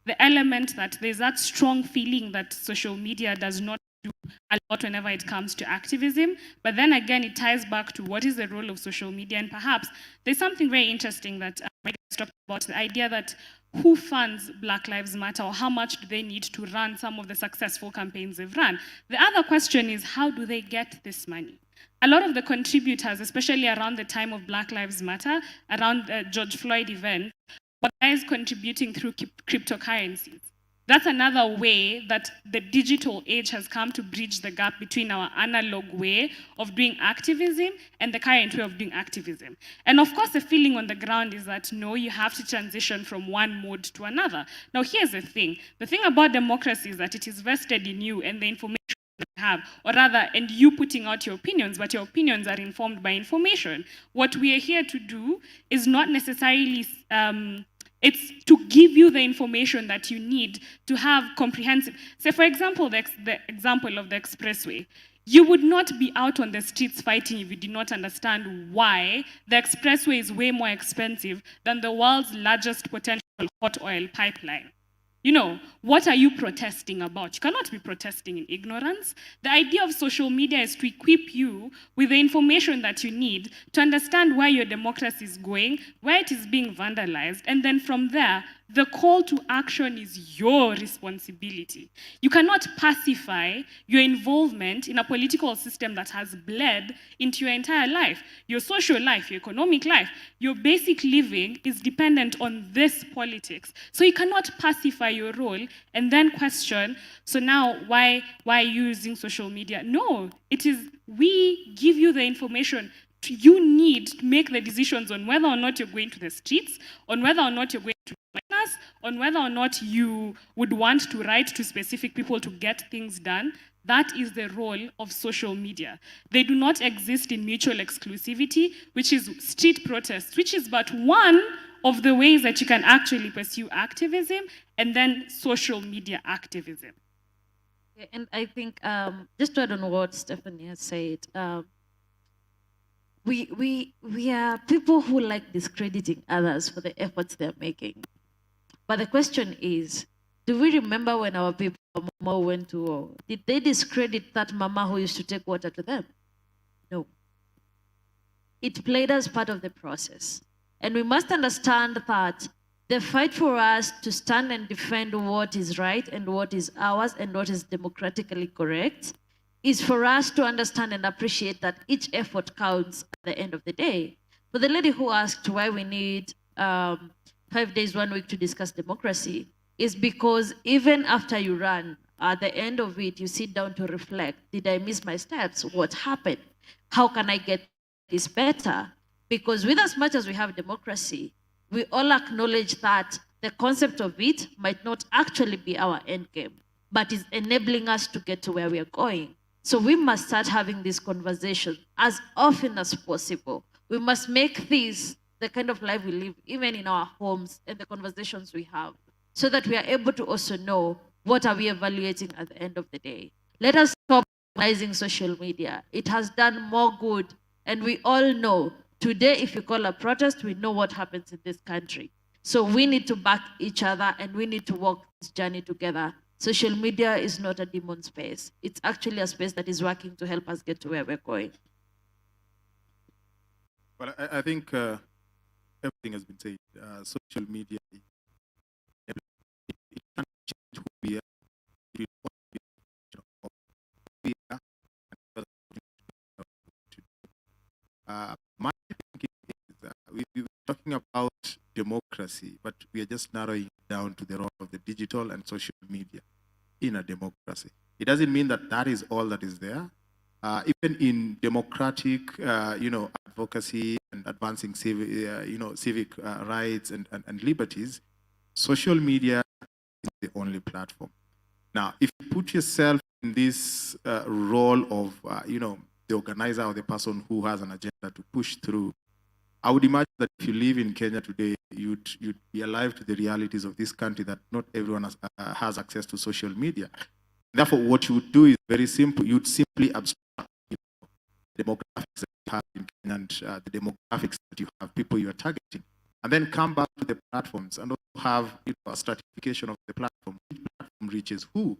the element that there's that strong feeling that social media does not do a lot whenever it comes to activism, but then again it ties back to what is the role of social media, and perhaps there's something very interesting that Mariga talked about, the idea that who funds Black Lives Matter, or how much do they need to run some of the successful campaigns they've run? The other question is, how do they get this money? A lot of the contributors, especially around the time of Black Lives Matter, around the George Floyd event, were guys contributing through cryptocurrencies. That's another way that the digital age has come to bridge the gap between our analog way of doing activism and the current way of doing activism. And of course, the feeling on the ground is that, no, you have to transition from one mode to another. Now, here's the thing. The thing about democracy is that it is vested in you and the information you have, or rather, and you putting out your opinions, but your opinions are informed by information. What we are here to do is not necessarily it's to give you the information that you need to have comprehensive. Say, for example, the example of the expressway. You would not be out on the streets fighting if you did not understand why the expressway is way more expensive than the world's largest potential hot oil pipeline. You know, what are you protesting about? You cannot be protesting in ignorance. The idea of social media is to equip you with the information that you need to understand where your democracy is going, where it is being vandalized, and then from there, the call to action is your responsibility. You cannot pacify your involvement in a political system that has bled into your entire life. Your social life, your economic life, your basic living is dependent on this politics. So you cannot pacify your role and then question, so now why are you using social media? No, it is we give you the information you need to make the decisions on whether or not you're going to the streets, on whether or not you're going to join us, on whether or not you would want to write to specific people to get things done. That is the role of social media. They do not exist in mutual exclusivity, which is street protests, which is but one of the ways that you can actually pursue activism, and then social media activism. Yeah, and I think, just to add on what Stephanie has said, we are people who like discrediting others for the efforts they're making. But the question is, do we remember when our people Mama went to war? Did they discredit that mama who used to take water to them? No. It played as part of the process. And we must understand that the fight for us to stand and defend what is right and what is ours and what is democratically correct is for us to understand and appreciate that each effort counts at the end of the day. For the lady who asked why we need 5 days, 1 week to discuss democracy, is because even after you run, at the end of it, you sit down to reflect. Did I miss my steps? What happened? How can I get this better? Because with as much as we have democracy, we all acknowledge that the concept of it might not actually be our end game, but is enabling us to get to where we are going. So we must start having this conversation as often as possible. We must make this the kind of life we live, even in our homes and the conversations we have, so that we are able to also know what are we evaluating at the end of the day. Let us stop utilizing social media. It has done more good, and we all know today, if you call a protest, we know what happens in this country. So we need to back each other, and we need to walk this journey together. Social media is not a demon space. It's actually a space that is working to help us get to where we're going. Well, I think everything has been said. Social media, it can change who we are. My thinking is we're talking about democracy, but we are just narrowing it down to the role of the digital and social media in a democracy. It doesn't mean that that is all that is there. Even in democratic, advocacy and advancing civic rights and liberties, social media is the only platform. Now, if you put yourself in this role of, the organizer or the person who has an agenda to push through, I would imagine that if you live in Kenya today, you'd be alive to the realities of this country, that not everyone has access to social media. Therefore, what you would do is very simple. You'd simply abstract the demographics that you have in Kenya and the demographics that you have, people you are targeting, and then come back to the platforms and also have a stratification of the platform. Which platform reaches who?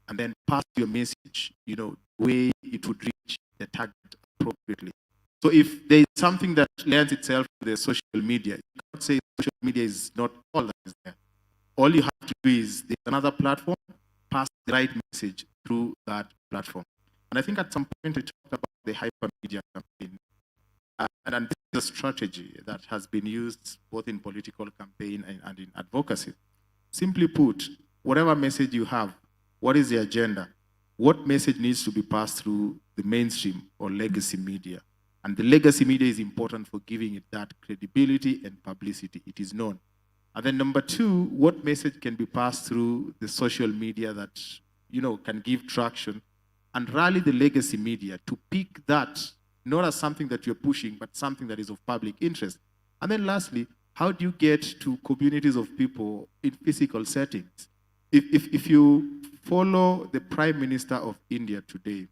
And then pass your message, the way it would reach the target appropriately. So if there is something that lends itself to the social media, you cannot say social media is not all that is there. All you have to do is, there's another platform, pass the right message through that platform. And I think at some point we talked about the hypermedia campaign. And this is a strategy that has been used both in political campaign and in advocacy. Simply put, whatever message you have, what is the agenda? What message needs to be passed through the mainstream or legacy media? And the legacy media is important for giving it that credibility and publicity. It is known. And then number two, what message can be passed through the social media that, can give traction and rally the legacy media to pick that, not as something that you're pushing, but something that is of public interest. And then lastly, how do you get to communities of people in physical settings? If you follow the Prime Minister of India today,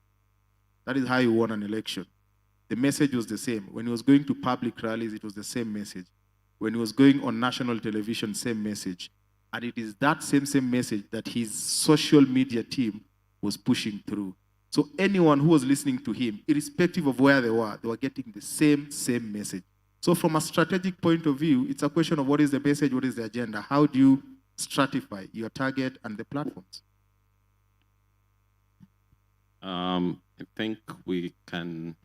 that is how he won an election. The message was the same. When he was going to public rallies, it was the same message. when he was going on national television, same message. And it is that same message that his social media team was pushing through. So anyone who was listening to him, irrespective of where they were getting the same message. So from a strategic point of view, it's a question of what is the message, what is the agenda? How do you stratify your target and the platforms? I think we can,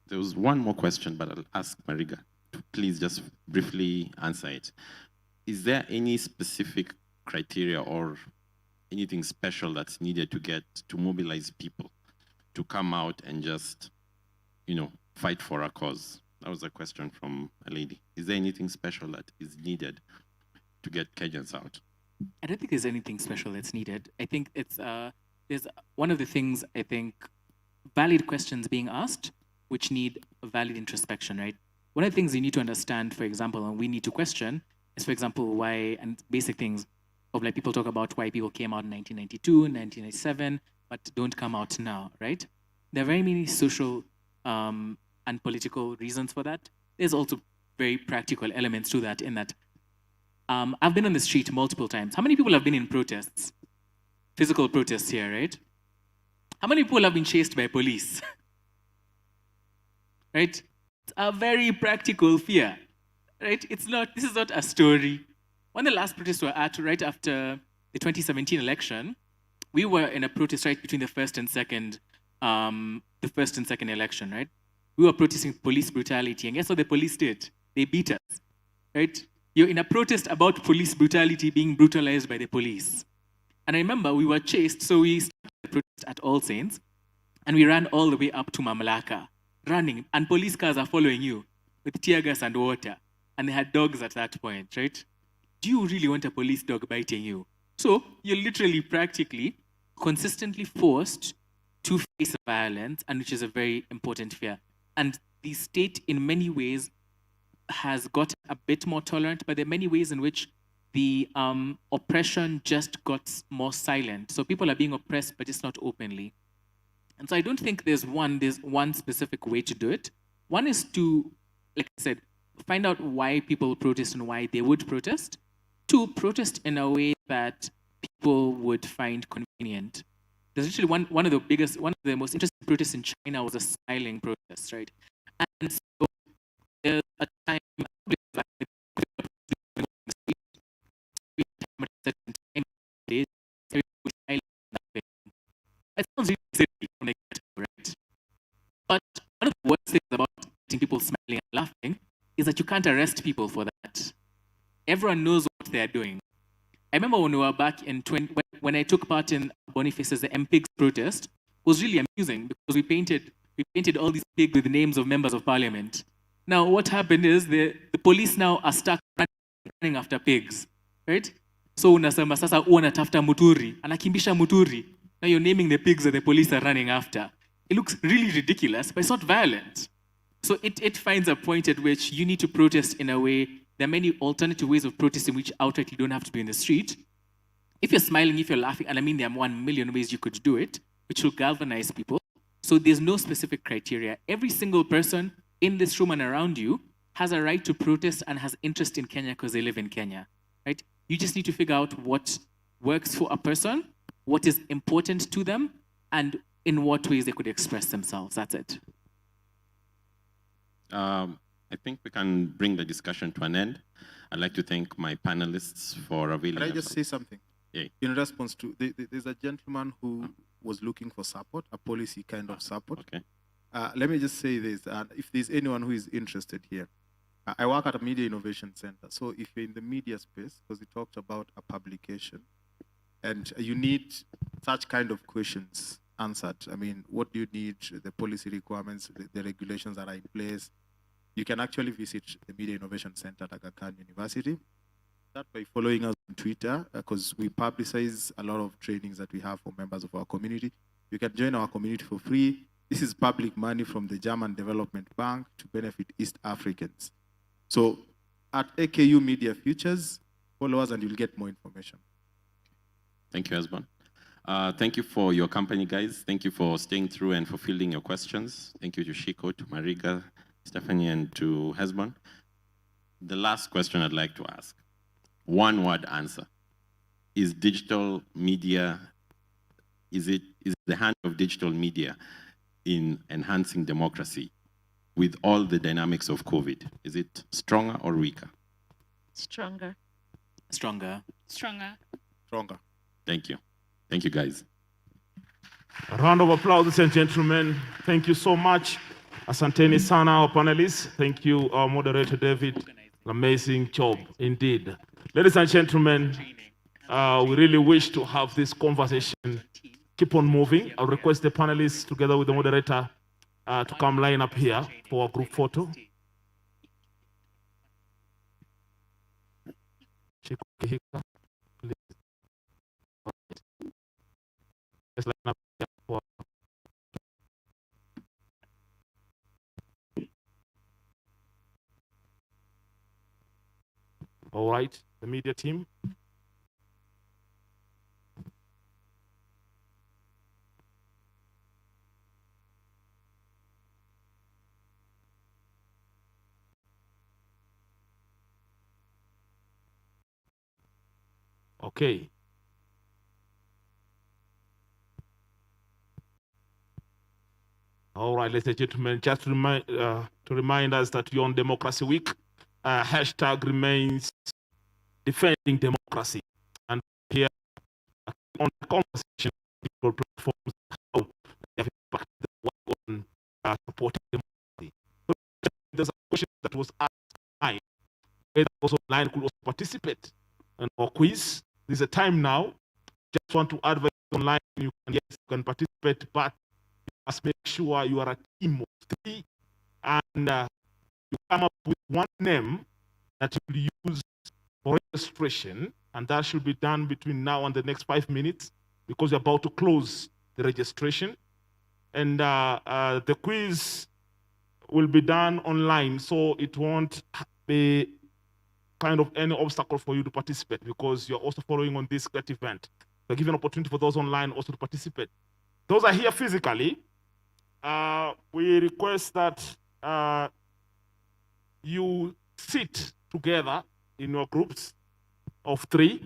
there was one more question, but I'll ask Mariga to please just briefly answer it. Is there any specific criteria or anything special that's needed to mobilize people to come out and just, fight for a cause? That was a question from a lady. Is there anything special that is needed to get Kenyans out? I don't think there's anything special that's needed. I think it's there's one of the things, I think, valid questions being asked, which need a valid introspection, right? One of the things you need to understand, for example, and we need to question, is, for example, why, and basic things of like people talk about why people came out in 1992, 1997, but don't come out now, right? There are very many social and political reasons for that. There's also very practical elements to that, in that I've been on the street multiple times. How many people have been in protests? Physical protests here, right? How many people have been chased by police? Right? It's a very practical fear, right? This is not a story. When the last protests were at, right after the 2017 election, we were in a protest right between the first and second election, right? We were protesting police brutality, and guess what the police did? They beat us, right? You're in a protest about police brutality being brutalized by the police. And I remember we were chased, so we started the protest at All Saints, and we ran all the way up to Mamlaka, running, and police cars are following you with tear gas and water, and they had dogs at that point, right? Do you really want a police dog biting you? So you're literally, practically, consistently forced to face violence, and which is a very important fear. And the state, in many ways, has got a bit more tolerant, but there are many ways in which the oppression just got more silent. So people are being oppressed, but it's not openly. And so I don't think there's one specific way to do it. One is to, like I said, find out why people protest and why they would protest. Two, protest in a way that people would find convenient. There's actually one of the most interesting protests in China was a smiling protest, right? And so there's a time it sounds really silly, right? But one of the worst things about getting people smiling and laughing is that you can't arrest people for that. Everyone knows what they're doing. I remember when we were back in when I took part in Boniface's the MPigs protest, it was really amusing because we painted all these pigs with the names of members of parliament. Now what happened is the police now are stuck running after pigs, right? So unasema sasa unatafuta Muturi, anakimbisha Muturi. Now you're naming the pigs that the police are running after. It looks really ridiculous, but it's not violent. So it finds a point at which you need to protest in a way. There are many alternative ways of protesting which outright you don't have to be in the street. If you're smiling, if you're laughing, and I mean there are 1 million ways you could do it, which will galvanize people. So there's no specific criteria. Every single person in this room and around you has a right to protest and has interest in Kenya because they live in Kenya, right? You just need to figure out what works for a person, what is important to them, and in what ways they could express themselves. That's it. I think we can bring the discussion to an end. I'd like to thank my panelists for availing. Can I just say something? Yeah. In response to, there's a gentleman who was looking for support, a policy kind of support. Okay. Let me just say this, if there's anyone who is interested here, I work at a media innovation center. So if you're in the media space, because we talked about a publication, and you need such kind of questions answered. I mean, what do you need, the policy requirements, the regulations that are in place? You can actually visit the Media Innovation Center at Aga Khan University. Start by following us on Twitter, because we publicize a lot of trainings that we have for members of our community. You can join our community for free. This is public money from the German Development Bank to benefit East Africans. So at AKU Media Futures, follow us and you'll get more information. Thank you, Hesbon. Thank you for your company, guys. Thank you for staying through and for fielding your questions. Thank you to Shiko, to Mariga, Stephanie, and to Hesbon. the last question I'd like to ask. One word answer. Is digital media, is the hand of digital media in enhancing democracy with all the dynamics of COVID? Is it stronger or weaker? Stronger. Stronger. Stronger. Stronger. Thank you. Thank you, guys. A round of applause, ladies and gentlemen. Thank you so much. Asanteni sana, our panelists. Thank you, our moderator, David. Amazing job, indeed. Ladies and gentlemen, we really wish to have this conversation keep on moving. I'll request the panelists, together with the moderator, to come line up here for a group photo. Let's line up here for all right, the media team. Okay. All right, ladies and gentlemen, just to remind us that you're on Democracy Week. Hashtag remains defending democracy. And here on the conversation, people platforms, how they have impacted the work on supporting democracy. So there's a question that was asked online, whether also online could also participate in our quiz. There's a time now. Just want to advise online, you can participate, but you must make sure you are a team of 3 and you come up with one name that you will use for registration, and that should be done between now and the next 5 minutes because you're about to close the registration. And the quiz will be done online, so it won't be kind of any obstacle for you to participate because you're also following on this great event. So give an opportunity for those online also to participate. Those are here physically. We request that you sit together in your groups of 3.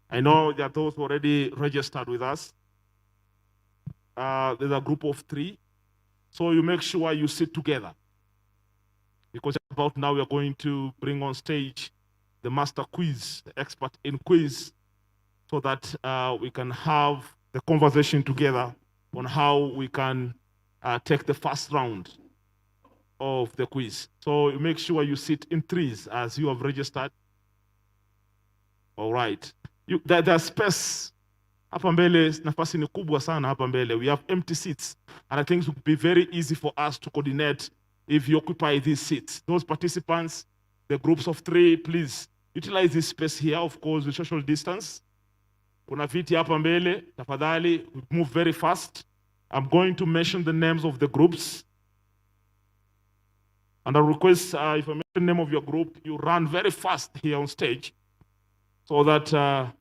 I know there are those who already registered with us. There's a group of 3. So you make sure you sit together. Because about now we are going to bring on stage the master quiz, the expert in quiz, so that we can have the conversation together on how we can take the first round of the quiz. So you make sure you sit in 3s as you have registered. All right. There's space hapa mbele, nafasi ni kubwa sana hapa mbele. We have empty seats, and I think it would be very easy for us to coordinate if you occupy these seats. Those participants, the groups of 3, please utilize this space here, of course, with social distance. Kuna viti hapa mbele, tafadhali, move very fast. I'm going to mention the names of the groups. And I request, if I mention the name of your group, you run very fast here on stage so that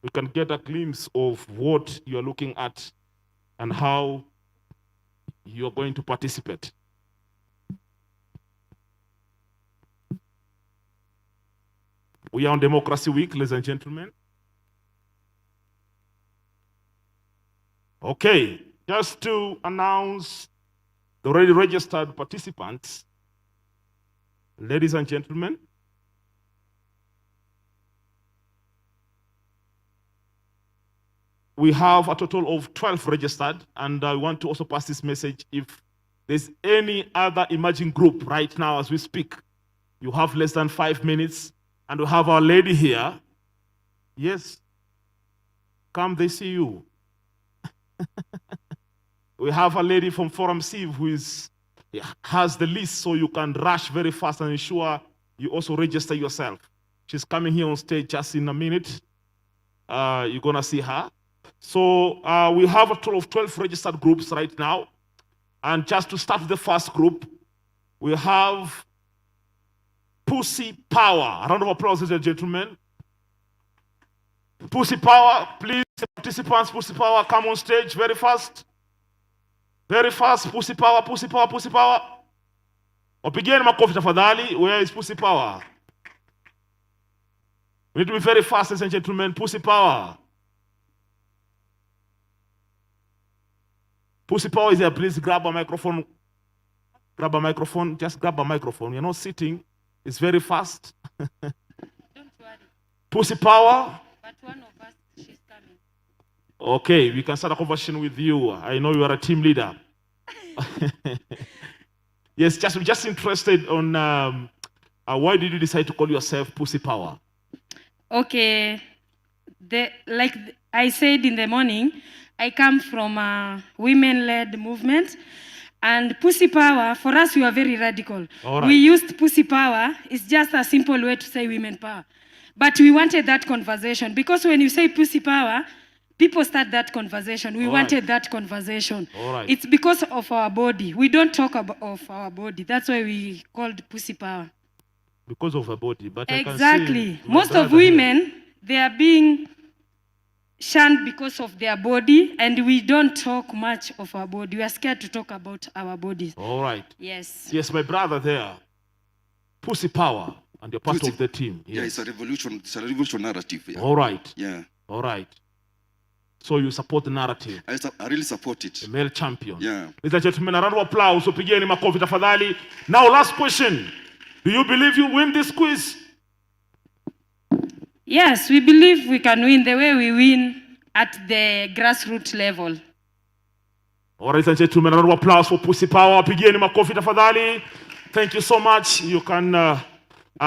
we can get a glimpse of what you're looking at and how you're going to participate. We are on Democracy Week, ladies and gentlemen. Okay, just to announce the already registered participants, ladies and gentlemen, we have a total of 12 registered, and I want to also pass this message. If there's any other emerging group right now as we speak, you have less than 5 minutes, and we have our lady here. Yes, come, they see you. We have a lady from Forum Civ who has the list, so you can rush very fast and ensure you also register yourself. She's coming here on stage just in a minute. You're gonna see her. So we have a total of 12 registered groups right now. And just to start the first group, we have Pussy Power. A round of applause, ladies and gentlemen. Pussy Power, please, participants, Pussy Power, come on stage very fast. Very fast, Pussy Power, Pussy Power, Pussy Power. Wapigieni makofi tafadhali. Where is Pussy Power? We need to be very fast, ladies and gentlemen. Pussy Power. Pussy Power is here. Please grab a microphone. Grab a microphone. Just grab a microphone. You're not sitting. It's very fast. Don't worry. Pussy Power. But one of us, she's coming. Okay, we can start a conversation with you. I know you are a team leader. Yes, just interested on why did you decide to call yourself Pussy Power? Okay, like I said in the morning, I come from a women-led movement, and Pussy Power, for us, we are very radical. All right. We used Pussy Power. It's just a simple way to say women power. But we wanted that conversation, because when you say Pussy Power, people start that conversation. We wanted that conversation. All right. It's because of our body. We don't talk about of our body. That's why we called Pussy Power. Because of her body, but Exactly. I can see Most of women, they are being shunned because of their body, and we don't talk much of our body. We are scared to talk about our bodies. All right. Yes. Yes, my brother there. Pussy Power, and you're part Pussy. of the team. Yeah, Yes. it's a revolution narrative. Yeah. All right. Yeah. All right. So you support the narrative. I really support it. The male champion. Yeah. Ladies and gentlemen, a round of applause. Upigeni makofi tafadhali. Now, last question. Do you believe you win this quiz? Yes, we believe we can win the way we win at the grassroots level. All right, ladies and gentlemen, a round of applause for Pussy Power. Upigeni makofi tafadhali. Thank you so much. You can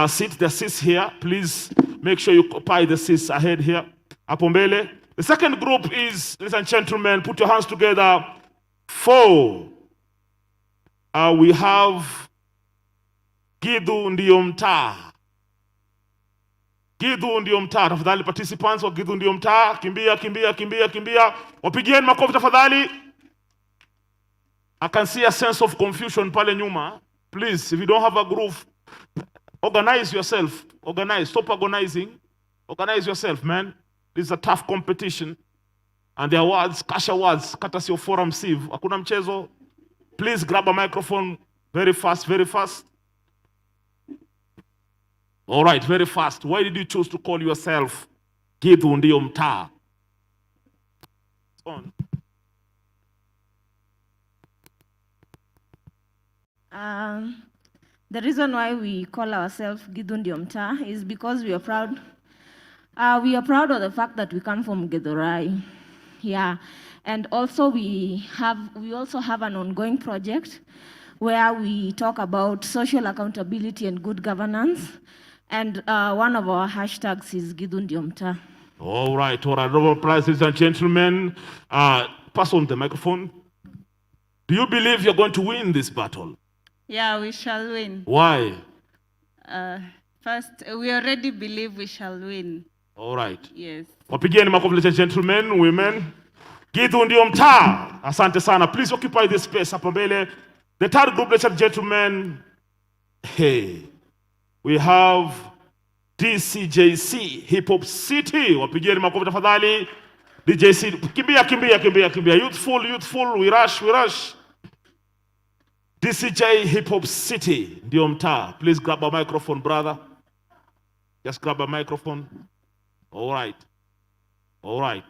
sit the seats here. Please make sure you occupy the seats ahead here. Hapo mbele. The second group is, ladies and gentlemen, put your hands together. 4. We have Gidhu Ndio Mtaa. Gidhu Ndio Mtaa. Tafadhali participants wa Gidhu Ndio Mtaa. Kimbia, kimbia, kimbia, kimbia. Wapigieni makofi tafadhali. I can see a sense of confusion pale nyuma. Please, if you don't have a groove, organize yourself. Organize. Stop agonizing. Organize yourself, man. This is a tough competition. And the awards, cash awards, courtesy of Forum Sieve. Hakuna mchezo. Please grab a microphone very fast, very fast. All right, very fast. Why did you choose to call yourself Gidhu Ndio Mtaa? On. The reason why we call ourselves Gidhu Ndio Mtaa is because we are proud. We are proud of the fact that we come from Githurai. Yeah, and also we also have an ongoing project where we talk about social accountability and good governance. And one of our hashtags is Gidhu Ndio Mtaa. All right, ladies and gentlemen. Pass on the microphone. Do you believe you're going to win this battle? Yeah, we shall win. Why? First, we already believe we shall win. All right. Yes. Wapigieni makofi, ladies and gentlemen, women. Gidhu Ndio Mtaa. Asante sana. Please occupy this space hapa mbele. The third group, ladies and gentlemen. Hey. We have DCJC Hip Hop City. Wapigieni makofi tafadhali. DJC. Kimbia, kimbia, kimbia, kimbia. Youthful, youthful. We rush, we rush. DCJ Hip Hop City. Ndio Mtaa. Please grab a microphone, brother. Just grab a microphone. All right. All right.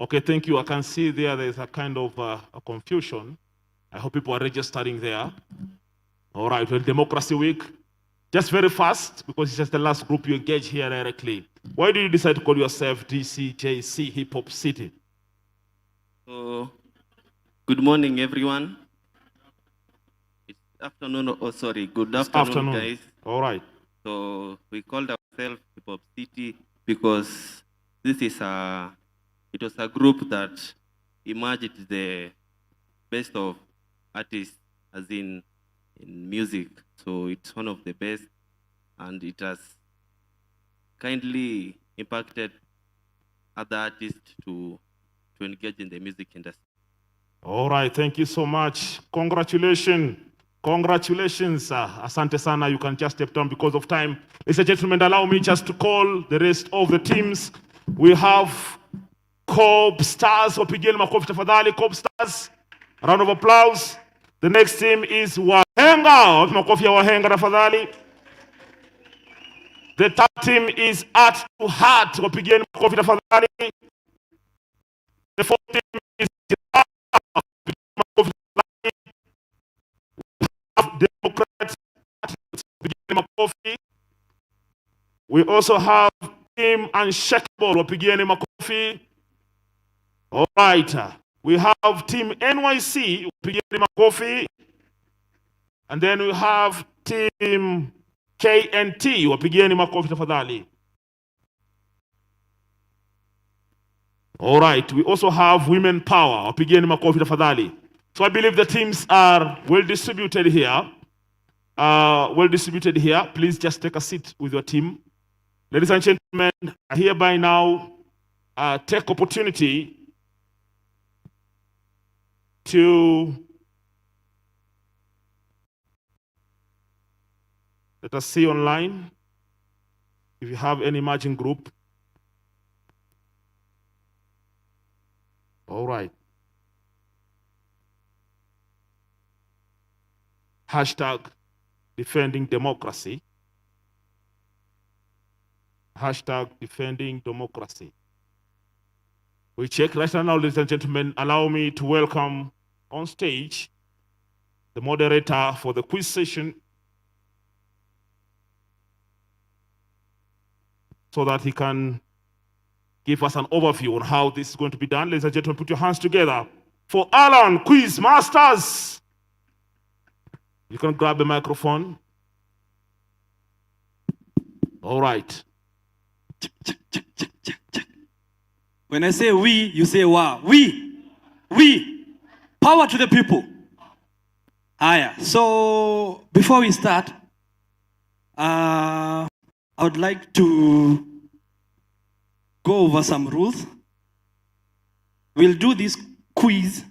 Okay, thank you. I can see there's a kind of a confusion. I hope people are registering there. All right, well, Democracy Week. Just very fast, because it's just the last group you engage here directly. Why did you decide to call yourself DCJC Hip Hop City? So, good morning, everyone. It's afternoon, oh sorry, good afternoon, guys. All right. So, we called ourselves Hip Hop City because this is it was a group that emerged the best of artists, as in music. So it's one of the best, and it has kindly impacted other artists to engage in the music industry. All right, thank you so much. Congratulations. Congratulations. Asante sana. You can just step down because of time. Ladies and gentlemen, allow me just to call the rest of the teams. We have Cobb Stars. Wapigeni makofi tafadhali. Cobb Stars. A round of applause. The next team is Wahenga. Wapi makofi ya Wahenga tafadhali. The third team is Art to Heart. Wapigeni makofi tafadhali. The fourth team is Democrats. We also have Team Unshakable. Wapigeni makofi. All right. We have Team NYC. Wapigeni makofi. And then we have Team KNT. Wapigeni makofi tafadhali. All right. We also have Women Power. Wapigeni makofi tafadhali. So I believe the teams are well distributed here. Please just take a seat with your team. Ladies and gentlemen, I hereby now take opportunity to let us see online if you have any emerging group. All right. Hashtag defending democracy. Hashtag defending democracy. We check right now, ladies and gentlemen. Allow me to welcome on stage the moderator for the quiz session so that he can give us an overview on how this is going to be done. Ladies and gentlemen, put your hands together for Alan Quiz Masters. You can grab the microphone. All right. When I say we, you say wa. We. Power to the people. Aya. So before we start, I would like to go over some rules. We'll do this quiz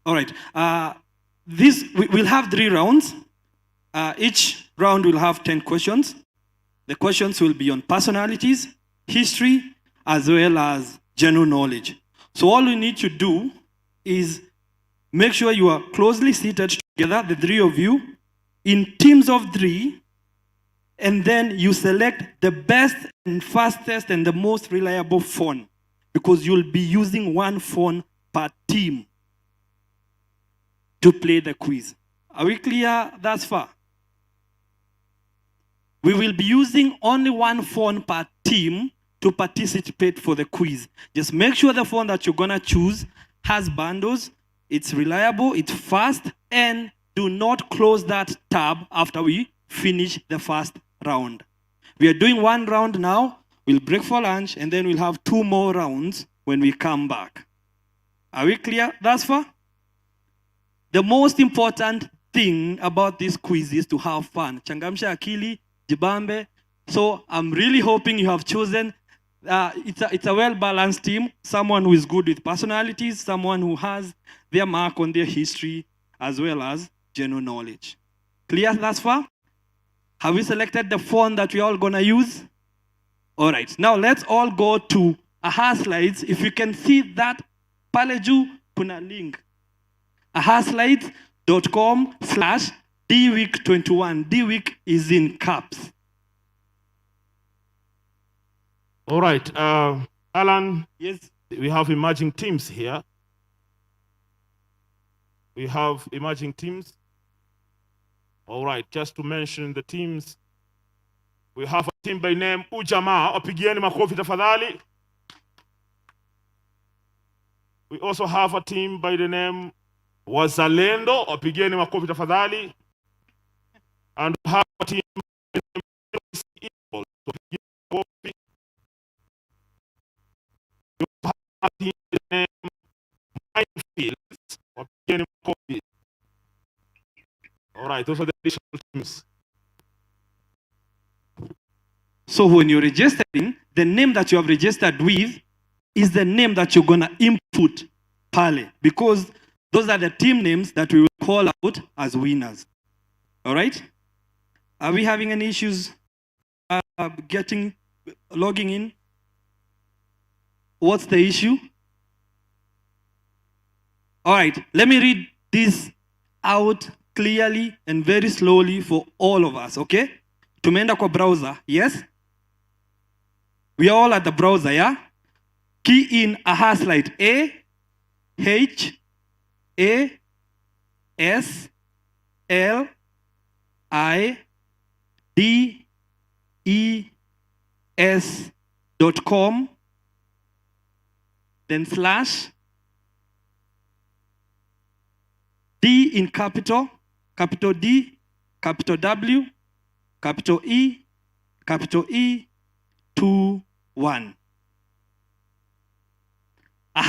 all right. We'll have 3 rounds. Each round will have 10 questions. The questions will be on personalities, history, as well as general knowledge. So all you need to do is make sure you are closely seated together, the 3 of you, in teams of 3, and then you select the best and fastest and the most reliable phone, because you'll be using 1 phone per team to play the quiz. Are we clear thus far? We will be using only 1 phone per team to participate for the quiz. Just make sure the phone that you're gonna choose has bundles, it's reliable, it's fast, and do not close that tab after we finish the first round. We are doing 1 round now, we'll break for lunch, and then we'll have 2 more rounds when we come back. Are we clear thus far? The most important thing about this quiz is to have fun. Changamsha akili, jibambe. So I'm really hoping you have chosen, it's a well-balanced team, someone who is good with personalities, someone who has their mark on their history, as well as general knowledge. Clear thus far? Have we selected the phone that we're all gonna use? All right, now let's all go to AHA slides. If you can see that, pale juu kuna link. ahaslides.com/dweek21. dweek is in caps. All right, Alan. Yes. We have emerging teams here. We have emerging teams. All right, just to mention the teams, we have a team by name Ujamaa. Wapigieni makofi tafadhali. We also have a team by the name Wazalendo. Wapigieni makofi tafadhali. And we have a team by the name Wapigieni makofi. We have a team by the name Minefields. Wapigieni makofi. All right, those are the additional teams. So when you're registering, the name that you have registered with is the name that you're gonna input pale, because those are the team names that we will call out as winners. All right? Are we having any issues logging in? What's the issue? All right, let me read this out clearly and very slowly for all of us, okay? Tumeenda kwa browser, yes? We are all at the browser, yeah? Key in a #, A, H, A, S, L, I, D, E, S.com, then slash, D in capital D, capital W, capital E, 2, 1. A #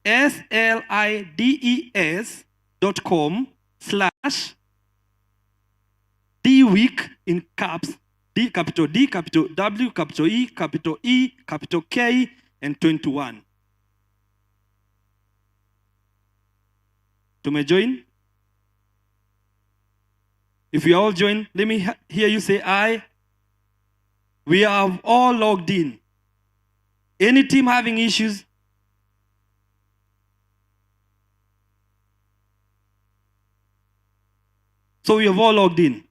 AHASLIDES.com/ D week in caps, D, capital W, capital E, capital K, and 21. Tume join? If you all join, let me hear you say aye. We have all logged in. Any team having issues? So we have all logged in.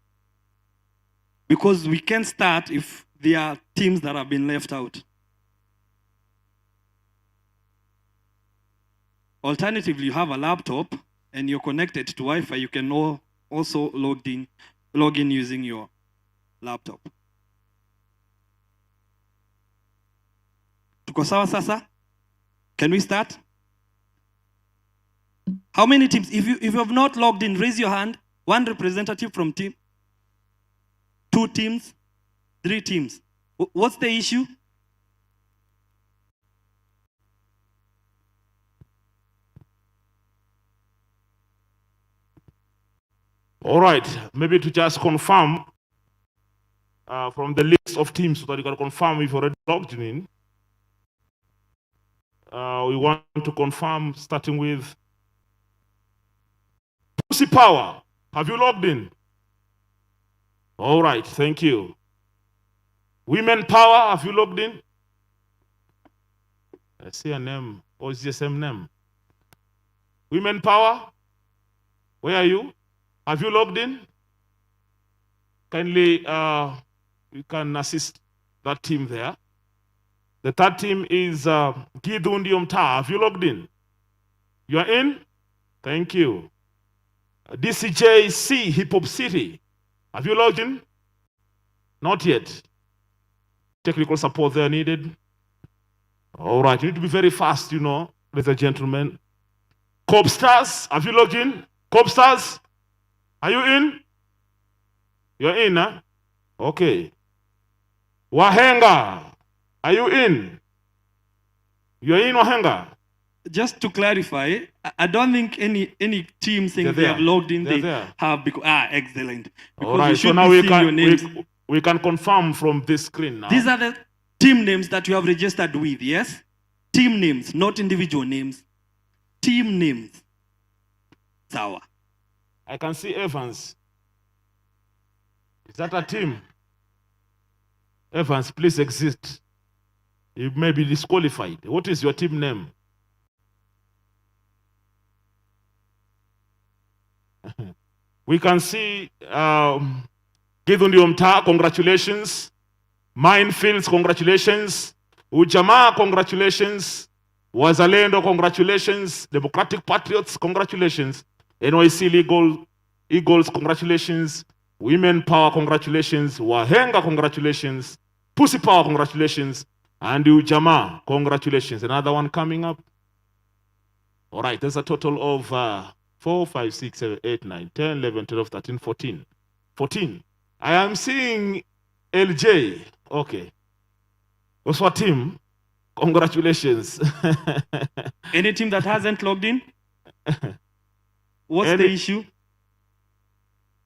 Because we can't start if there are teams that have been left out. Alternatively, you have a laptop and you're connected to Wi-Fi, you can also log in using your laptop. Tuko sawa sasa? Can we start? How many teams? If you have not logged in, raise your hand. One representative from team. 2 teams, 3 teams. What's the issue? All right, maybe to just confirm from the list of teams so that you can confirm if you're already logged in. We want to confirm starting with Pussy Power. Have you logged in? All right, thank you. Women Power, have you logged in? I see a name, or is it the same name? Women Power, where are you? Have you logged in? Kindly, you can assist that team there. The 3rd team is Gidhundi Omta. Have you logged in? You are in? Thank you. DCJC Hip Hop City. Have you logged in? Not yet. Technical support there needed. All right, you need to be very fast, you know, ladies and gentlemen. Cobstars, have you logged in? Cobstars, are you in? You're in, huh? Okay. Wahenga, are you in? You're in, Wahenga? Just to clarify, I don't think any team saying they have logged in, they have, excellent. Because all right, so now we can confirm from this screen now. These are the team names that you have registered with, yes? Team names, not individual names. Team names. Sawa. I can see Evans. Is that a team? Evans, please exit. You may be disqualified. What is your team name? We can see Gidhundi Omta, congratulations. Minefields, congratulations. Ujamaa, congratulations. Wazalendo, congratulations. Democratic Patriots, congratulations. NYC Eagles, congratulations. Women Power, congratulations. Wahenga, congratulations. Pussy Power, congratulations. And Ujamaa, congratulations. Another one coming up. All right, there's a total of 4, 5, 6, 7, 8, 9, 10, 11, 12, 13, 14. 14. I am seeing LJ. Okay. Also a team. Congratulations. Any team that hasn't logged in? What's the issue?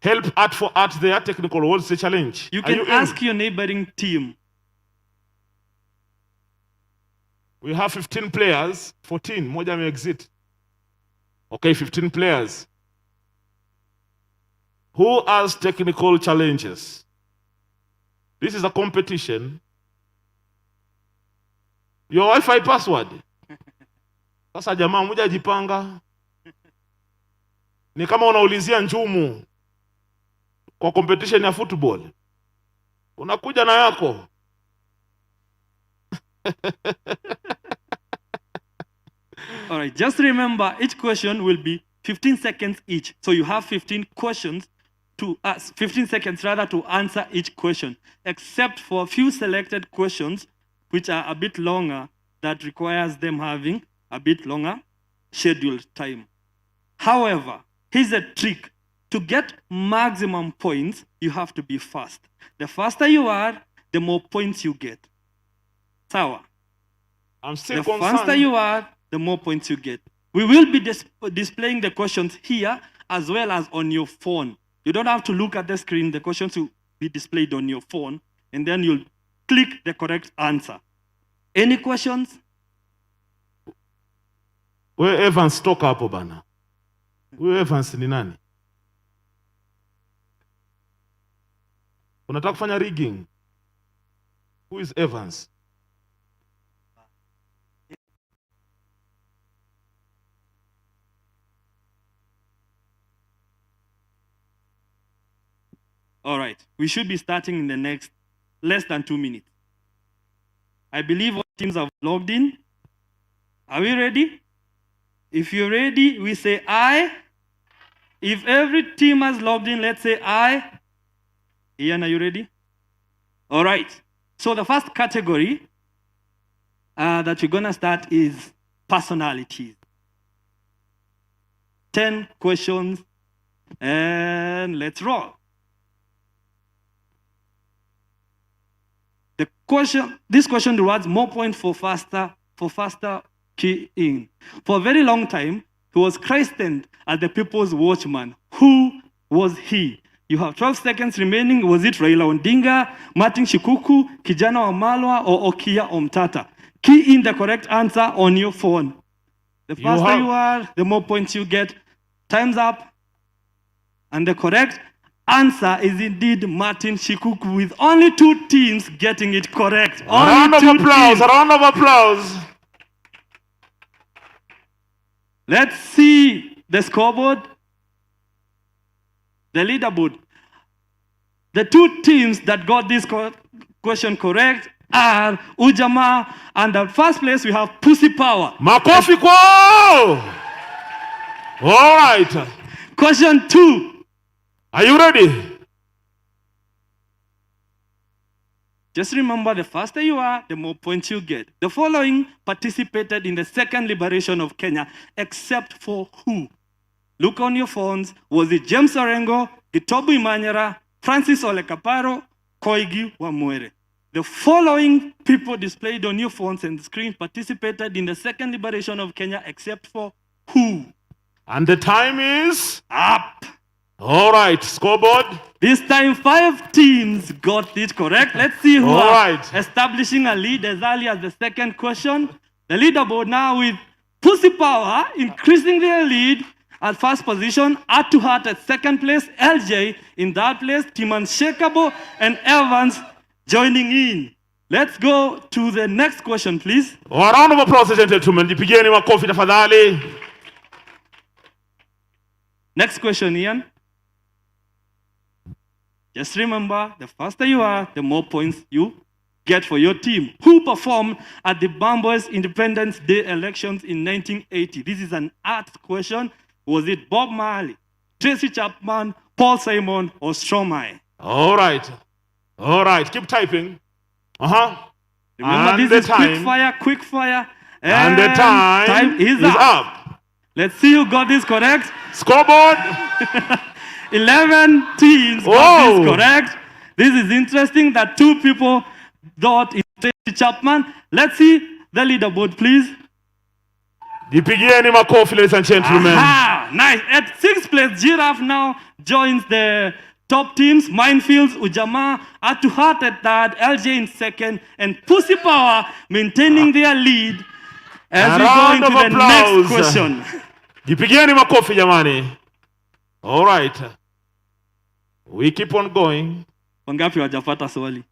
Help art for art there, technical. What's the challenge? You can ask your neighboring team. We have 15 players, 14, moja may exit. Okay, 15 players. Who has technical challenges? This is a competition. Your Wi-Fi password. Sasa jamaa mmoja jipanga. Ni kama unaulizia njumu kwa competition ya football. Unakuja na yako. All right, just remember each question will be 15 seconds each. So you have 15 questions to ask, 15 seconds rather to answer each question, except for a few selected questions which are a bit longer that requires them having a bit longer scheduled time. However, here's a trick. To get maximum points, you have to be fast. The faster you are, the more points you get. Sawa. I'm still the faster you are, the more points you get. We will be displaying the questions here as well as on your phone. You don't have to look at the screen. The questions will be displayed on your phone, and then you'll click the correct answer. Any questions? Wewe Evans toka hapo bana. Wewe Evans ni nani? Unataka kufanya rigging? Who is Evans? All right, we should be starting in the next less than 2 minutes. I believe all teams have logged in. Are we ready? If you're ready, we say aye. If every team has logged in, let's say aye. Ian, are you ready? All right. So the first category that we're going to start is personalities. 10 questions, and let's roll. This question rewards more points for faster keying. For a very long time, he was christened as the people's watchman. Who was he? You have 12 seconds remaining. Was it Raila Odinga, Martin Shikuku, Kijana Wamalwa, or Okia Omtata? Key in the correct answer on your phone. The faster you are, the more points you get. Time's up. And the correct answer is indeed Martin Shikuku, with only 2 teams getting it correct. A round of applause. Let's see the scoreboard. The leaderboard. The 2 teams that got this question correct are Ujamaa, and at first place we have Pussy Power. Makofi kwao! All right. Question 2. Are you ready? Just remember, the faster you are, the more points you get. The following participated in the second liberation of Kenya, except for who? Look on your phones. Was it James Orengo, Gitobu Imanyara, Francis Ole Kaparo, Koigi Wamwere? The following people displayed on your phones and screen participated in the second liberation of Kenya, except for who? And the time is up. All right, scoreboard. This time 5 teams got it correct. Let's see who are establishing a lead as early as the second question. The leaderboard now with Pussy Power increasing their lead at first position, Heart to Heart at second place, LJ in third place, Timan Shekabo and Evans joining in. Let's go to the next question, please. A round of applause, gentlemen. Jipigieni makofi tafadhali. Next question, Ian. Just remember, the faster you are, the more points you get for your team. Who performed at the Bamboys Independence Day elections in 1980? This is an art question. Was it Bob Marley, Tracy Chapman, Paul Simon, or Stromae? All right. All right. Keep typing. Remember, and this is quick fire. And the time is up. Let's see who got this correct. Scoreboard. 11 teams got this correct. This is interesting that 2 people thought it's Tracy Chapman. Let's see the leaderboard, please. Jipigieni makofi, ladies and gentlemen. Aha, nice. At 6th place, Giraffe now joins the top teams. Minefields, Ujamaa, Atu Heart at third, LJ in second, and Pussy Power maintaining their lead as we go into the next question. Jipigieni makofi jamani. All right. We keep on going. Wangapi wajapata swali?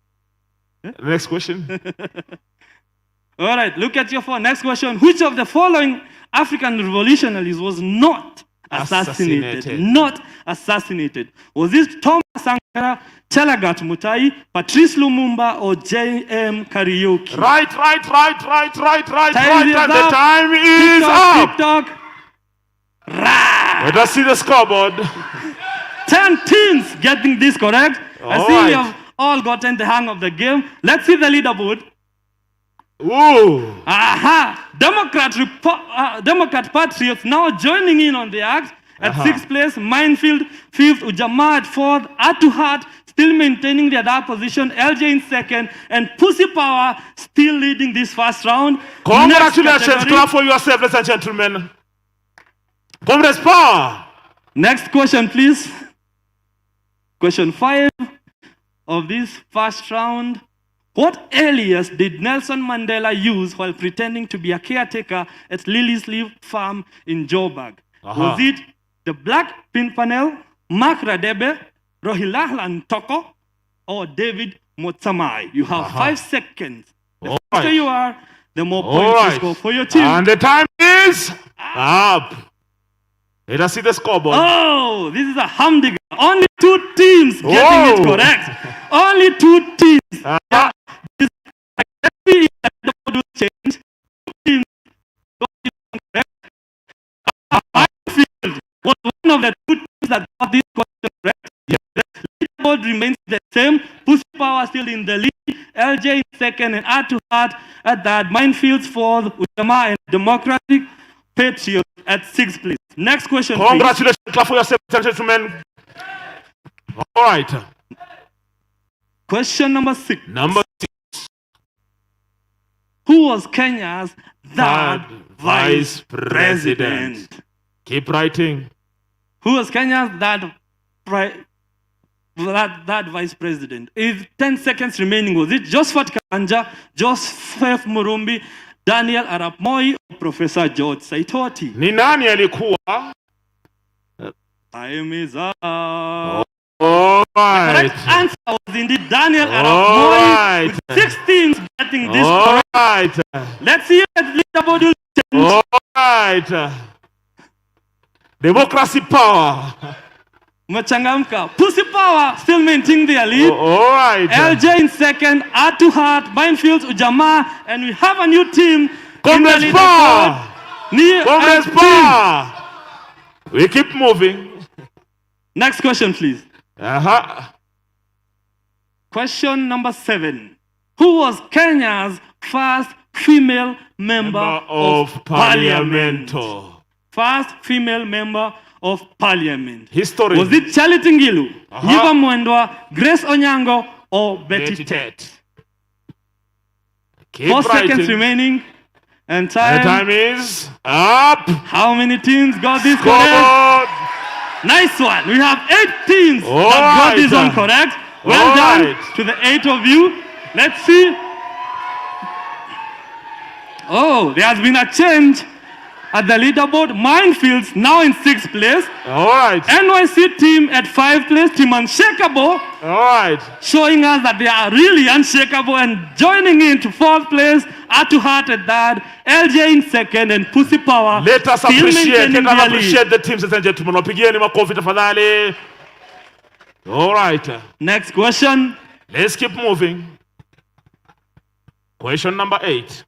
Next question. All right, look at your phone. Next question. Which of the following African revolutionaries was not assassinated? Not assassinated. Was it Thomas Sankara, Chelagat Mutai, Patrice Lumumba, or J.M. Karaoke? Right. Time is And up. the time is up. TikTok. Let us see the scoreboard. 10 teams getting this correct. I All see right. you have all gotten the hang of the game. Let's see the leaderboard. Ooh. Aha! Democrat Patriots now joining in on the act at 6th place. Minefield 5th. Ujamaa at 4th. Atu Heart still maintaining their dark position. LJ in 2nd. And Pussy Power still leading this first round. Congratulations. Clap for yourself, ladies and gentlemen. Comrades Power. Next question, please. Question 5 of this first round. What alias did Nelson Mandela use while pretending to be a caretaker at Lily's Leaf Farm in Joburg? Was it the Black Pimpernel, Mark Radebe, Rohilahla Ntoko, or David Motsamai? You have 5 seconds. The faster you are, the more points you score for your team. And the time is up. Let us see the scoreboard. Oh, this is a humdinger. Only 2 teams getting it correct. Only 2 teams. This change. 2 teams got it correct. Minefield was one of the 2 teams that got this question correct. The leaderboard remains the same. Pussy Power still in the lead. LJ in 2nd and Atu Heart at that. Minefields 4th. Ujamaa and Democratic Patriots at 6th place. Next question, Congratulations. Clap for yourself, gentlemen. All right. Question number 6. Number 6. Who was Kenya's third vice president? Keep writing. Who was Kenya's third vice president? Is 10 seconds remaining. Was it Josephat Karanja, Joseph Murumbi, Daniel Arap Moi, or Professor George Saitoti? Ni nani alikuwa? Time is up. All The right. correct answer was indeed Daniel Arap Moi. With 6 teams getting this correct. Right. Let's see if the leaderboard will change. All right. Democracy Power. Machangamka. Pussy Power still maintaining their lead. All right. LJ in 2nd, Atu Heart, Minefields, Ujamaa, and we have a new team. Comrades Power. Comrades Power. We keep moving. Next question, please. Uh-huh. Question number 7. Who was Kenya's first female member of Parliament? First female member of Parliament. History. Was it Charity Ngilu, Yiva Mwendwa, Grace Onyango, or Betty Tet? 4 seconds remaining. And time. The time is up. How many teams got this Scoreboard. correct? Nice one. We have 8 teams that got this one correct. Well done to the 8 of you. Let's see. Oh, there has been a change at the leaderboard. Minefields now in 6th place. All right. NYC team at 5th place. Team Unshakable. All right. Showing us that they are really unshakable and joining in to 4th place. Atu Heart at that. LJ in 2nd and Pussy Power. Let us still appreciate maintaining their lead. the teams, ladies and gentlemen. Wapigieni makofi tafadhali. All right. Next question. Let's keep moving. Question number 8.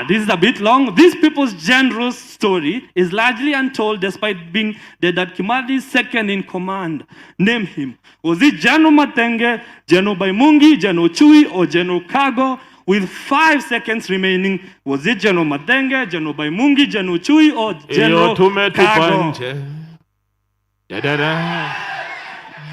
This is a bit long. This people's generous story is largely untold despite being the Kimathi second in command. Name him. Was it General Matenge, General Baimungi, General Chui, or General Kago? With 5 seconds remaining, was it General Matenge, General Baimungi, General Chui, or General Kago?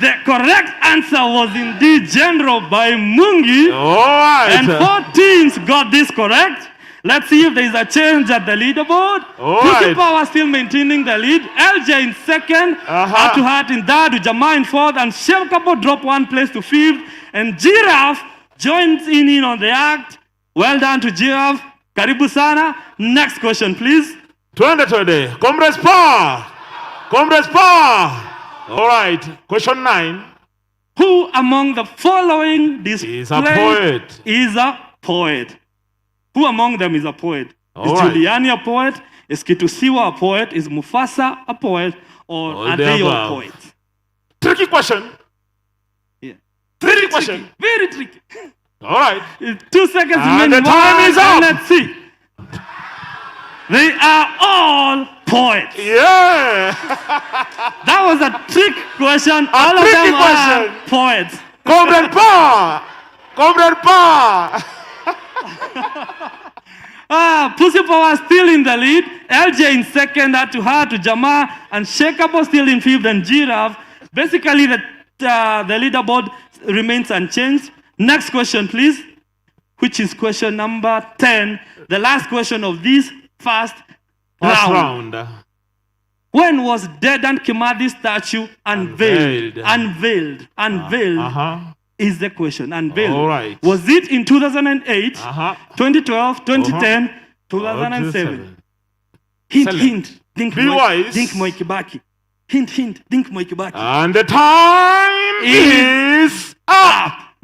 The correct answer was indeed General Baimungi. All right. And 4 teams got this correct. Let's see if there is a change at the leaderboard. Pussy Power still maintaining the lead. LJ in second. Heart to Heart in third. Ujamaa in fourth. And Shemkapo drop one place to fifth. And Giraffe joins in on the act. Well done to Giraffe. Karibu sana. Next question, please. Twende. Comrades Power. Comrades Power. All right. Question 9. Who among the following is a poet? Is a poet. Who among them is a poet? All is right. Juliani a poet? Is Kitusiwa a poet? Is Mufasa a poet? Or All are the they all above. poets? Tricky question. Yeah. Tricky question. Very tricky. All right. 2 seconds And remaining. the time is up. Let's see. They are all poets. Yeah. That was a trick question. All of tricky them question. are poets. Comrade Power. Comrade Power. Pussy Power still in the lead. LJ in second, Heart to Heart, Ujamaa, and Shekabo still in fifth, and Giraffe. Basically, the leaderboard remains unchanged. Next question, please, which is question number 10, the last question of this first round. When was Dedan Kimathi statue unveiled? Unveiled. Is the question. Unveiled. All right. Was it in 2008, 2012, 2010, 2007? Hint. Think Moi Kibaki. Hint. Think Moi Kibaki. And the time is up.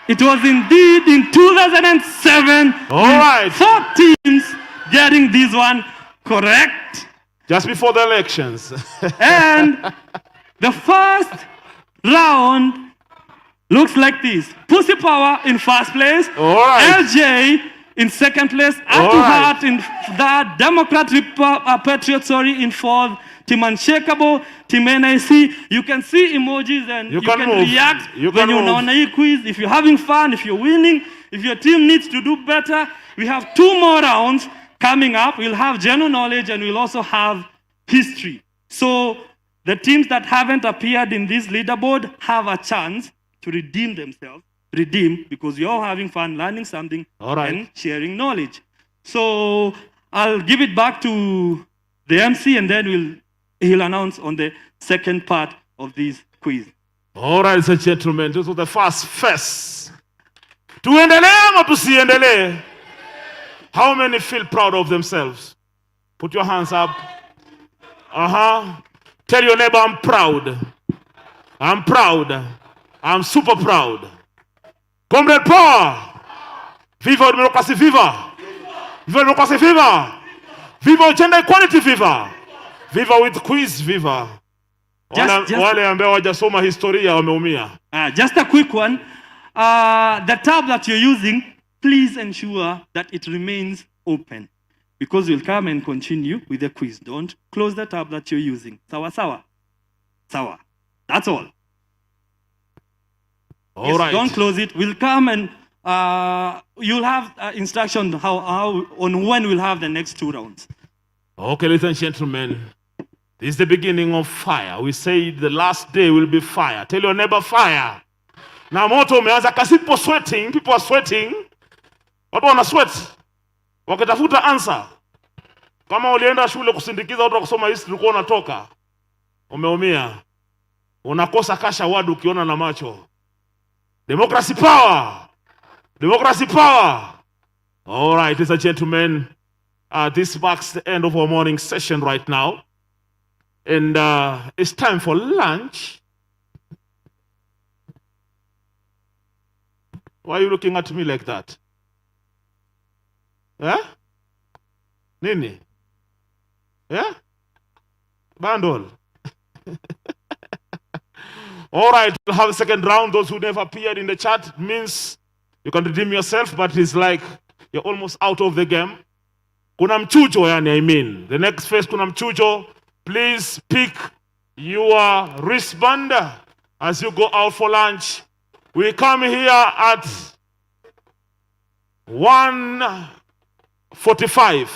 It was indeed in 2007. All right. 4 teams getting this one correct. Just before the elections. And the first round looks like this. Pussy Power in first place. All right. LJ in second place. Heart to Heart in third. Democratic Patriot, in fourth. Team Unshakable, Team NIC. You can see emojis and you can react when you know a quiz. If you're having fun, if you're winning, if your team needs to do better. We have 2 more rounds coming up. We'll have general knowledge and we'll also have history. So the teams that haven't appeared in this leaderboard have a chance to redeem themselves. Because you're all having fun, learning something, and sharing knowledge. So I'll give it back to the MC and then he'll announce on the second part of this quiz. All right, ladies and gentlemen, this was the first phase. Tuendelee ama tusiendelee? How many feel proud of themselves? Put your hands up. Tell your neighbor, I'm proud. I'm proud. I'm super proud. Comrade Power. Viva democracy, viva. Viva democracy, viva. Viva gender equality, viva. Viva with quiz, viva. Wale ambao wajasoma historia wameumia. Just a quick one. The tab that you're using, please ensure that it remains open. Because we'll come and continue with the quiz. Don't close the tab that you're using. Sawa. That's all. All right. Don't close it. We'll come and you'll have instruction on when we'll have the next 2 rounds. Okay, ladies and gentlemen, this is the beginning of fire. We say the last day will be fire. Tell your neighbor fire. Na moto umeanza kasi people are sweating. Watu wana sweat. Wakitafuta answer. Kama ulienda shule kusindikiza watu kusoma history ulikuwa unatoka. Umeumia. Unakosa kasha wadu ukiona na macho. Democracy power. Democracy power. All right, ladies and gentlemen, this marks the end of our morning session right now. And it's time for lunch. Why are you looking at me like that? Yeah? Nini? Yeah? Bandol. All right, we'll have a second round. Those who never appeared in the chat means you can redeem yourself, but it's like you're almost out of the game. Kuna mchujo yani, I mean. The next phase, kuna mchujo. Please pick your wristband as you go out for lunch. We come here at 1:45.